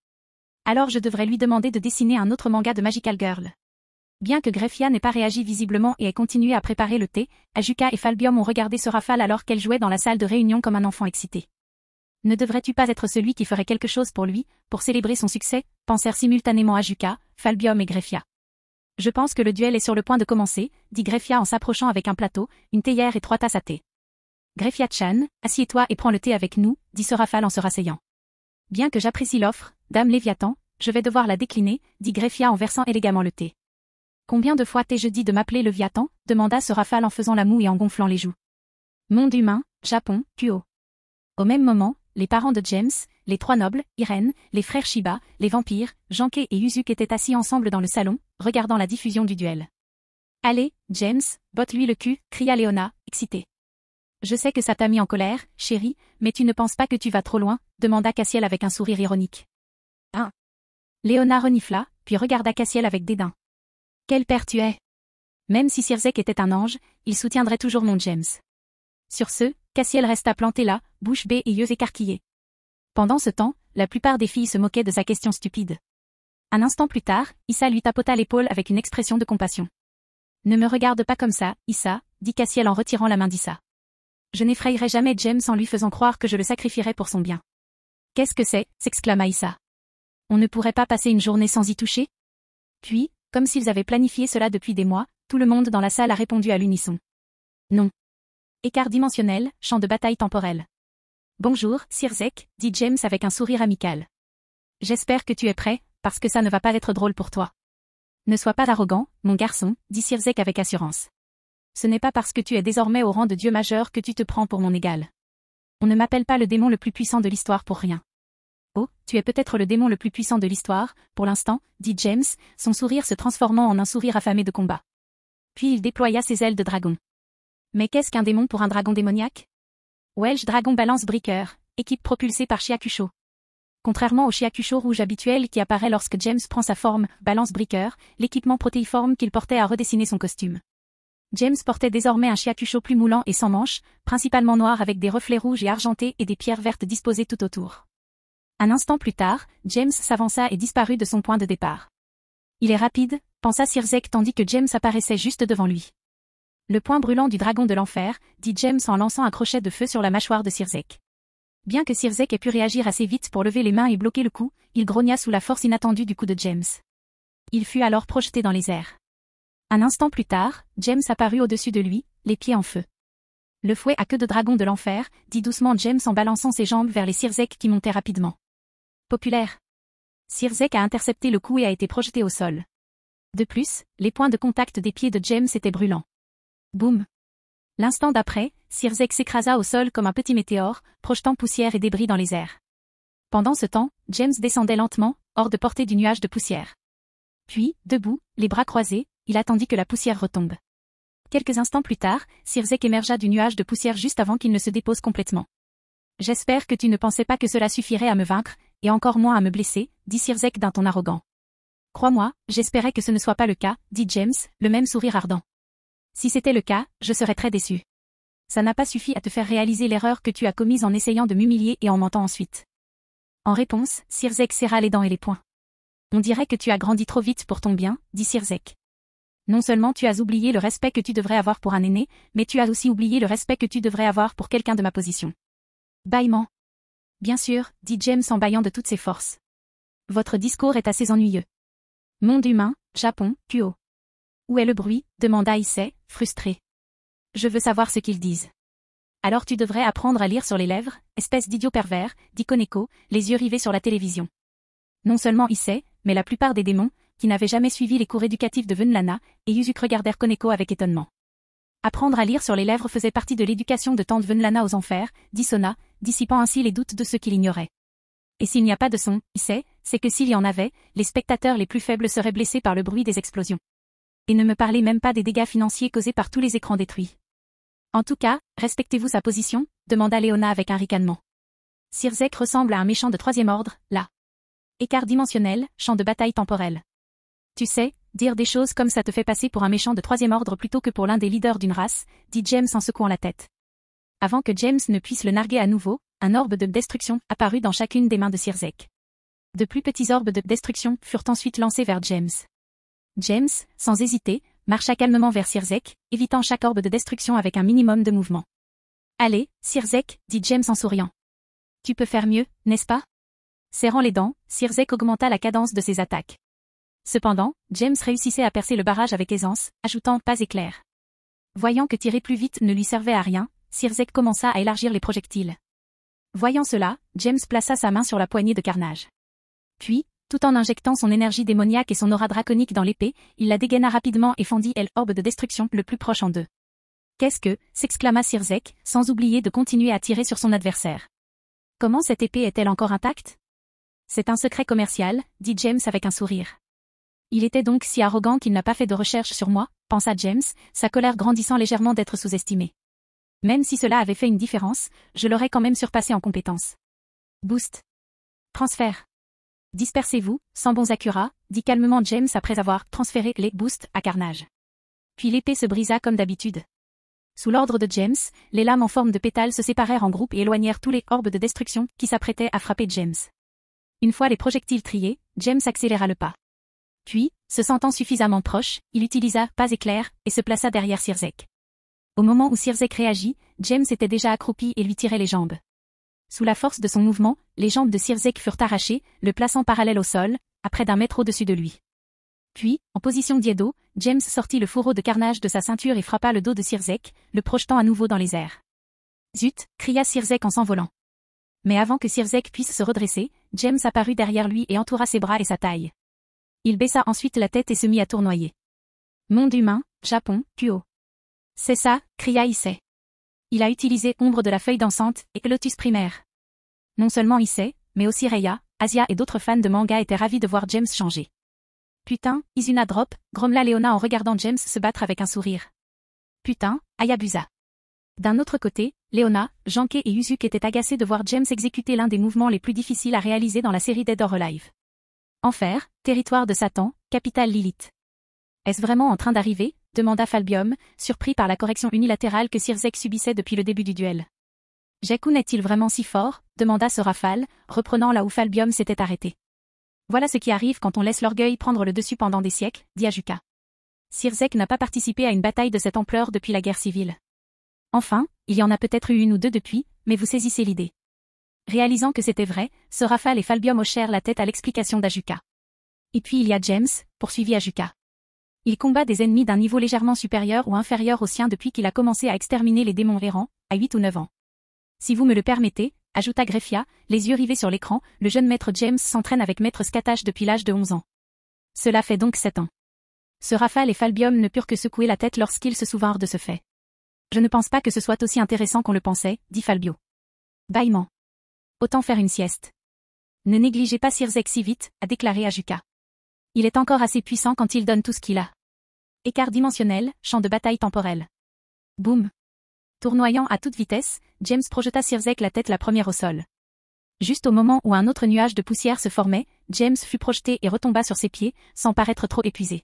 Alors je devrais lui demander de dessiner un autre manga de Magical Girl. Bien que Greffia n'ait pas réagi visiblement et ait continué à préparer le thé, Ajuka et Falbium ont regardé Sorafal alors qu'elle jouait dans la salle de réunion comme un enfant excité. Ne devrais-tu pas être celui qui ferait quelque chose pour lui, pour célébrer son succès, pensèrent simultanément Ajuka, Falbium et Greffia. Je pense que le duel est sur le point de commencer, dit Greffia en s'approchant avec un plateau, une théière et 3 tasses à thé. Greffia-chan, assieds-toi et prends le thé avec nous, dit Sorafal en se rasseyant. Bien que j'apprécie l'offre, Dame Léviathan, je vais devoir la décliner, dit Greffia en versant élégamment le thé. Combien de fois t'ai-je dit de m'appeler Léviathan, demanda Sorafal en faisant la moue et en gonflant les joues. Monde humain, Japon, Kuo. Au même moment, les parents de James, les 3 nobles, Irène, les frères Shiba, les vampires, Janké et Yuzuki étaient assis ensemble dans le salon, regardant la diffusion du duel. Allez, James, botte-lui le cul, cria Léona, excitée. Je sais que ça t'a mis en colère, chérie, mais tu ne penses pas que tu vas trop loin, demanda Cassiel avec un sourire ironique. Hein? Léona renifla, puis regarda Cassiel avec dédain. Quel père tu es! Même si Sirzek était un ange, il soutiendrait toujours mon James. Sur ce, Cassiel resta planté là, bouche bée et yeux écarquillés. Pendant ce temps, la plupart des filles se moquaient de sa question stupide. Un instant plus tard, Issa lui tapota l'épaule avec une expression de compassion. Ne me regarde pas comme ça, Issa, dit Cassiel en retirant la main d'Issa. Je n'effrayerai jamais James en lui faisant croire que je le sacrifierai pour son bien. Qu'est-ce que c'est, s'exclama Issa. On ne pourrait pas passer une journée sans y toucher? Puis, comme s'ils avaient planifié cela depuis des mois, tout le monde dans la salle a répondu à l'unisson. Non. Écart dimensionnel, champ de bataille temporel. Bonjour, Sirzek, dit James avec un sourire amical. J'espère que tu es prêt, parce que ça ne va pas être drôle pour toi. Ne sois pas arrogant, mon garçon, dit Sirzek avec assurance. Ce n'est pas parce que tu es désormais au rang de dieu majeur que tu te prends pour mon égal. On ne m'appelle pas le démon le plus puissant de l'histoire pour rien. Oh, tu es peut-être le démon le plus puissant de l'histoire, pour l'instant, dit James, son sourire se transformant en un sourire affamé de combat. Puis il déploya ses ailes de dragon. Mais qu'est-ce qu'un démon pour un dragon démoniaque? Welsh Dragon Balance Breaker, équipe propulsée par Shiakusho. Contrairement au Shiakusho rouge habituel qui apparaît lorsque James prend sa forme, Balance Breaker, l'équipement protéiforme qu'il portait a redessiné son costume. James portait désormais un Shiakusho plus moulant et sans manches, principalement noir avec des reflets rouges et argentés et des pierres vertes disposées tout autour. Un instant plus tard, James s'avança et disparut de son point de départ. Il est rapide, pensa Sirzek tandis que James apparaissait juste devant lui. Le poing brûlant du dragon de l'enfer, dit James en lançant un crochet de feu sur la mâchoire de Sirzek. Bien que Sirzek ait pu réagir assez vite pour lever les mains et bloquer le coup, il grogna sous la force inattendue du coup de James. Il fut alors projeté dans les airs. Un instant plus tard, James apparut au-dessus de lui, les pieds en feu. Le fouet à queue de dragon de l'enfer, dit doucement James en balançant ses jambes vers les Sirzek qui montaient rapidement. Populaire. Sirzek a intercepté le coup et a été projeté au sol. De plus, les points de contact des pieds de James étaient brûlants. Boum. L'instant d'après, Sirzek s'écrasa au sol comme un petit météore, projetant poussière et débris dans les airs. Pendant ce temps, James descendait lentement, hors de portée du nuage de poussière. Puis, debout, les bras croisés, il attendit que la poussière retombe. Quelques instants plus tard, Sirzek émergea du nuage de poussière juste avant qu'il ne se dépose complètement. J'espère que tu ne pensais pas que cela suffirait à me vaincre, et encore moins à me blesser, dit Sirzek d'un ton arrogant. Crois-moi, j'espérais que ce ne soit pas le cas, dit James, le même sourire ardent. Si c'était le cas, je serais très déçu. Ça n'a pas suffi à te faire réaliser l'erreur que tu as commise en essayant de m'humilier et en mentant ensuite. En réponse, Sirzek serra les dents et les poings. On dirait que tu as grandi trop vite pour ton bien, dit Sirzek. Non seulement tu as oublié le respect que tu devrais avoir pour un aîné, mais tu as aussi oublié le respect que tu devrais avoir pour quelqu'un de ma position. Bâillement. Bien sûr, dit James en bâillant de toutes ses forces. Votre discours est assez ennuyeux. Monde humain, Japon, Kuo. Où est le bruit, demanda Issei, frustré. Je veux savoir ce qu'ils disent. Alors tu devrais apprendre à lire sur les lèvres, espèce d'idiot pervers, dit Koneko, les yeux rivés sur la télévision. Non seulement Issei, mais la plupart des démons, qui n'avaient jamais suivi les cours éducatifs de Vunlana, et Yuzuki regardèrent Koneko avec étonnement. Apprendre à lire sur les lèvres faisait partie de l'éducation de tante Vunlana aux enfers, dit Sona, dissipant ainsi les doutes de ceux qui l'ignoraient. Et s'il n'y a pas de son, Issei, c'est que s'il y en avait, les spectateurs les plus faibles seraient blessés par le bruit des explosions. Et ne me parlez même pas des dégâts financiers causés par tous les écrans détruits. En tout cas, respectez-vous sa position, demanda Léona avec un ricanement. Sirzek ressemble à un méchant de troisième ordre, là. Écart dimensionnel, champ de bataille temporel. Tu sais, dire des choses comme ça te fait passer pour un méchant de troisième ordre plutôt que pour l'un des leaders d'une race, dit James en secouant la tête. Avant que James ne puisse le narguer à nouveau, un orbe de destruction apparut dans chacune des mains de Sirzek. De plus petits orbes de destruction furent ensuite lancés vers James. James, sans hésiter, marcha calmement vers Sirzek, évitant chaque orbe de destruction avec un minimum de mouvement. Allez, Sirzek, dit James en souriant. Tu peux faire mieux, n'est-ce pas? Serrant les dents, Sirzek augmenta la cadence de ses attaques. Cependant, James réussissait à percer le barrage avec aisance, ajoutant pas éclair. Voyant que tirer plus vite ne lui servait à rien, Sirzek commença à élargir les projectiles. Voyant cela, James plaça sa main sur la poignée de Carnage. Puis, tout en injectant son énergie démoniaque et son aura draconique dans l'épée, il la dégaina rapidement et fendit l'orbe de destruction le plus proche en deux. Qu'est-ce que, s'exclama Sirzek, sans oublier de continuer à tirer sur son adversaire. Comment cette épée est-elle encore intacte? C'est un secret commercial, dit James avec un sourire. Il était donc si arrogant qu'il n'a pas fait de recherche sur moi, pensa James, sa colère grandissant légèrement d'être sous-estimé. Même si cela avait fait une différence, je l'aurais quand même surpassé en compétence. Boost. Transfert. Dispersez-vous, sans bons accurats, dit calmement James après avoir transféré les boosts à Carnage. Puis l'épée se brisa comme d'habitude. Sous l'ordre de James, les lames en forme de pétales se séparèrent en groupes et éloignèrent tous les orbes de destruction qui s'apprêtaient à frapper James. Une fois les projectiles triés, James accéléra le pas. Puis, se sentant suffisamment proche, il utilisa pas éclair et se plaça derrière Sirzek. Au moment où Sirzek réagit, James était déjà accroupi et lui tirait les jambes. Sous la force de son mouvement, les jambes de Sirzek furent arrachées, le plaçant parallèle au sol, à près d'1 mètre au-dessus de lui. Puis, en position d'Iedo, James sortit le fourreau de Carnage de sa ceinture et frappa le dos de Sirzek, le projetant à nouveau dans les airs. Zut, cria Sirzek en s'envolant. Mais avant que Sirzek puisse se redresser, James apparut derrière lui et entoura ses bras et sa taille. Il baissa ensuite la tête et se mit à tournoyer. Monde humain, Japon, Kuo. C'est ça, cria Issei. Il a utilisé Ombre de la feuille dansante et Lotus primaire. Non seulement Issei, mais aussi Reiya, Asia et d'autres fans de manga étaient ravis de voir James changer. Putain, Izuna drop, grommela Léona en regardant James se battre avec un sourire. Putain, Hayabusa. D'un autre côté, Léona, Janke et Yuzuki étaient agacés de voir James exécuter l'un des mouvements les plus difficiles à réaliser dans la série Dead or Alive. Enfer, territoire de Satan, capitale Lilith. Est-ce vraiment en train d'arriver? Demanda Falbium, surpris par la correction unilatérale que Sirzek subissait depuis le début du duel. Jakun est-il vraiment si fort? Demanda Sorafal, reprenant là où Falbium s'était arrêté. Voilà ce qui arrive quand on laisse l'orgueil prendre le dessus pendant des siècles, dit Ajuka. Sirzek n'a pas participé à une bataille de cette ampleur depuis la guerre civile. Enfin, il y en a peut-être eu une ou deux depuis, mais vous saisissez l'idée. Réalisant que c'était vrai, Sorafal et Falbium hochèrent la tête à l'explication d'Ajuka. Et puis il y a James, poursuivit Ajuka. Il combat des ennemis d'un niveau légèrement supérieur ou inférieur au sien depuis qu'il a commencé à exterminer les démons errants, à 8 ou 9 ans. Si vous me le permettez, ajouta Greffia, les yeux rivés sur l'écran, le jeune maître James s'entraîne avec maître Skatash depuis l'âge de 11 ans. Cela fait donc 7 ans. Sorafal et Falbium ne purent que secouer la tête lorsqu'ils se souvinrent de ce fait. Je ne pense pas que ce soit aussi intéressant qu'on le pensait, dit Falbio. Bâillement. Autant faire une sieste. Ne négligez pas Sirzek si vite, a déclaré Ajuka. Il est encore assez puissant quand il donne tout ce qu'il a. Écart dimensionnel, champ de bataille temporel. Boum. Tournoyant à toute vitesse, James projeta Sirzek la tête la première au sol. Juste au moment où un autre nuage de poussière se formait, James fut projeté et retomba sur ses pieds, sans paraître trop épuisé.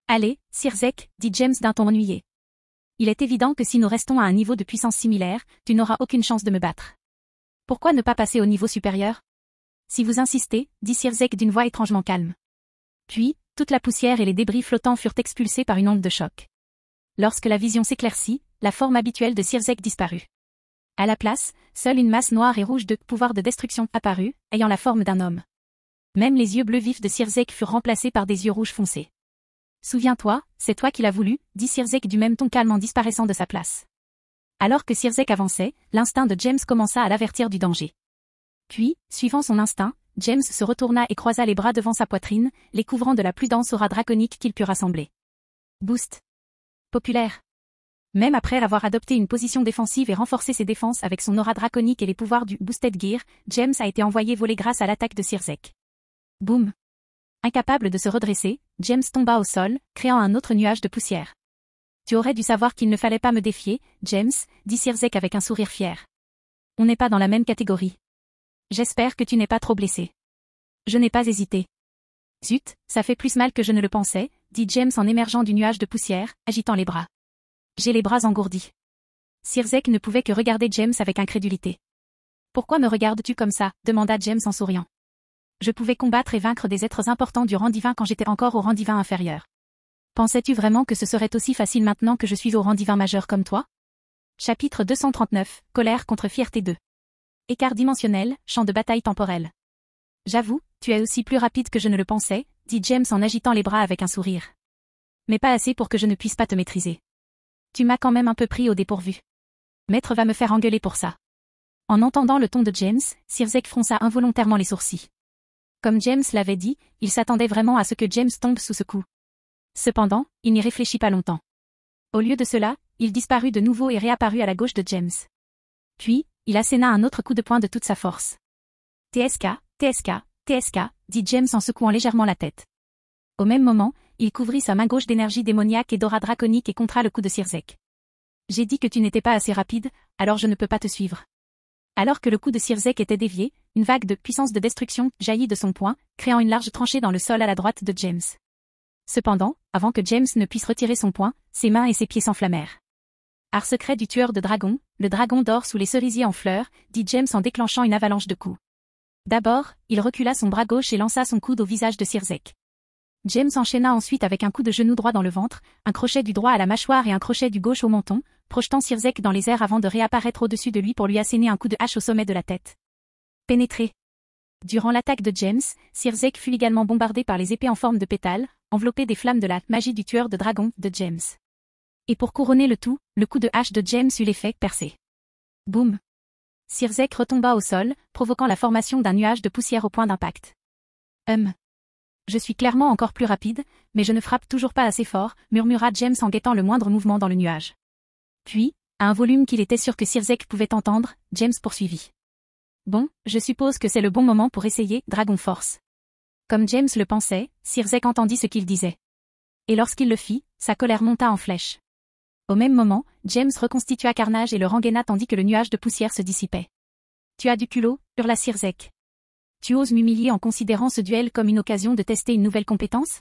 Allez, Sirzek, dit James d'un ton ennuyé. Il est évident que si nous restons à un niveau de puissance similaire, tu n'auras aucune chance de me battre. Pourquoi ne pas passer au niveau supérieur? Si vous insistez, dit Sirzek d'une voix étrangement calme. Puis, toute la poussière et les débris flottants furent expulsés par une onde de choc. Lorsque la vision s'éclaircit, la forme habituelle de Sirzek disparut. À la place, seule une masse noire et rouge de pouvoir de destruction apparut, ayant la forme d'un homme. Même les yeux bleus vifs de Sirzek furent remplacés par des yeux rouges foncés. Souviens-toi, c'est toi qui l'as voulu, dit Sirzek du même ton calme en disparaissant de sa place. Alors que Sirzek avançait, l'instinct de James commença à l'avertir du danger. Puis, suivant son instinct, James se retourna et croisa les bras devant sa poitrine, les couvrant de la plus dense aura draconique qu'il put rassembler. Boost. Populaire. Même après avoir adopté une position défensive et renforcé ses défenses avec son aura draconique et les pouvoirs du Boosted Gear, James a été envoyé voler grâce à l'attaque de Sirzek. Boum. Incapable de se redresser, James tomba au sol, créant un autre nuage de poussière. Tu aurais dû savoir qu'il ne fallait pas me défier, James, dit Sirzek avec un sourire fier. On n'est pas dans la même catégorie. J'espère que tu n'es pas trop blessé. Je n'ai pas hésité. Zut, ça fait plus mal que je ne le pensais, dit James en émergeant du nuage de poussière, agitant les bras. J'ai les bras engourdis. Sirzek ne pouvait que regarder James avec incrédulité. Pourquoi me regardes-tu comme ça, demanda James en souriant. Je pouvais combattre et vaincre des êtres importants du rang divin quand j'étais encore au rang divin inférieur. Pensais-tu vraiment que ce serait aussi facile maintenant que je suis au rang divin majeur comme toi? Chapitre 239, Colère contre fierté 2. Écart dimensionnel, champ de bataille temporel. J'avoue, tu es aussi plus rapide que je ne le pensais, dit James en agitant les bras avec un sourire. Mais pas assez pour que je ne puisse pas te maîtriser. Tu m'as quand même un peu pris au dépourvu. Maître va me faire engueuler pour ça. En entendant le ton de James, Sirzek fronça involontairement les sourcils. Comme James l'avait dit, il s'attendait vraiment à ce que James tombe sous ce coup. Cependant, il n'y réfléchit pas longtemps. Au lieu de cela, il disparut de nouveau et réapparut à la gauche de James. Puis, il asséna un autre coup de poing de toute sa force. TSK, TSK, TSK, dit James en secouant légèrement la tête. Au même moment, il couvrit sa main gauche d'énergie démoniaque et d'aura draconique et contra le coup de Sirzek. J'ai dit que tu n'étais pas assez rapide, alors je ne peux pas te suivre. Alors que le coup de Sirzek était dévié, une vague de puissance de destruction jaillit de son poing, créant une large tranchée dans le sol à la droite de James. Cependant, avant que James ne puisse retirer son poing, ses mains et ses pieds s'enflammèrent. Art secret du tueur de dragons, le dragon dort sous les cerisiers en fleurs, dit James en déclenchant une avalanche de coups. D'abord, il recula son bras gauche et lança son coude au visage de Sirzek. James enchaîna ensuite avec un coup de genou droit dans le ventre, un crochet du droit à la mâchoire et un crochet du gauche au menton, projetant Sirzek dans les airs avant de réapparaître au-dessus de lui pour lui asséner un coup de hache au sommet de la tête. Pénétré. Durant l'attaque de James, Sirzek fut également bombardé par les épées en forme de pétales, enveloppées des flammes de la magie du tueur de dragons de James. Et pour couronner le tout, le coup de hache de James eut l'effet percé. Boum. Sirzek retomba au sol, provoquant la formation d'un nuage de poussière au point d'impact. Je suis clairement encore plus rapide, mais je ne frappe toujours pas assez fort, murmura James en guettant le moindre mouvement dans le nuage. Puis, à un volume qu'il était sûr que Sirzek pouvait entendre, James poursuivit. Bon, je suppose que c'est le bon moment pour essayer Dragon Force. Comme James le pensait, Sirzek entendit ce qu'il disait. Et lorsqu'il le fit, sa colère monta en flèche. Au même moment, James reconstitua Carnage et le rengaina tandis que le nuage de poussière se dissipait. Tu as du culot, hurla Sirzek. Tu oses m'humilier en considérant ce duel comme une occasion de tester une nouvelle compétence?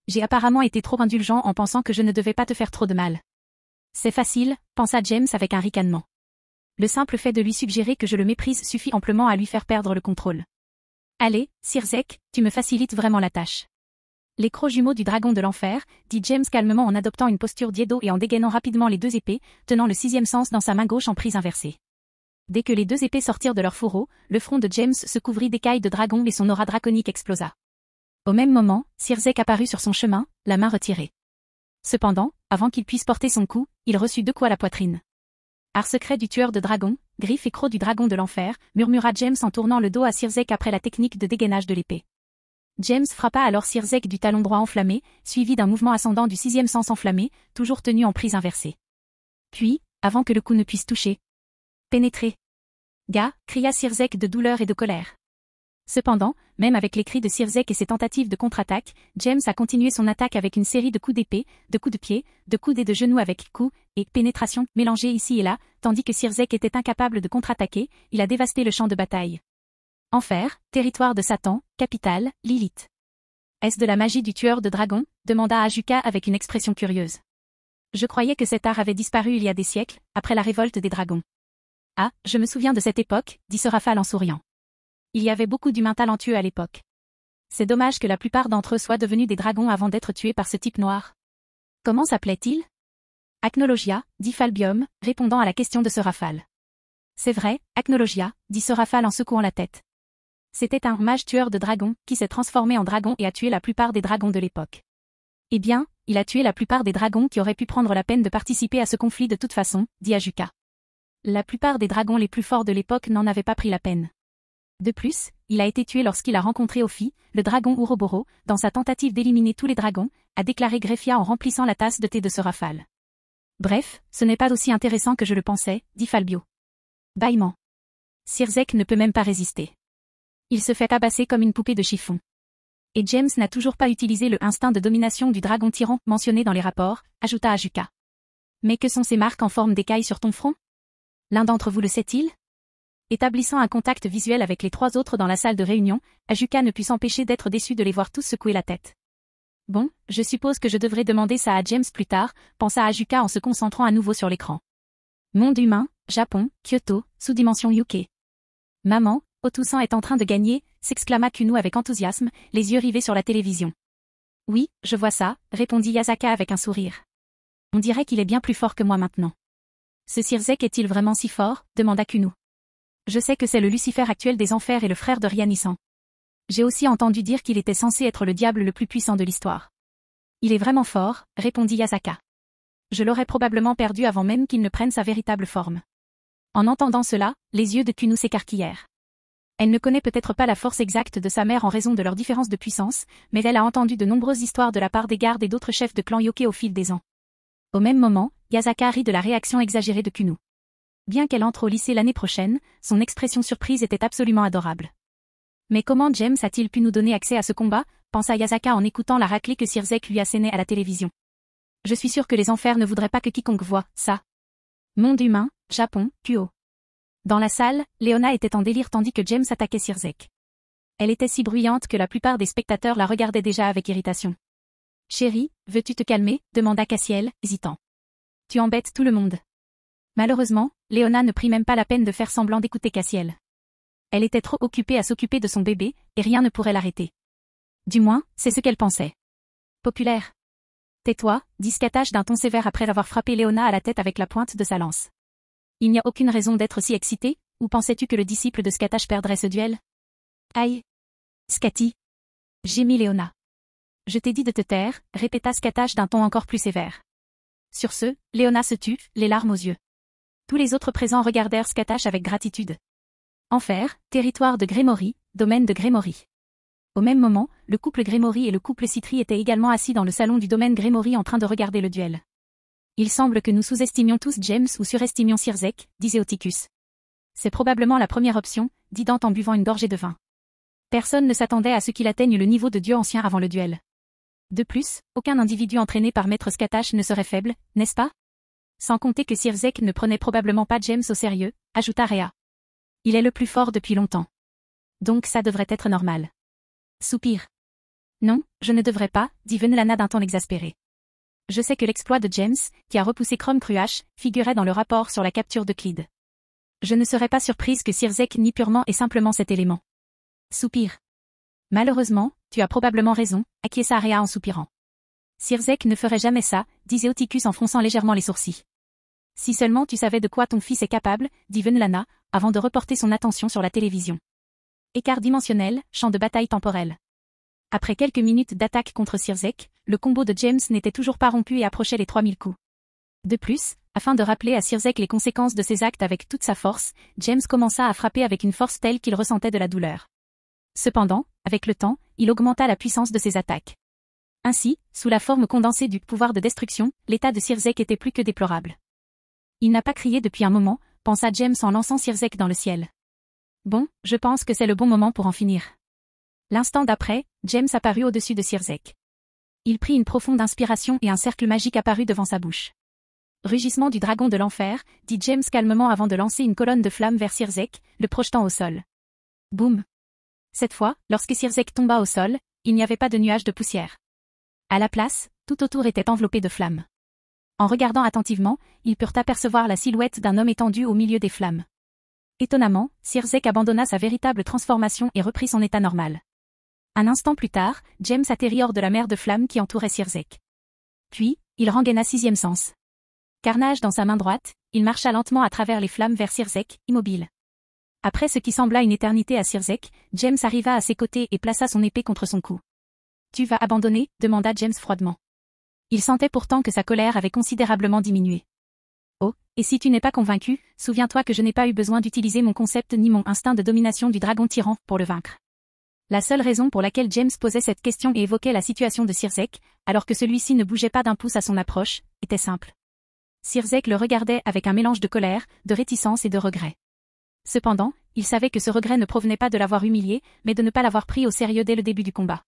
J'ai apparemment été trop indulgent en pensant que je ne devais pas te faire trop de mal. C'est facile, pensa James avec un ricanement. Le simple fait de lui suggérer que je le méprise suffit amplement à lui faire perdre le contrôle. Allez, Sirzek, tu me facilites vraiment la tâche. Les crocs jumeaux du dragon de l'enfer, dit James calmement en adoptant une posture d'Iedo et en dégainant rapidement les deux épées, tenant le sixième sens dans sa main gauche en prise inversée. Dès que les deux épées sortirent de leur fourreau, le front de James se couvrit d'écailles de dragon et son aura draconique explosa. Au même moment, Sirzek apparut sur son chemin, la main retirée. Cependant, avant qu'il puisse porter son coup, il reçut 2 coups à la poitrine. Art secret du tueur de dragons, griffes et crocs du dragon de l'enfer, murmura James en tournant le dos à Sirzek après la technique de dégainage de l'épée. James frappa alors Sirzek du talon droit enflammé, suivi d'un mouvement ascendant du sixième sens enflammé, toujours tenu en prise inversée. Puis, avant que le coup ne puisse toucher. Pénétré. Gars, cria Sirzek de douleur et de colère. Cependant, même avec les cris de Sirzek et ses tentatives de contre-attaque, James a continué son attaque avec une série de coups d'épée, de coups de pied, de coudes et de genoux avec coups et pénétration mélangés ici et là, tandis que Sirzek était incapable de contre-attaquer, il a dévasté le champ de bataille. Enfer, territoire de Satan, capitale, Lilith. Est-ce de la magie du tueur de dragons? Demanda Ajuka avec une expression curieuse. Je croyais que cet art avait disparu il y a des siècles, après la révolte des dragons. Ah, je me souviens de cette époque, dit Sorafal en souriant. Il y avait beaucoup d'humains talentueux à l'époque. C'est dommage que la plupart d'entre eux soient devenus des dragons avant d'être tués par ce type noir. Comment s'appelait-il? Acnologia, dit Falbium, répondant à la question de Sorafal. C'est vrai, Acnologia, dit Sorafal en secouant la tête. C'était un mage tueur de dragons, qui s'est transformé en dragon et a tué la plupart des dragons de l'époque. Eh bien, il a tué la plupart des dragons qui auraient pu prendre la peine de participer à ce conflit de toute façon, dit Ajuka. La plupart des dragons les plus forts de l'époque n'en avaient pas pris la peine. De plus, il a été tué lorsqu'il a rencontré Ophi, le dragon Ouroboro, dans sa tentative d'éliminer tous les dragons, a déclaré Greffia en remplissant la tasse de thé de Sorafal. Bref, ce n'est pas aussi intéressant que je le pensais, dit Falbio. Bâillement. Sirzek ne peut même pas résister. Il se fait tabasser comme une poupée de chiffon. Et James n'a toujours pas utilisé le instinct de domination du dragon tyran mentionné dans les rapports, ajouta Ajuka. Mais que sont ces marques en forme d'écailles sur ton front? L'un d'entre vous le sait-il? Établissant un contact visuel avec les trois autres dans la salle de réunion, Ajuka ne put s'empêcher d'être déçu de les voir tous secouer la tête. Bon, je suppose que je devrais demander ça à James plus tard, pensa Ajuka en se concentrant à nouveau sur l'écran. Monde humain, Japon, Kyoto, sous-dimension UK. Maman, Otusan est en train de gagner, s'exclama Kuno avec enthousiasme, les yeux rivés sur la télévision. Oui, je vois ça, répondit Yasaka avec un sourire. On dirait qu'il est bien plus fort que moi maintenant. Ce Sirzek est-il vraiment si fort? Demanda Kuno. Je sais que c'est le Lucifer actuel des enfers et le frère de Ryanissan. J'ai aussi entendu dire qu'il était censé être le diable le plus puissant de l'histoire. Il est vraiment fort, répondit Yasaka. Je l'aurais probablement perdu avant même qu'il ne prenne sa véritable forme. En entendant cela, les yeux de Kuno s'écarquillèrent. Elle ne connaît peut-être pas la force exacte de sa mère en raison de leur différence de puissance, mais elle a entendu de nombreuses histoires de la part des gardes et d'autres chefs de clan Yoke au fil des ans. Au même moment, Yasaka rit de la réaction exagérée de Kuno. Bien qu'elle entre au lycée l'année prochaine, son expression surprise était absolument adorable. Mais comment James a-t-il pu nous donner accès à ce combat? Pensa Yasaka en écoutant la raclée que Sirzek lui assénait à la télévision. Je suis sûr que les enfers ne voudraient pas que quiconque voie ça. Monde humain, Japon, Kuo. Dans la salle, Leona était en délire tandis que James attaquait Sirzek. Elle était si bruyante que la plupart des spectateurs la regardaient déjà avec irritation. Chérie, veux-tu te calmer? Demanda Cassiel, hésitant. Tu embêtes tout le monde. Malheureusement, Leona ne prit même pas la peine de faire semblant d'écouter Cassiel. Elle était trop occupée à s'occuper de son bébé, et rien ne pourrait l'arrêter. Du moins, c'est ce qu'elle pensait. Populaire. Tais-toi, dit Skatash d'un ton sévère après avoir frappé Leona à la tête avec la pointe de sa lance. Il n'y a aucune raison d'être si excité, ou pensais-tu que le disciple de Skatash perdrait ce duel? Aïe. Skati. Gémit Leona. Je t'ai dit de te taire, répéta Skatash d'un ton encore plus sévère. Sur ce, Leona se tut, les larmes aux yeux. Tous les autres présents regardèrent Skatash avec gratitude. Enfer, territoire de Grémory, domaine de Grémory. Au même moment, le couple Grémory et le couple Citri étaient également assis dans le salon du domaine Grémory en train de regarder le duel. Il semble que nous sous-estimions tous James ou surestimions Sirzek, disait Oticus. C'est probablement la première option, dit Dante en buvant une gorgée de vin. Personne ne s'attendait à ce qu'il atteigne le niveau de dieu ancien avant le duel. De plus, aucun individu entraîné par Maître Skatash ne serait faible, n'est-ce pas? Sans compter que Sirzek ne prenait probablement pas James au sérieux, ajouta Rhea. Il est le plus fort depuis longtemps. Donc ça devrait être normal. Soupir. Non, je ne devrais pas, dit Venelana d'un ton exaspéré. Je sais que l'exploit de James, qui a repoussé Chrome Cruach, figurait dans le rapport sur la capture de Clyde. Je ne serais pas surprise que Sirzek nie purement et simplement cet élément. Soupir. Malheureusement, tu as probablement raison, acquiesça Rhea en soupirant. Sirzek ne ferait jamais ça, disait Oticus en fronçant légèrement les sourcils. Si seulement tu savais de quoi ton fils est capable, dit Venelana, avant de reporter son attention sur la télévision. Écart dimensionnel, champ de bataille temporel. Après quelques minutes d'attaque contre Sirzek, le combo de James n'était toujours pas rompu et approchait les 3000 coups. De plus, afin de rappeler à Sirzek les conséquences de ses actes avec toute sa force, James commença à frapper avec une force telle qu'il ressentait de la douleur. Cependant, avec le temps, il augmenta la puissance de ses attaques. Ainsi, sous la forme condensée du pouvoir de destruction, l'état de Sirzek était plus que déplorable. Il n'a pas crié depuis un moment, pensa James en lançant Sirzek dans le ciel. Bon, je pense que c'est le bon moment pour en finir. L'instant d'après, James apparut au-dessus de Sirzek. Il prit une profonde inspiration et un cercle magique apparut devant sa bouche. Rugissement du dragon de l'enfer, dit James calmement avant de lancer une colonne de flammes vers Sirzek, le projetant au sol. Boum. Cette fois, lorsque Sirzek tomba au sol, il n'y avait pas de nuage de poussière. À la place, tout autour était enveloppé de flammes. En regardant attentivement, ils purent apercevoir la silhouette d'un homme étendu au milieu des flammes. Étonnamment, Sirzek abandonna sa véritable transformation et reprit son état normal. Un instant plus tard, James atterrit hors de la mer de flammes qui entourait Sirzek. Puis, il rengaina sixième sens. Carnage dans sa main droite, il marcha lentement à travers les flammes vers Sirzek, immobile. Après ce qui sembla une éternité à Sirzek, James arriva à ses côtés et plaça son épée contre son cou. « Tu vas abandonner ?» demanda James froidement. Il sentait pourtant que sa colère avait considérablement diminué. « Oh, et si tu n'es pas convaincu, souviens-toi que je n'ai pas eu besoin d'utiliser mon concept ni mon instinct de domination du dragon tyran pour le vaincre. » La seule raison pour laquelle James posait cette question et évoquait la situation de Sirzek, alors que celui-ci ne bougeait pas d'un pouce à son approche, était simple. Sirzek le regardait avec un mélange de colère, de réticence et de regret. Cependant, il savait que ce regret ne provenait pas de l'avoir humilié, mais de ne pas l'avoir pris au sérieux dès le début du combat.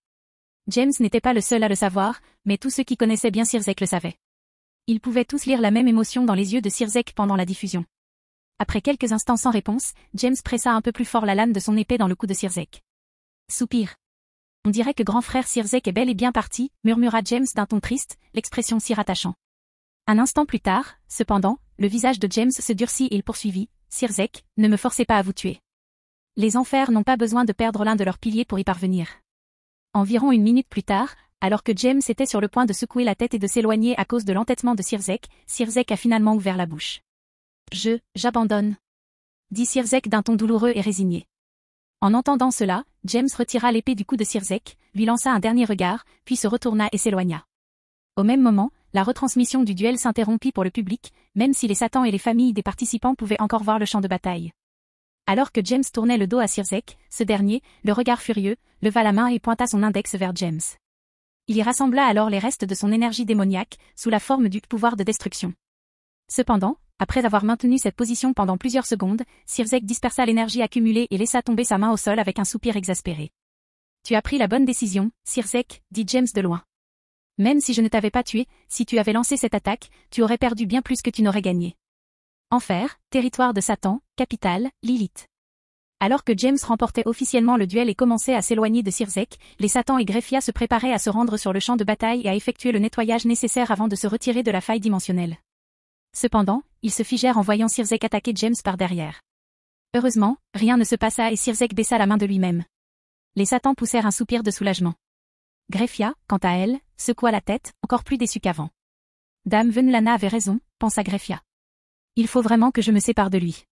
James n'était pas le seul à le savoir, mais tous ceux qui connaissaient bien Sirzek le savaient. Ils pouvaient tous lire la même émotion dans les yeux de Sirzek pendant la diffusion. Après quelques instants sans réponse, James pressa un peu plus fort la lame de son épée dans le cou de Sirzek. Soupir. On dirait que grand frère Sirzek est bel et bien parti, murmura James d'un ton triste, l'expression s'y rattachant. Un instant plus tard, cependant, le visage de James se durcit et il poursuivit. Sirzek, ne me forcez pas à vous tuer. Les enfers n'ont pas besoin de perdre l'un de leurs piliers pour y parvenir. Environ une minute plus tard, alors que James était sur le point de secouer la tête et de s'éloigner à cause de l'entêtement de Sirzek, Sirzek a finalement ouvert la bouche. J'abandonne. Dit Sirzek d'un ton douloureux et résigné. En entendant cela, James retira l'épée du cou de Sirzek, lui lança un dernier regard, puis se retourna et s'éloigna. Au même moment, la retransmission du duel s'interrompit pour le public, même si les Satans et les familles des participants pouvaient encore voir le champ de bataille. Alors que James tournait le dos à Sirzek, ce dernier, le regard furieux, leva la main et pointa son index vers James. Il y rassembla alors les restes de son énergie démoniaque, sous la forme du pouvoir de destruction. Cependant, après avoir maintenu cette position pendant plusieurs secondes, Sirzek dispersa l'énergie accumulée et laissa tomber sa main au sol avec un soupir exaspéré. « Tu as pris la bonne décision, Sirzek, » dit James de loin. « Même si je ne t'avais pas tué, si tu avais lancé cette attaque, tu aurais perdu bien plus que tu n'aurais gagné. » Enfer, territoire de Satan, capitale, Lilith. Alors que James remportait officiellement le duel et commençait à s'éloigner de Sirzek, les Satans et Greffia se préparaient à se rendre sur le champ de bataille et à effectuer le nettoyage nécessaire avant de se retirer de la faille dimensionnelle. Cependant, ils se figèrent en voyant Sirzek attaquer James par derrière. Heureusement, rien ne se passa et Sirzek baissa la main de lui-même. Les Satans poussèrent un soupir de soulagement. Greffia, quant à elle, secoua la tête, encore plus déçue qu'avant. Dame Venlana avait raison, pensa Greffia. Il faut vraiment que je me sépare de lui.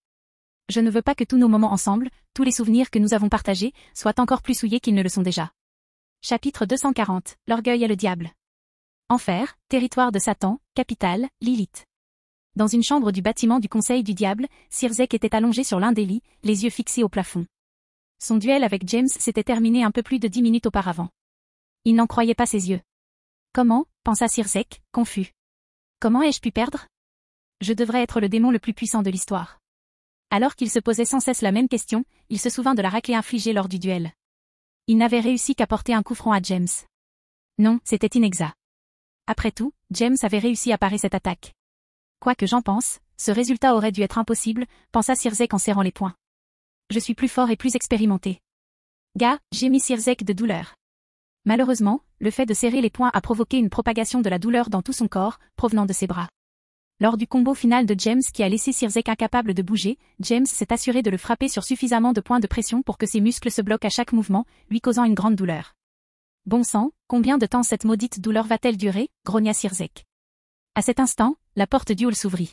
Je ne veux pas que tous nos moments ensemble, tous les souvenirs que nous avons partagés, soient encore plus souillés qu'ils ne le sont déjà. Chapitre 240, l'orgueil et le diable. Enfer, territoire de Satan, capitale, Lilith. Dans une chambre du bâtiment du Conseil du Diable, Sirzek était allongé sur l'un des lits, les yeux fixés au plafond. Son duel avec James s'était terminé un peu plus de 10 minutes auparavant. Il n'en croyait pas ses yeux. Comment, pensa Sirzek, confus. Comment ai-je pu perdre? Je devrais être le démon le plus puissant de l'histoire. Alors qu'il se posait sans cesse la même question, il se souvint de la raclée infligée lors du duel. Il n'avait réussi qu'à porter un coup franc à James. Non, c'était inexact. Après tout, James avait réussi à parer cette attaque. Quoi que j'en pense, ce résultat aurait dû être impossible, pensa Sirzek en serrant les poings. Je suis plus fort et plus expérimenté. Gars, gémit Sirzek de douleur. Malheureusement, le fait de serrer les poings a provoqué une propagation de la douleur dans tout son corps, provenant de ses bras. Lors du combo final de James qui a laissé Sirzek incapable de bouger, James s'est assuré de le frapper sur suffisamment de points de pression pour que ses muscles se bloquent à chaque mouvement, lui causant une grande douleur. Bon sang, combien de temps cette maudite douleur va-t-elle durer, grogna Sirzek. À cet instant, la porte du hall s'ouvrit.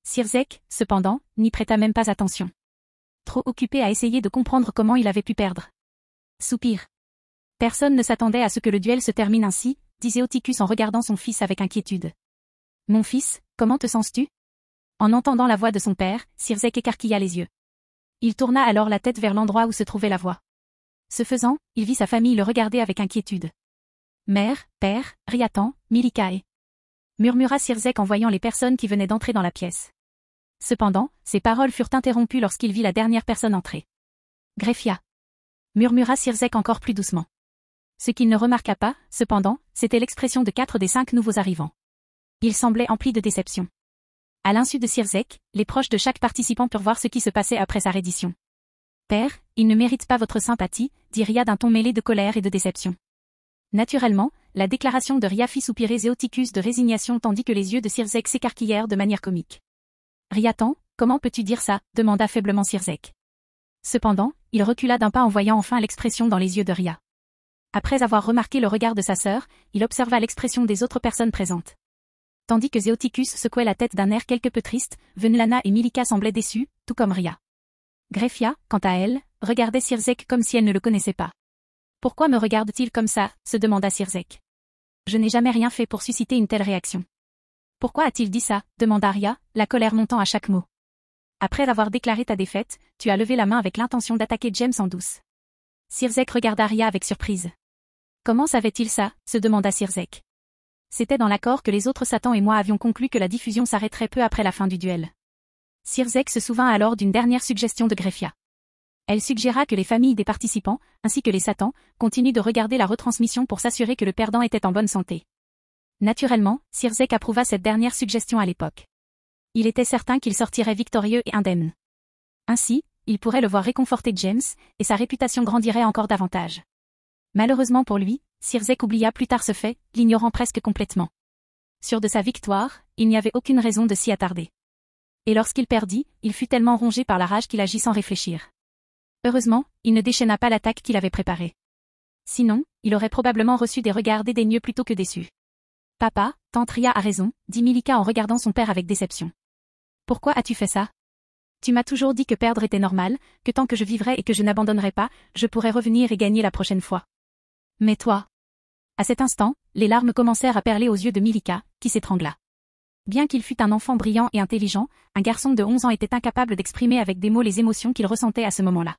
Sirzek, cependant, n'y prêta même pas attention. Trop occupé à essayer de comprendre comment il avait pu perdre. Soupir. Personne ne s'attendait à ce que le duel se termine ainsi, disait Oticus en regardant son fils avec inquiétude. Mon fils, comment te sens-tu? En entendant la voix de son père, Sirzek écarquilla les yeux. Il tourna alors la tête vers l'endroit où se trouvait la voix. Ce faisant, il vit sa famille le regarder avec inquiétude. Mère, père, Riatan, Milikae. Murmura Sirzek en voyant les personnes qui venaient d'entrer dans la pièce. Cependant, ses paroles furent interrompues lorsqu'il vit la dernière personne entrer. Greffia. Murmura Sirzek encore plus doucement. Ce qu'il ne remarqua pas, cependant, c'était l'expression de 4 des 5 nouveaux arrivants. Il semblait empli de déception. À l'insu de Sirzek, les proches de chaque participant purent voir ce qui se passait après sa reddition. Père, il ne mérite pas votre sympathie, dit Ria d'un ton mêlé de colère et de déception. Naturellement, la déclaration de Ria fit soupirer Zéoticus de résignation tandis que les yeux de Sirzek s'écarquillèrent de manière comique. Riatan, comment peux-tu dire ça demanda faiblement Sirzek. Cependant, il recula d'un pas en voyant enfin l'expression dans les yeux de Ria. Après avoir remarqué le regard de sa sœur, il observa l'expression des autres personnes présentes. Tandis que Zéoticus secouait la tête d'un air quelque peu triste, Venlana et Milika semblaient déçus, tout comme Ria. Greffia, quant à elle, regardait Sirzek comme si elle ne le connaissait pas. « Pourquoi me regarde-t-il comme ça ?» se demanda Sirzek. « Je n'ai jamais rien fait pour susciter une telle réaction. »« Pourquoi a-t-il dit ça ?» demanda Ria, la colère montant à chaque mot. « Après avoir déclaré ta défaite, tu as levé la main avec l'intention d'attaquer James en douce. » Sirzek regarda Ria avec surprise. « Comment savait-il ça ?» se demanda Sirzek. C'était dans l'accord que les autres Satan et moi avions conclu que la diffusion s'arrêterait peu après la fin du duel. Sirzek se souvint alors d'une dernière suggestion de Greffia. Elle suggéra que les familles des participants, ainsi que les Satans, continuent de regarder la retransmission pour s'assurer que le perdant était en bonne santé. Naturellement, Sirzek approuva cette dernière suggestion à l'époque. Il était certain qu'il sortirait victorieux et indemne. Ainsi, il pourrait le voir réconforter James, et sa réputation grandirait encore davantage. Malheureusement pour lui, Sirzek oublia plus tard ce fait, l'ignorant presque complètement. Sûr de sa victoire, il n'y avait aucune raison de s'y attarder. Et lorsqu'il perdit, il fut tellement rongé par la rage qu'il agit sans réfléchir. Heureusement, il ne déchaîna pas l'attaque qu'il avait préparée. Sinon, il aurait probablement reçu des regards dédaigneux plutôt que déçus. « Papa, tante Ria a raison », dit Milika en regardant son père avec déception. « Pourquoi as-tu fait ça ? Tu m'as toujours dit que perdre était normal, que tant que je vivrais et que je n'abandonnerais pas, je pourrais revenir et gagner la prochaine fois. Mais toi ?» À cet instant, les larmes commencèrent à perler aux yeux de Milika, qui s'étrangla. Bien qu'il fût un enfant brillant et intelligent, un garçon de 11 ans était incapable d'exprimer avec des mots les émotions qu'il ressentait à ce moment-là.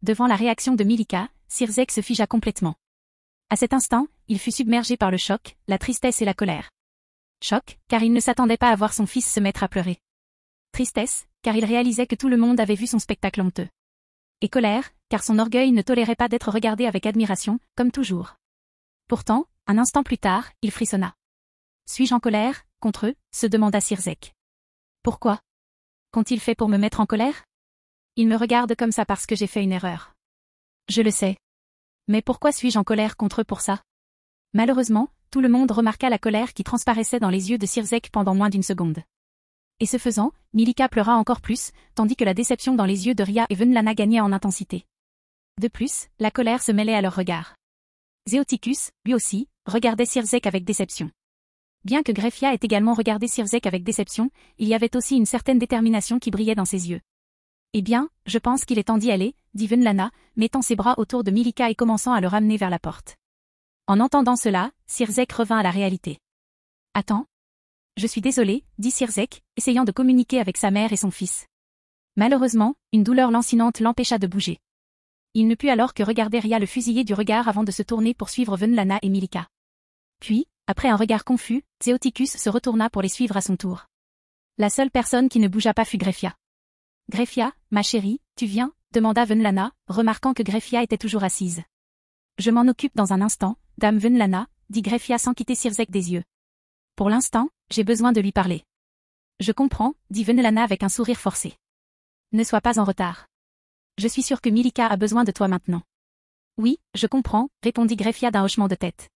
Devant la réaction de Milika, Sirzek se figea complètement. À cet instant, il fut submergé par le choc, la tristesse et la colère. Choc, car il ne s'attendait pas à voir son fils se mettre à pleurer. Tristesse, car il réalisait que tout le monde avait vu son spectacle honteux. Et colère, car son orgueil ne tolérait pas d'être regardé avec admiration, comme toujours. Pourtant, un instant plus tard, il frissonna. « Suis-je en colère, contre eux ?» se demanda Sirzek. « Pourquoi ? Qu'ont-ils fait pour me mettre en colère ? Ils me regardent comme ça parce que j'ai fait une erreur. Je le sais. Mais pourquoi suis-je en colère contre eux pour ça ? Malheureusement, tout le monde remarqua la colère qui transparaissait dans les yeux de Sirzek pendant moins d'une seconde. Et ce faisant, Milika pleura encore plus, tandis que la déception dans les yeux de Ria et Venlana gagnait en intensité. De plus, la colère se mêlait à leurs regards. Zéoticus, lui aussi, regardait Sirzek avec déception. Bien que Greffia ait également regardé Sirzek avec déception, il y avait aussi une certaine détermination qui brillait dans ses yeux. « Eh bien, je pense qu'il est temps d'y aller », dit Venlana, mettant ses bras autour de Milika et commençant à le ramener vers la porte. En entendant cela, Sirzek revint à la réalité. « Attends. Je suis désolé, dit Sirzek, essayant de communiquer avec sa mère et son fils. Malheureusement, une douleur lancinante l'empêcha de bouger. Il ne put alors que regarder Ria le fusiller du regard avant de se tourner pour suivre Venlana et Milika. Puis, après un regard confus, Zéoticus se retourna pour les suivre à son tour. La seule personne qui ne bougea pas fut Greffia. « Greffia, ma chérie, tu viens ?» demanda Venlana, remarquant que Greffia était toujours assise. « Je m'en occupe dans un instant, dame Venlana, » dit Greffia sans quitter Sirzek des yeux. « Pour l'instant, j'ai besoin de lui parler. »« Je comprends, » dit Venlana avec un sourire forcé. « Ne sois pas en retard. Je suis sûre que Milika a besoin de toi maintenant. »« Oui, je comprends, » répondit Greffia d'un hochement de tête.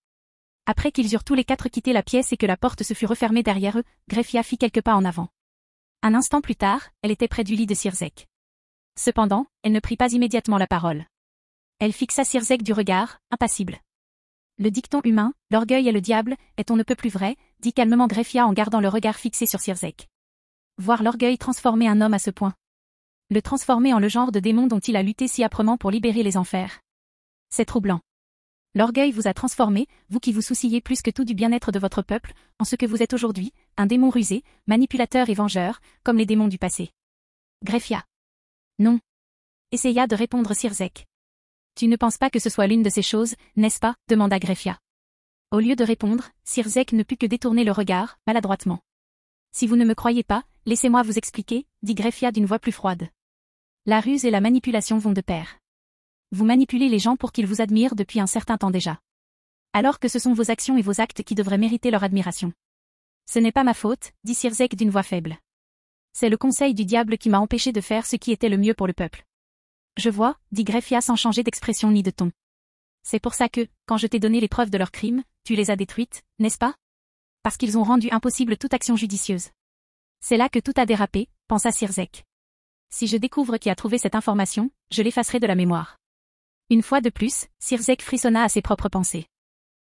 Après qu'ils eurent tous les quatre quitté la pièce et que la porte se fut refermée derrière eux, Greffia fit quelques pas en avant. Un instant plus tard, elle était près du lit de Sirzek. Cependant, elle ne prit pas immédiatement la parole. Elle fixa Sirzek du regard, impassible. Le dicton humain, l'orgueil est le diable, est on ne peut plus vrai, dit calmement Greffia en gardant le regard fixé sur Sirzek. Voir l'orgueil transformer un homme à ce point. Le transformer en le genre de démon dont il a lutté si âprement pour libérer les enfers. C'est troublant. L'orgueil vous a transformé, vous qui vous souciez plus que tout du bien-être de votre peuple, en ce que vous êtes aujourd'hui, un démon rusé, manipulateur et vengeur, comme les démons du passé. Greffia. Non. Essaya de répondre Sirzek. Tu ne penses pas que ce soit l'une de ces choses, n'est-ce pas demanda Greffia. Au lieu de répondre, Sirzek ne put que détourner le regard, maladroitement. Si vous ne me croyez pas, laissez-moi vous expliquer, dit Greffia d'une voix plus froide. La ruse et la manipulation vont de pair. Vous manipulez les gens pour qu'ils vous admirent depuis un certain temps déjà. Alors que ce sont vos actions et vos actes qui devraient mériter leur admiration. Ce n'est pas ma faute, dit Sirzek d'une voix faible. C'est le conseil du diable qui m'a empêché de faire ce qui était le mieux pour le peuple. Je vois, dit Greffia sans changer d'expression ni de ton. C'est pour ça que, quand je t'ai donné les preuves de leur crime, tu les as détruites, n'est-ce pas? Parce qu'ils ont rendu impossible toute action judicieuse. C'est là que tout a dérapé, pensa Sirzek. Si je découvre qui a trouvé cette information, je l'effacerai de la mémoire. Une fois de plus, Sirzek frissonna à ses propres pensées.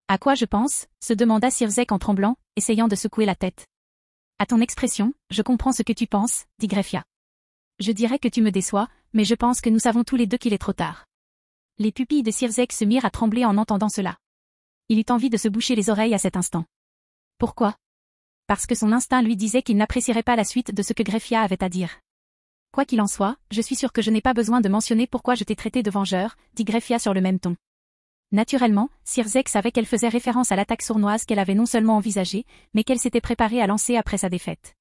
À quoi je pense? Se demanda Sirzek en tremblant, essayant de secouer la tête. À ton expression, je comprends ce que tu penses, dit Greffia. Je dirais que tu me déçois, mais je pense que nous savons tous les deux qu'il est trop tard. Les pupilles de Sirzek se mirent à trembler en entendant cela. Il eut envie de se boucher les oreilles à cet instant. Pourquoi? Parce que son instinct lui disait qu'il n'apprécierait pas la suite de ce que Greffia avait à dire. Quoi qu'il en soit, je suis sûr que je n'ai pas besoin de mentionner pourquoi je t'ai traité de vengeur, dit Greffia sur le même ton. Naturellement, Sirzek savait qu'elle faisait référence à l'attaque sournoise qu'elle avait non seulement envisagée, mais qu'elle s'était préparée à lancer après sa défaite.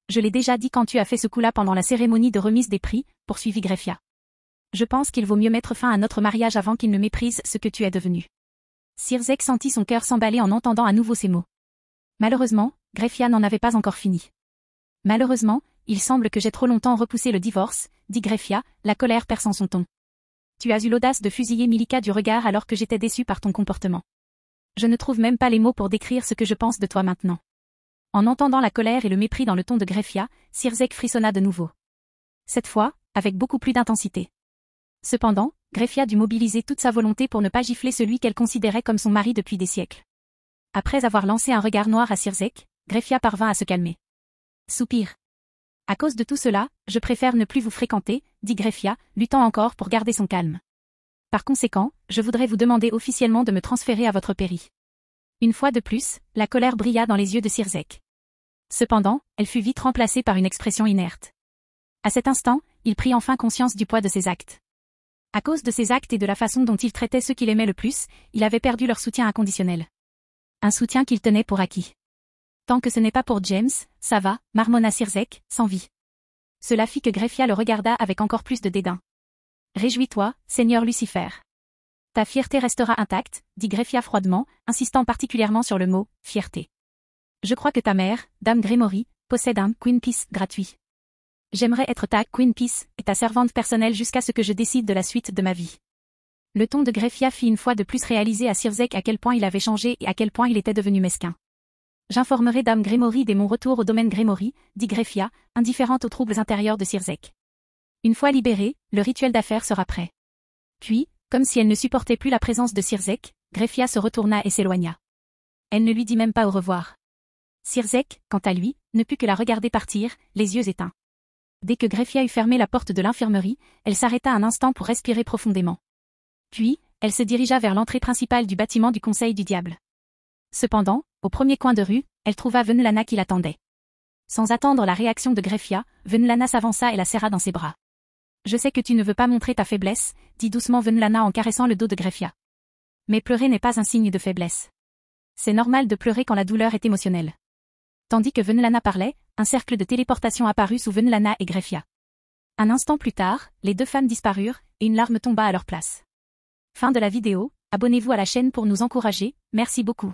Je l'ai déjà dit quand tu as fait ce coup-là pendant la cérémonie de remise des prix, poursuivit Greffia. Je pense qu'il vaut mieux mettre fin à notre mariage avant qu'il ne méprise ce que tu es devenu. Sirzek sentit son cœur s'emballer en entendant à nouveau ces mots. Malheureusement, Greffia n'en avait pas encore fini. Malheureusement, il semble que j'ai trop longtemps repoussé le divorce, dit Greffia, la colère perçant son ton. Tu as eu l'audace de fusiller Milika du regard alors que j'étais déçu par ton comportement. Je ne trouve même pas les mots pour décrire ce que je pense de toi maintenant. En entendant la colère et le mépris dans le ton de Greffia, Sirzek frissonna de nouveau. Cette fois, avec beaucoup plus d'intensité. Cependant, Greffia dut mobiliser toute sa volonté pour ne pas gifler celui qu'elle considérait comme son mari depuis des siècles. Après avoir lancé un regard noir à Sirzek, Greffia parvint à se calmer. Soupir. À cause de tout cela, je préfère ne plus vous fréquenter, dit Greffia, luttant encore pour garder son calme. Par conséquent, je voudrais vous demander officiellement de me transférer à votre pairie. Une fois de plus, la colère brilla dans les yeux de Sirzek. Cependant, elle fut vite remplacée par une expression inerte. À cet instant, il prit enfin conscience du poids de ses actes. À cause de ses actes et de la façon dont il traitait ceux qu'il aimait le plus, il avait perdu leur soutien inconditionnel. Un soutien qu'il tenait pour acquis. Tant que ce n'est pas pour James, ça va, marmonna Sirzek, sans vie. Cela fit que Greffia le regarda avec encore plus de dédain. Réjouis-toi, Seigneur Lucifer. Ta fierté restera intacte, dit Greffia froidement, insistant particulièrement sur le mot « fierté ». Je crois que ta mère, Dame Gremory, possède un « Queen Peace » gratuit. J'aimerais être ta « Queen Peace » et ta servante personnelle jusqu'à ce que je décide de la suite de ma vie. Le ton de Greffia fit une fois de plus réaliser à Sirzek à quel point il avait changé et à quel point il était devenu mesquin. J'informerai Dame Gremory dès mon retour au domaine Gremory, dit Greffia, indifférente aux troubles intérieurs de Sirzek. Une fois libérée, le rituel d'affaires sera prêt. Puis, comme si elle ne supportait plus la présence de Sirzek, Greffia se retourna et s'éloigna. Elle ne lui dit même pas au revoir. Sirzek, quant à lui, ne put que la regarder partir, les yeux éteints. Dès que Greffia eut fermé la porte de l'infirmerie, elle s'arrêta un instant pour respirer profondément. Puis, elle se dirigea vers l'entrée principale du bâtiment du Conseil du Diable. Cependant, au premier coin de rue, elle trouva Venlana qui l'attendait. Sans attendre la réaction de Greffia, Venlana s'avança et la serra dans ses bras. Je sais que tu ne veux pas montrer ta faiblesse, dit doucement Venlana en caressant le dos de Greffia. Mais pleurer n'est pas un signe de faiblesse. C'est normal de pleurer quand la douleur est émotionnelle. Tandis que Venlana parlait, un cercle de téléportation apparut sous Venlana et Greffia. Un instant plus tard, les deux femmes disparurent, et une larme tomba à leur place. Fin de la vidéo, abonnez-vous à la chaîne pour nous encourager, merci beaucoup.